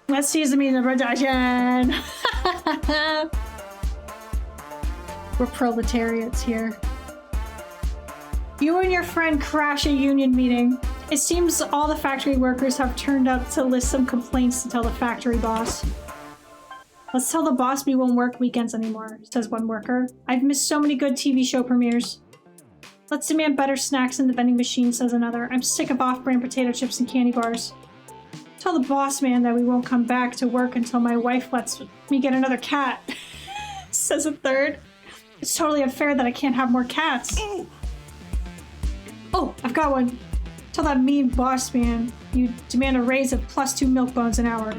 Let's seize the means of production. We're proletariats here. You and your friend crash a union meeting. It seems all the factory workers have turned up to list some complaints to tell the factory boss. Let's tell the boss we won't work weekends anymore, says one worker. I've missed so many good TV show premieres. Let's demand better snacks in the vending machine, says another. I'm sick of off-brand potato chips and candy bars. Tell the boss man that we won't come back to work until my wife lets me get another cat, says a third. It's totally unfair that I can't have more cats. Oh, I've got one. Tell that mean boss man you demand a raise of +2 milk bones an hour.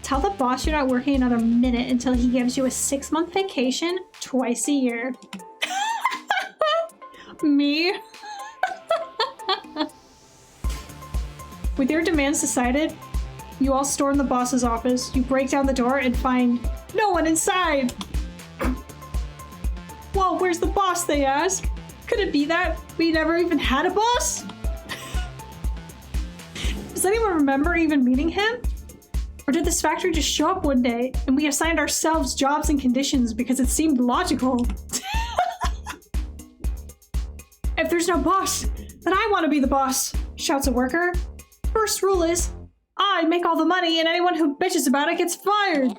Tell the boss you're not working another minute until he gives you a 6-month vacation twice a year. Me? With your demands decided, you all storm the boss's office. You break down the door and find no one inside. Whoa, where's the boss, they ask? Could it be that we never even had a boss? Does anyone remember even meeting him? Or did this factory just show up one day and we assigned ourselves jobs and conditions because it seemed logical? If there's no boss, then I want to be the boss, shouts a worker. First rule is, I make all the money and anyone who bitches about it gets fired.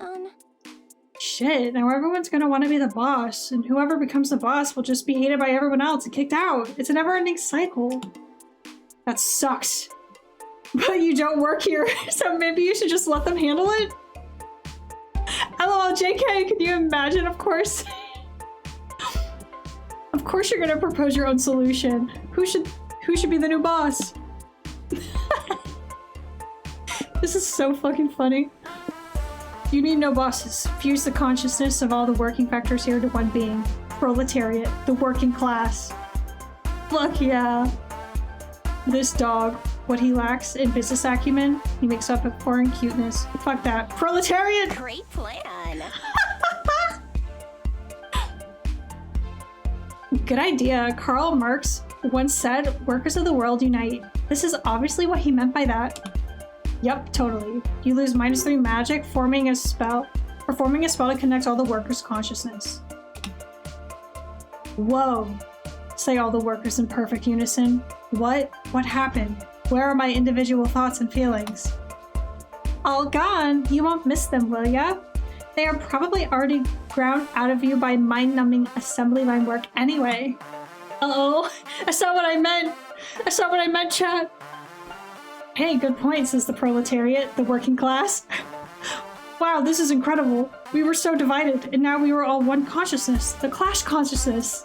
Shit, now everyone's gonna want to be the boss, and whoever becomes the boss will just be hated by everyone else and kicked out. It's a never-ending cycle. That sucks. But you don't work here, so maybe you should just let them handle it? LOL, JK, can you imagine, of course? Of course you're gonna propose your own solution. Who should be the new boss? This is so fucking funny. You need no bosses. Fuse the consciousness of all the working factors here to one being. Proletariat, the working class. Fuck yeah. This dog, what he lacks in business acumen, he makes up for in cuteness. Fuck that. Proletariat! Great plan. Good idea. Karl Marx once said, workers of the world unite. This is obviously what he meant by that. Yep, totally. You lose -3 magic, performing a spell to connect all the workers' consciousness. Whoa, say all the workers in perfect unison. What? What happened? Where are my individual thoughts and feelings? All gone. You won't miss them, will ya? They are probably already ground out of you by mind-numbing assembly line work anyway. Uh-oh, I saw what I meant. I saw what I meant, chat. Hey, good point, says the proletariat, the working class. Wow, this is incredible. We were so divided, and now we were all one consciousness, the Clash consciousness.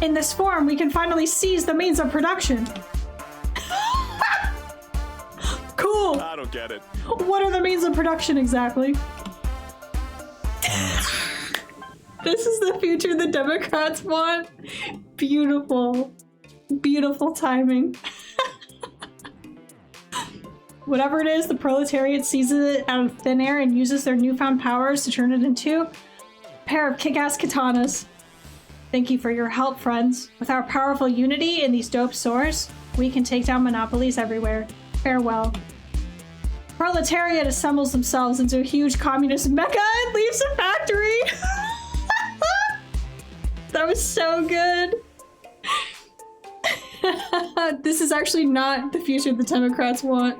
In this form, we can finally seize the means of production. Cool! I don't get it. What are the means of production exactly? This is the future the Democrats want. Beautiful. Beautiful timing. Whatever it is, the proletariat seizes it out of thin air and uses their newfound powers to turn it into a pair of kick-ass katanas. Thank you for your help, friends. With our powerful unity in these dope swords, we can take down monopolies everywhere. Farewell. Proletariat assembles themselves into a huge communist mecha and leaves the factory. That was so good. This is actually not the future the Democrats want.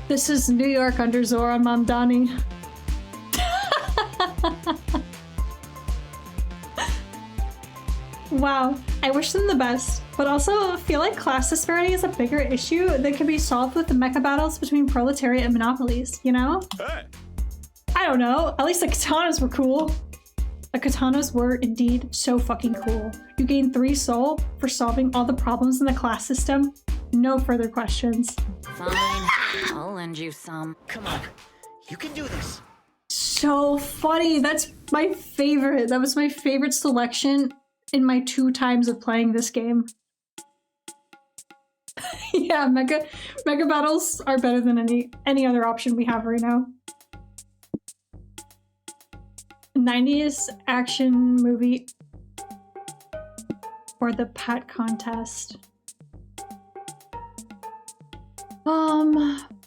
This is New York under Zoran Mamdani. Wow, I wish them the best, but also feel like class disparity is a bigger issue that can be solved with the mecha battles between proletariat and monopolies, you know? Hey. I don't know, at least the katanas were cool. The katanas were indeed so fucking cool. You gain 3 soul for solving all the problems in the class system. No further questions. Fine, I'll lend you some. Come on, you can do this. So funny, that's my favorite. That was my favorite selection in my 2 times of playing this game. Yeah, mega battles are better than any other option we have right now. 90s action movie or the Pat contest.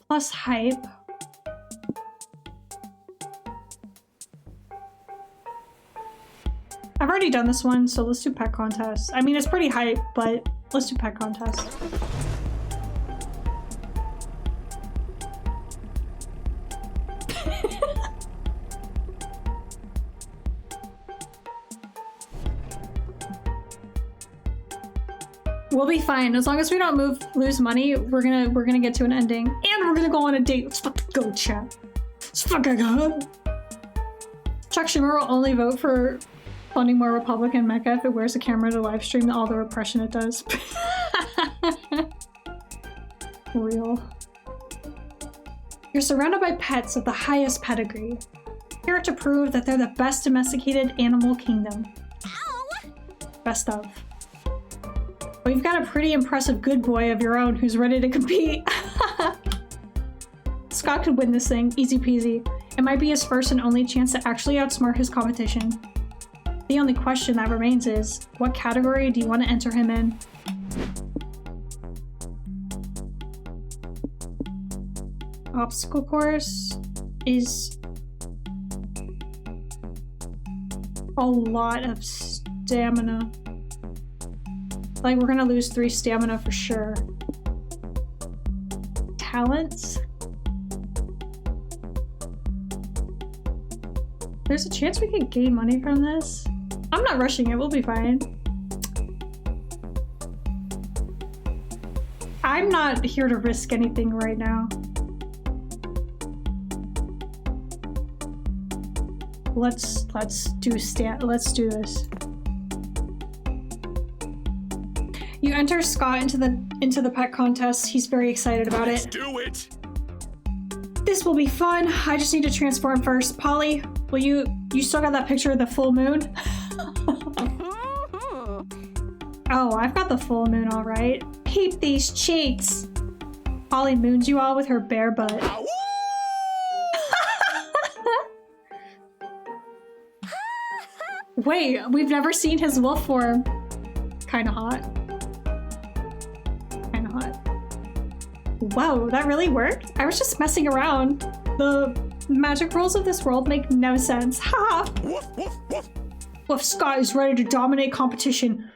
Plus hype. I've already done this one, so let's do pet contest. I mean, it's pretty hype, but let's do pet contest. We'll be fine as long as we don't lose money. We're gonna get to an ending, and we're gonna go on a date. Let's fucking go, chat. Let's fucking go. Chuck Schumer will only vote for Funding more Republican Mecca if it wears a camera to live stream all the repression it does. Real. You're surrounded by pets of the highest pedigree. Here to prove that they're the best domesticated animal kingdom. Ow! Best of. Well, you've got a pretty impressive good boy of your own who's ready to compete. Scott could win this thing, easy peasy. It might be his first and only chance to actually outsmart his competition. The only question that remains is, what category do you want to enter him in? Obstacle course is a lot of stamina. Like, we're gonna lose 3 stamina for sure. Talents? There's a chance we could gain money from this. I'm not rushing it, we'll be fine. I'm not here to risk anything right now. Let's do this. You enter Scott into the pet contest. He's very excited about Let's it. do it! This will be fun. I just need to transform first. Polly, will you still got that picture of the full moon? Oh, I've got the full moon all right. Peep these cheeks. Polly moons you all with her bare butt. Ow! Wait, we've never seen his wolf form. Kinda hot. Kinda hot. Whoa, that really worked? I was just messing around. The magic rules of this world make no sense. Ha! Woof, woof, woof. Wolf Scott is ready to dominate competition.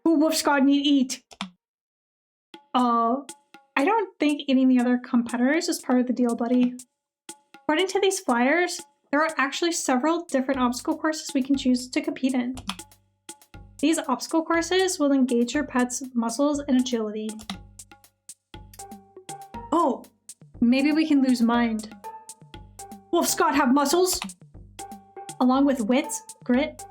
Who Wolf Scott need eat? I don't think eating the other competitors is part of the deal, buddy. According to these flyers, there are actually several different obstacle courses we can choose to compete in. These obstacle courses will engage your pet's muscles and agility. Oh, maybe we can lose mind. Wolf Scott have muscles? Along with wit, grit,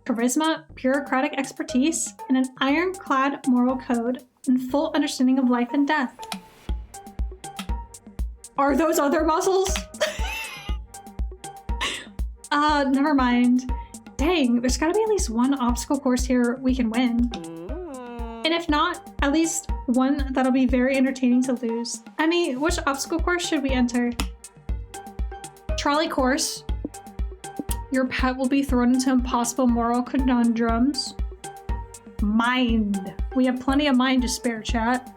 charisma, bureaucratic expertise, and an ironclad moral code and full understanding of life and death. Are those other muscles? Never mind. Dang, there's gotta be at least one obstacle course here we can win. And if not, at least one that'll be very entertaining to lose. Emmy, which obstacle course should we enter? Trolley course. Your pet will be thrown into impossible moral conundrums. Mind. We have plenty of mind to spare, chat.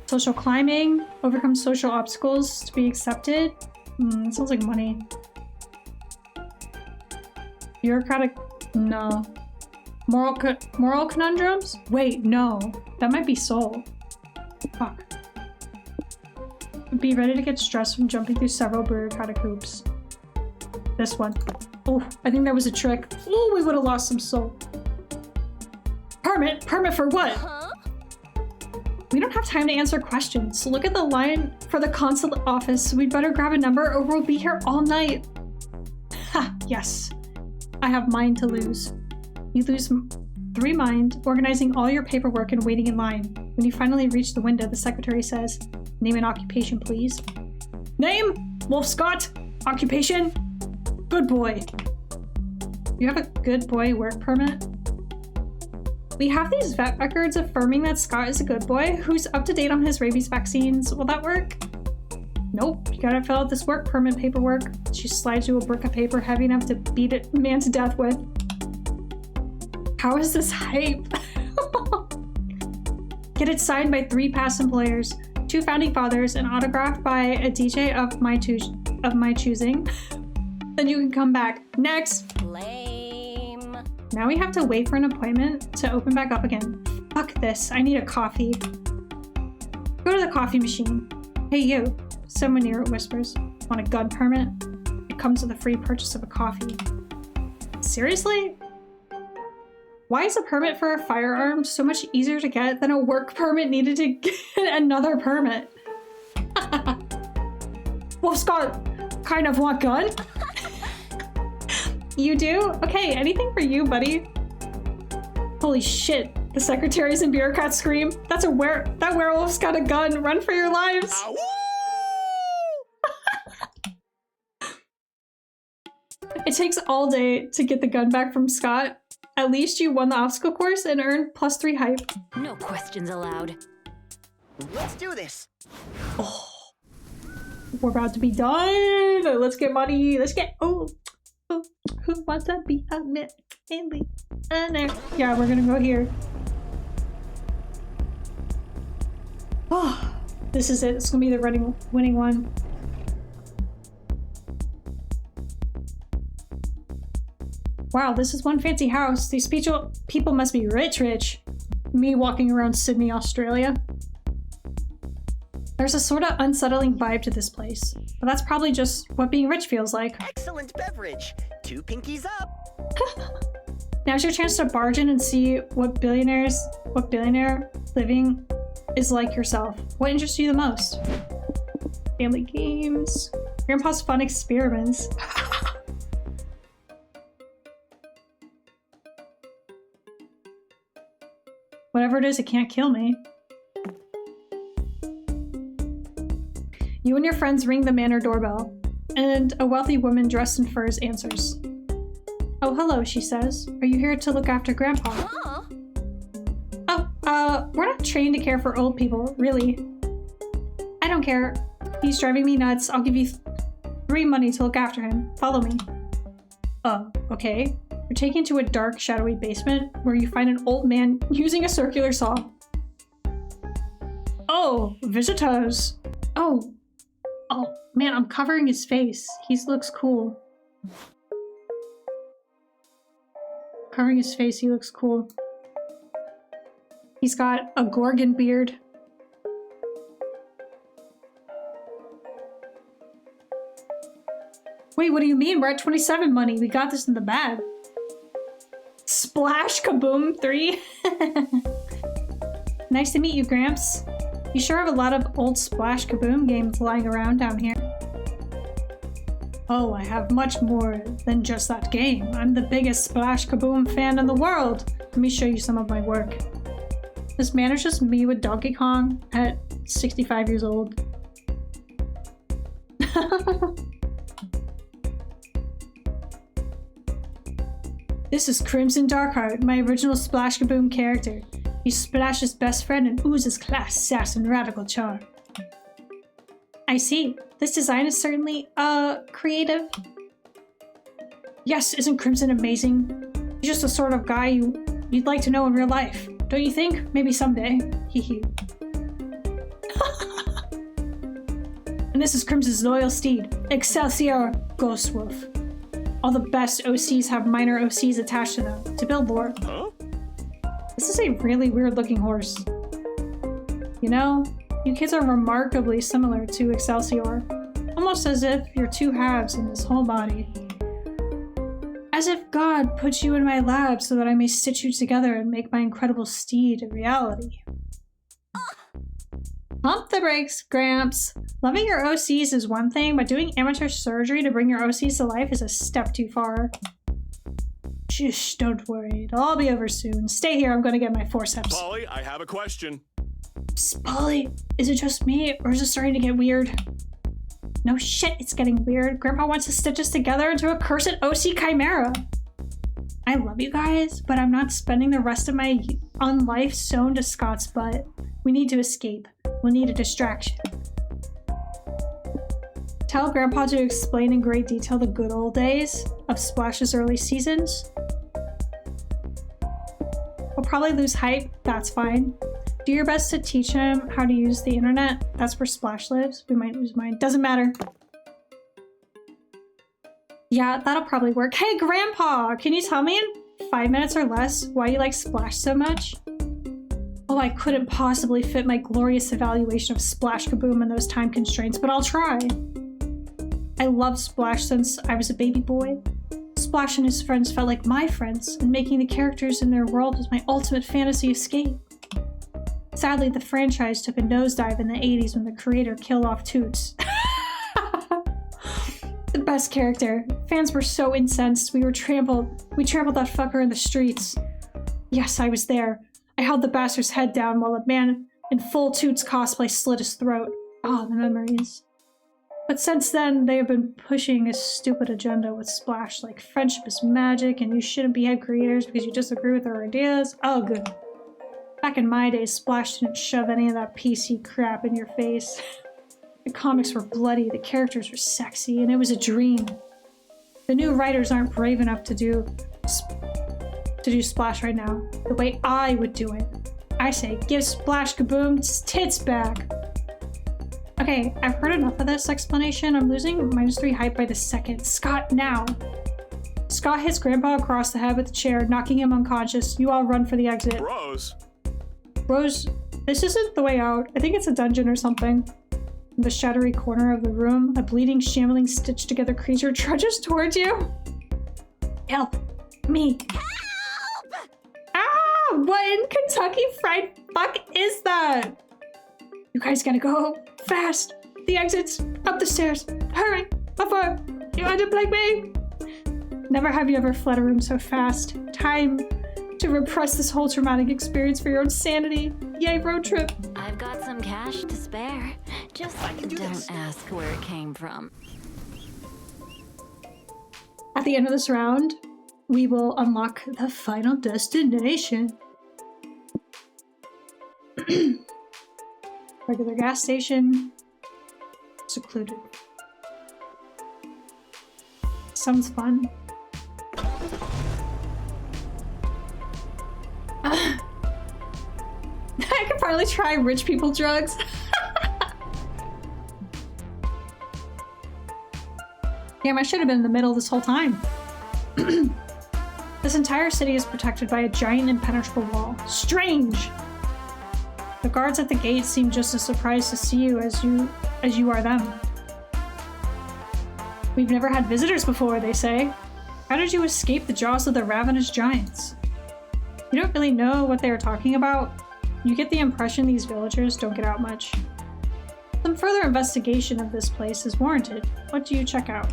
Social climbing. Overcome social obstacles to be accepted. Sounds like money. Bureaucratic. No. Moral conundrums? Wait, no. That might be soul. Fuck. Be ready to get stressed from jumping through several bureaucratic hoops. This one. Oh, I think that was a trick. Oh, we would have lost some soul. Permit? Permit for what? We don't have time to answer questions. Look at the line for the consulate office. We'd better grab a number or we'll be here all night. Ha, yes. I have mind to lose. You lose 3 mind, organizing all your paperwork and waiting in line. When you finally reach the window, the secretary says, "Name and occupation, please." Name? Wolf Scott. Occupation? Good boy. You have a good boy work permit? We have these vet records affirming that Scott is a good boy who's up to date on his rabies vaccines. Will that work? Nope, you gotta fill out this work permit paperwork. She slides you a brick of paper heavy enough to beat a man to death with. How is this hype? Get it signed by 3 past employers, 2 founding fathers, and autographed by a DJ of my choosing. Then you can come back. Next! Lame. Now we have to wait for an appointment to open back up again. Fuck this, I need a coffee. Go to the coffee machine. Hey you. Someone near it whispers. Want a gun permit? It comes with a free purchase of a coffee. Seriously? Why is a permit for a firearm so much easier to get than a work permit needed to get another permit? Wolf Scott kind of want gun? You do? Okay, anything for you, buddy. Holy shit. The secretaries and bureaucrats scream. That werewolf's got a gun. Run for your lives. Ow! It takes all day to get the gun back from Scott. At least you won the obstacle course and earned +3 hype. No questions allowed. Let's do this. Oh, we're about to be done. Let's get money. Let's get. Oh, who wants to be a millionaire? Yeah, we're gonna go here. Oh, this is it. It's gonna be the winning one. Wow, this is one fancy house. These people must be rich. Me walking around Sydney, Australia. There's a sort of unsettling vibe to this place, but that's probably just what being rich feels like. Excellent beverage. 2 pinkies up. Now's your chance to barge in and see what billionaire living is like yourself. What interests you the most? Family games. Grandpa's fun experiments. Whatever it is, it can't kill me. You and your friends ring the manor doorbell, and a wealthy woman dressed in furs answers. Oh, hello, she says. Are you here to look after Grandpa? Huh? Oh, we're not trained to care for old people, really. I don't care. He's driving me nuts. I'll give you 3 money to look after him. Follow me. Okay. You're taken to a dark, shadowy basement where you find an old man using a circular saw. Oh, visitors. Oh, man, I'm covering his face. He looks cool. Covering his face, he looks cool. He's got a Gorgon beard. Wait, what do you mean? We're at 27 money. We got this in the bag. Splash Kaboom 3. Nice to meet you, Gramps. You sure have a lot of old Splash Kaboom games lying around down here. Oh, I have much more than just that game. I'm the biggest Splash Kaboom fan in the world. Let me show you some of my work. This man is just me with Donkey Kong at 65 years old. This is Crimson Darkheart, my original Splash Kaboom character. He's Splash's best friend and oozes class, sass, and radical charm. I see. This design is certainly, creative. Yes, isn't Crimson amazing? He's just the sort of guy you'd like to know in real life. Don't you think? Maybe someday. Hee. And this is Crimson's loyal steed, Excelsior Ghostwolf. All the best OCs have minor OCs attached to them to build lore. Huh? This is a really weird looking horse. You know, you kids are remarkably similar to Excelsior. Almost as if you're 2 halves in this whole body. As if God put you in my lab so that I may stitch you together and make my incredible steed a reality. Pump the brakes, Gramps. Loving your OCs is one thing, but doing amateur surgery to bring your OCs to life is a step too far. Shush, don't worry. It'll all be over soon. Stay here, I'm gonna get my forceps. Polly, I have a question. Psst, Polly, is it just me, or is it starting to get weird? No shit, it's getting weird. Grandpa wants to stitch us together into a cursed OC chimera. I love you guys, but I'm not spending the rest of my life sewn to Scott's butt. We need to escape. We'll need a distraction. Tell Grandpa to explain in great detail the good old days of Splash's early seasons. We'll probably lose hype, that's fine. Do your best to teach him how to use the internet. That's where Splash lives. We might lose mine. Doesn't matter. Yeah, that'll probably work. Hey, Grandpa! Can you tell me in 5 minutes or less why you like Splash so much? Oh, I couldn't possibly fit my glorious evaluation of Splash Kaboom in those time constraints, but I'll try. I loved Splash since I was a baby boy. Splash and his friends felt like my friends, and making the characters in their world was my ultimate fantasy escape. Sadly, the franchise took a nosedive in the 80s when the creator killed off Toots. The best character. Fans were so incensed. We trampled that fucker in the streets. Yes, I was there. I held the bastard's head down while a man in full Toots cosplay slit his throat. Ah, the memories. But since then, they have been pushing a stupid agenda with Splash, like friendship is magic and you shouldn't be head creators because you disagree with their ideas. Ugh. Back in my day, Splash didn't shove any of that PC crap in your face. The comics were bloody, the characters were sexy, and it was a dream. The new writers aren't brave enough to do Splash right now, the way I would do it. I say, give Splash Kaboom's tits back. Okay, I've heard enough of this explanation. I'm losing -3 hype by the second. Scott, now! Scott hits Grandpa across the head with the chair, knocking him unconscious. You all run for the exit. Rose, this isn't the way out. I think it's a dungeon or something. In the shadowy corner of the room, a bleeding, shambling, stitched-together creature trudges towards you. Help! Me! Help! Ah! What in Kentucky Fried Fuck is that? You guys gotta go fast. The exit's up the stairs. Hurry! Before you end up like me! Never have you ever fled a room so fast. Time to repress this whole traumatic experience for your own sanity. Yay, road trip. I've got some cash to spare. Just don't ask where it came from. At the end of this round, we will unlock the final destination. Regular gas station. Secluded. Sounds fun. I could probably try rich people drugs. Damn, I should have been in the middle this whole time. This entire city is protected by a giant impenetrable wall. Strange! The guards at the gate seem just as surprised to see you as you are them. We've never had visitors before, they say. How did you escape the jaws of the ravenous giants? You don't really know what they are talking about. You get the impression these villagers don't get out much. Some further investigation of this place is warranted. What do you check out?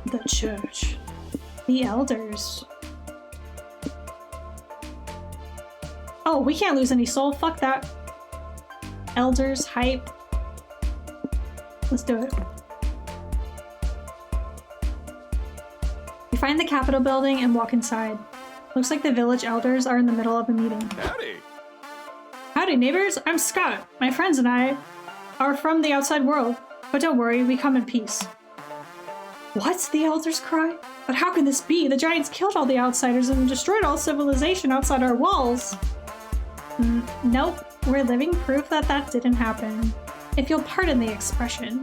The church. The elders. Oh, we can't lose any soul. Fuck that. Elders, hype. Let's do it. We find the Capitol building and walk inside. Looks like the village elders are in the middle of a meeting. Howdy. Howdy, neighbors. I'm Scott. My friends and I are from the outside world. But don't worry, we come in peace. What? The elders cry? But how can this be? The giants killed all the outsiders and destroyed all civilization outside our walls. Nope. We're living proof that that didn't happen. If you'll pardon the expression.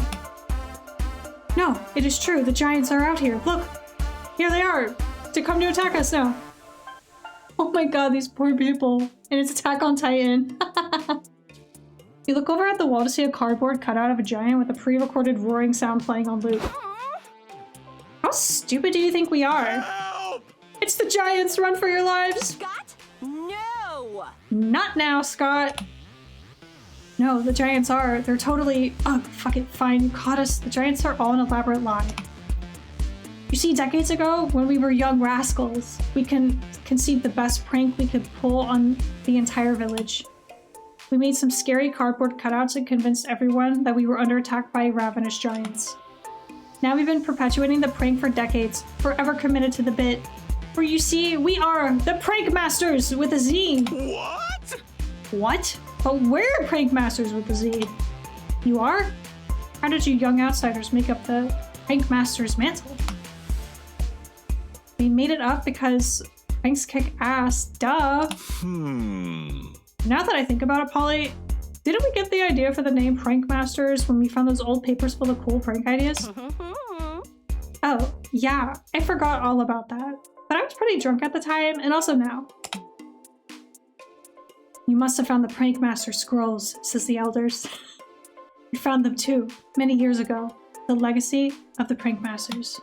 No, it is true. The giants are out here. Look! Here they are! To come to attack us now. Oh my god, these poor people. And it's Attack on Titan. You look over at the wall to see a cardboard cutout of a giant with a pre-recorded roaring sound playing on loop. How stupid do you think we are? Help! It's the giants! Run for your lives! Scott? No! Not now, Scott! No, the giants are. They're totally... Oh, fuck it, fine. You caught us. The giants are all an elaborate lie. You see, decades ago, when we were young rascals, we conceived the best prank we could pull on the entire village. We made some scary cardboard cutouts and convinced everyone that we were under attack by ravenous giants. Now we've been perpetuating the prank for decades, forever committed to the bit. For you see, we are the Prank Masters with a Z. What? What? But we're Prank Masters with a Z. You are? How did you young outsiders make up the Prank Masters mantle? We made it up because pranks kick ass, duh. Now that I think about it, Polly, didn't we get the idea for the name Prank Masters when we found those old papers full of cool prank ideas? Oh, yeah, I forgot all about that. But I was pretty drunk at the time, and also now. You must have found the Prank Master scrolls, says the elders. We found them too, many years ago. The legacy of the Prank Masters.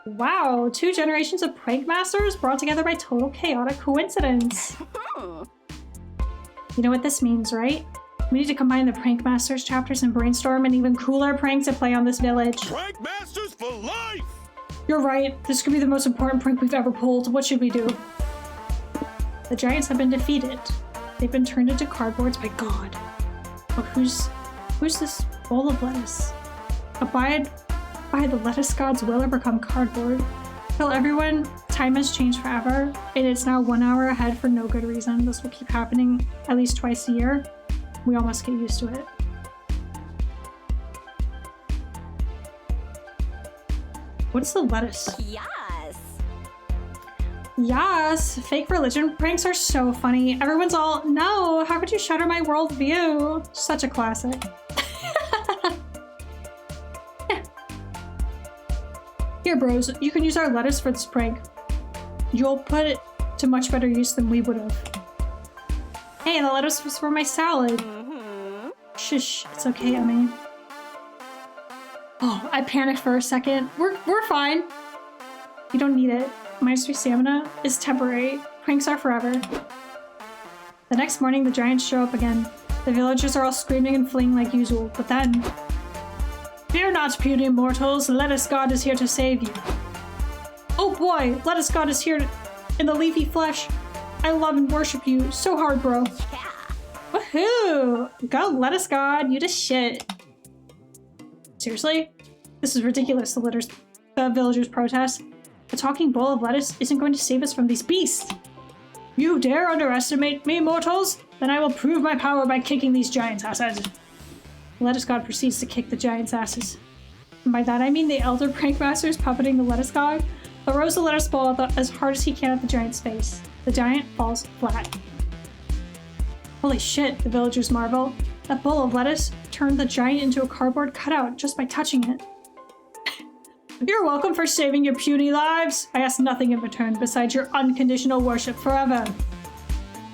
Wow, 2 generations of Prank Masters brought together by total chaotic coincidence. You know what this means, right? We need to combine the Prank Masters chapters and brainstorm an even cooler prank to play on this village. Prank Masters for life! You're right. This could be the most important prank we've ever pulled. What should we do? The giants have been defeated. They've been turned into cardboards by God. But who's this bowl of lettuce? Abide by the lettuce god's will or become cardboard. Tell everyone time has changed forever, and it's now 1 hour ahead for no good reason. This will keep happening at least twice a year. We all must get used to it. What's the lettuce? Yes. Yes! Fake religion pranks are so funny. Everyone's all, no, how could you shatter my worldview? Such a classic. Here, bros, you can use our lettuce for this prank. You'll put it to much better use than we would have. Hey, the lettuce was for my salad. Shush, it's okay, Emmy. Oh, I panicked for a second. We're fine. You don't need it. -3 stamina is temporary. Pranks are forever. The next morning, the giants show up again. The villagers are all screaming and fleeing like usual, but then... Fear not, puny mortals. Lettuce God is here to save you. Oh boy, Lettuce God is here in the leafy flesh. I love and worship you so hard, bro. Yeah. Woohoo! Go, Lettuce God, you the shit. Seriously? This is ridiculous, the villagers protest. A talking bowl of lettuce isn't going to save us from these beasts. You dare underestimate me, mortals? Then I will prove my power by kicking these giants' asses. The lettuce god proceeds to kick the giants' asses. And by that I mean the elder prank master is puppeting the lettuce god, throws the lettuce ball as hard as he can at the giant's face. The giant falls flat. Holy shit, the villagers marvel. That bowl of lettuce turned the giant into a cardboard cutout just by touching it. You're welcome for saving your puny lives. I ask nothing in return besides your unconditional worship forever.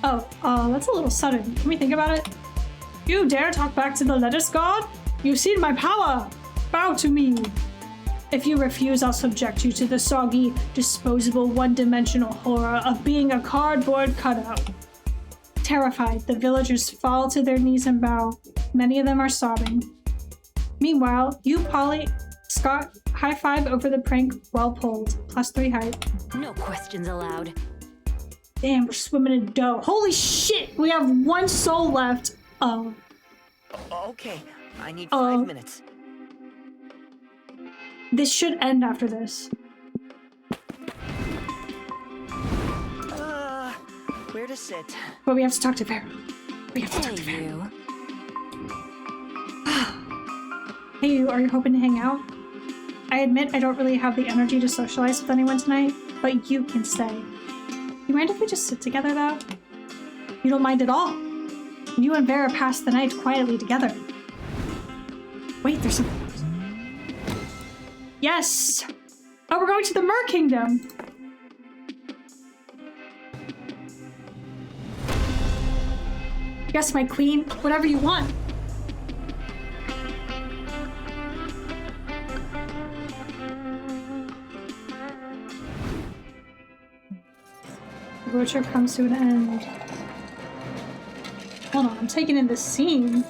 Oh, that's a little sudden. Can we think about it? You dare talk back to the lettuce god? You've seen my power. Bow to me. If you refuse, I'll subject you to the soggy, disposable, one-dimensional horror of being a cardboard cutout. Terrified, the villagers fall to their knees and bow. Many of them are sobbing. Meanwhile, you, Polly, Scott, high five over the prank, well pulled. +3 height. No questions allowed. Damn, we're swimming in dough. Holy shit! We have 1 soul left. Oh. Okay, I need 5 minutes. This should end after this. Where to sit? But we have to talk to Vera. We have to talk to Hey, Vera. you. Hey, you, are you hoping to hang out? I admit I don't really have the energy to socialize with anyone tonight, but you can stay. You mind if we just sit together, though? You don't mind at all. You and Vera passed the night quietly together. Wait, there's some... Yes! Oh, we're going to the Merkingdom! Yes, my queen. Whatever you want. The road trip comes to an end. Hold on, I'm taking in this scene.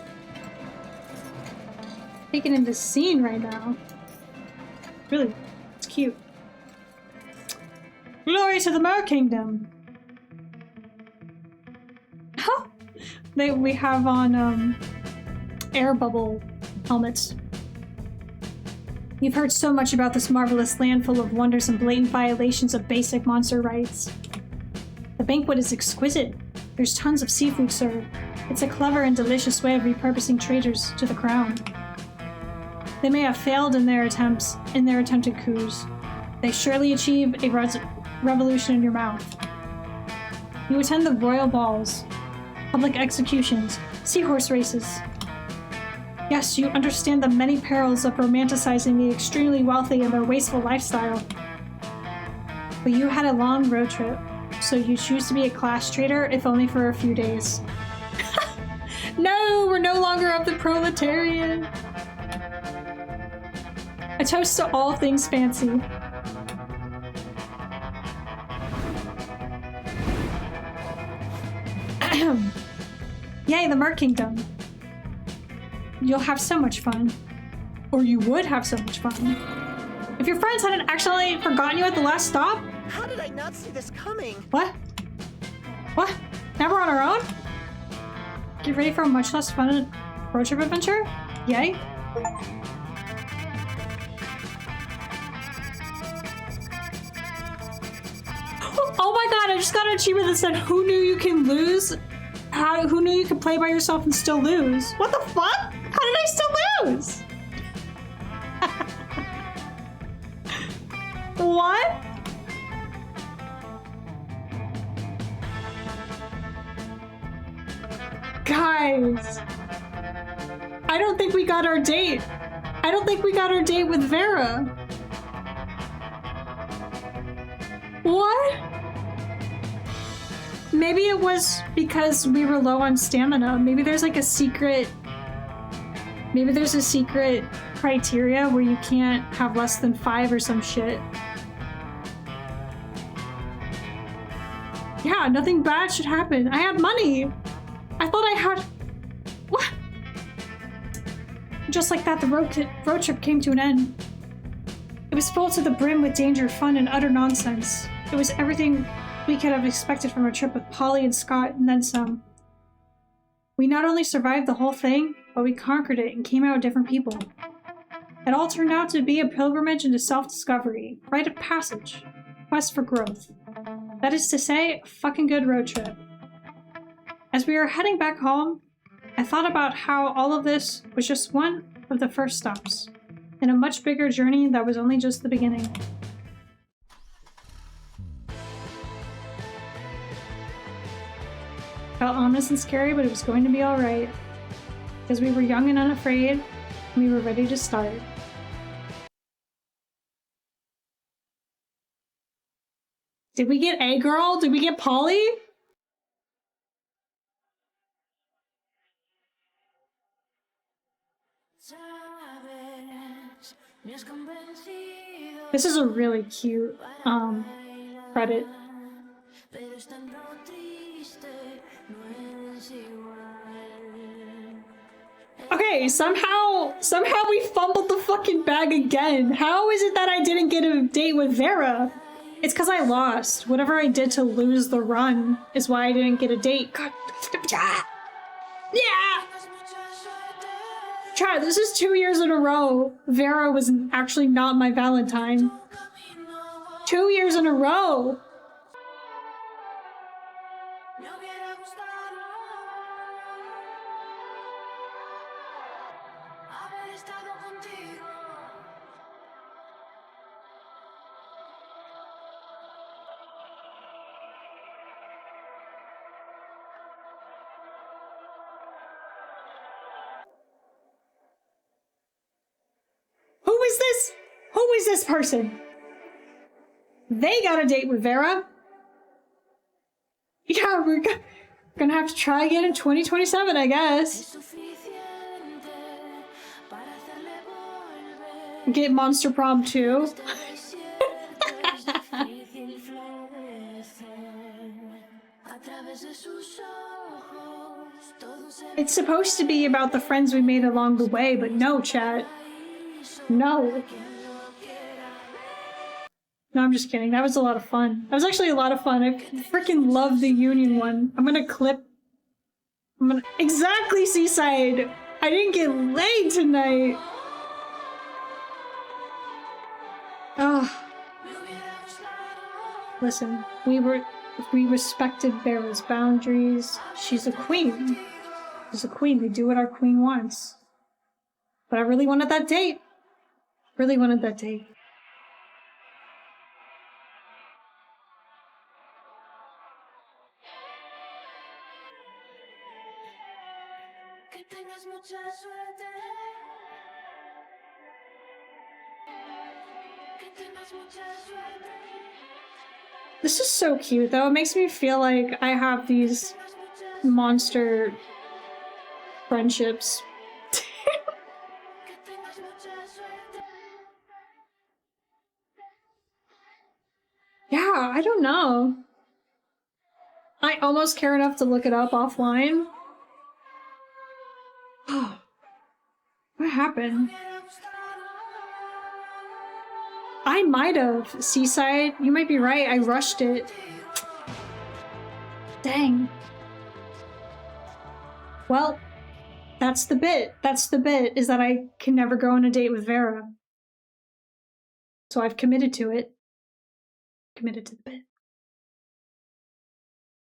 Taking in this scene right now. Really, it's cute. Glory to the Merkingdom! Huh? We have on air bubble helmets. You've heard so much about this marvelous land full of wonders and blatant violations of basic monster rights. The banquet is exquisite. There's tons of seafood served. It's a clever and delicious way of repurposing traitors to the crown. They may have failed in their attempted coups. They surely achieve a revolution in your mouth. You attend the royal balls, public executions, seahorse races. Yes, you understand the many perils of romanticizing the extremely wealthy and their wasteful lifestyle. But you had a long road trip, so you choose to be a class traitor, if only for a few days. No, we're no longer of the proletariat. A toast to all things fancy. Yay, the Merkingdom. you'll have so much fun. Or you would have so much fun. If your friends hadn't accidentally forgotten you at the last stop? How did I not see this coming? What? What? Now we're on our own? Get ready for a much less fun road trip adventure? Yay? Oh my god, I just got an achievement that said, who knew you can lose? Who knew you could play by yourself and still lose? What the fuck? How did I still lose? What? Guys, I don't think we got our date. I don't think we got our date with Vera. What? Maybe it was because we were low on stamina. Maybe there's like a secret... Maybe there's a secret criteria where you can't have less than 5 or some shit. Yeah, nothing bad should happen. I had money. I thought I had... What? Just like that, the road trip came to an end. It was full to the brim with danger, fun, and utter nonsense. It was everything we could have expected from a trip with Polly and Scott, and then some. We not only survived the whole thing, but we conquered it and came out different people. It all turned out to be a pilgrimage into self-discovery, rite of passage, quest for growth. That is to say, a fucking good road trip. As we were heading back home, I thought about how all of this was just one of the first stops in a much bigger journey that was only just the beginning. Felt ominous and scary, but it was going to be alright. Because we were young and unafraid, and we were ready to start. Did we get A girl? Did we get Polly? This is a really cute credit. Okay, somehow we fumbled the fucking bag again. How is it that I didn't get a date with Vera? It's because I lost. Whatever I did to lose the run is why I didn't get a date. God. Yeah! Chad, this is 2 years in a row. Vera was actually not my Valentine. 2 years in a row! Who is this? Who is this person? They got a date with Vera. Yeah, we're gonna have to try again in 2027, I guess. Get Monster Prom 2. It's supposed to be about the friends we made along the way, but no, chat. No. No, I'm just kidding. That was a lot of fun. That was actually a lot of fun. I freaking love the Union one. Exactly, Seaside! I didn't get laid tonight! Ugh. Listen, we respected Vera's boundaries. She's a queen. She's a queen. We do what our queen wants. But I really wanted that date. Really wanted that date. This is so cute, though. It makes me feel like I have these monster friendships. Yeah, I don't know. I almost care enough to look it up offline. What happened? I might have. Seaside, you might be right. I rushed it. Dang. Well, that's the bit. That's the bit, is that I can never go on a date with Vera. So I've committed to it. Committed to the bit.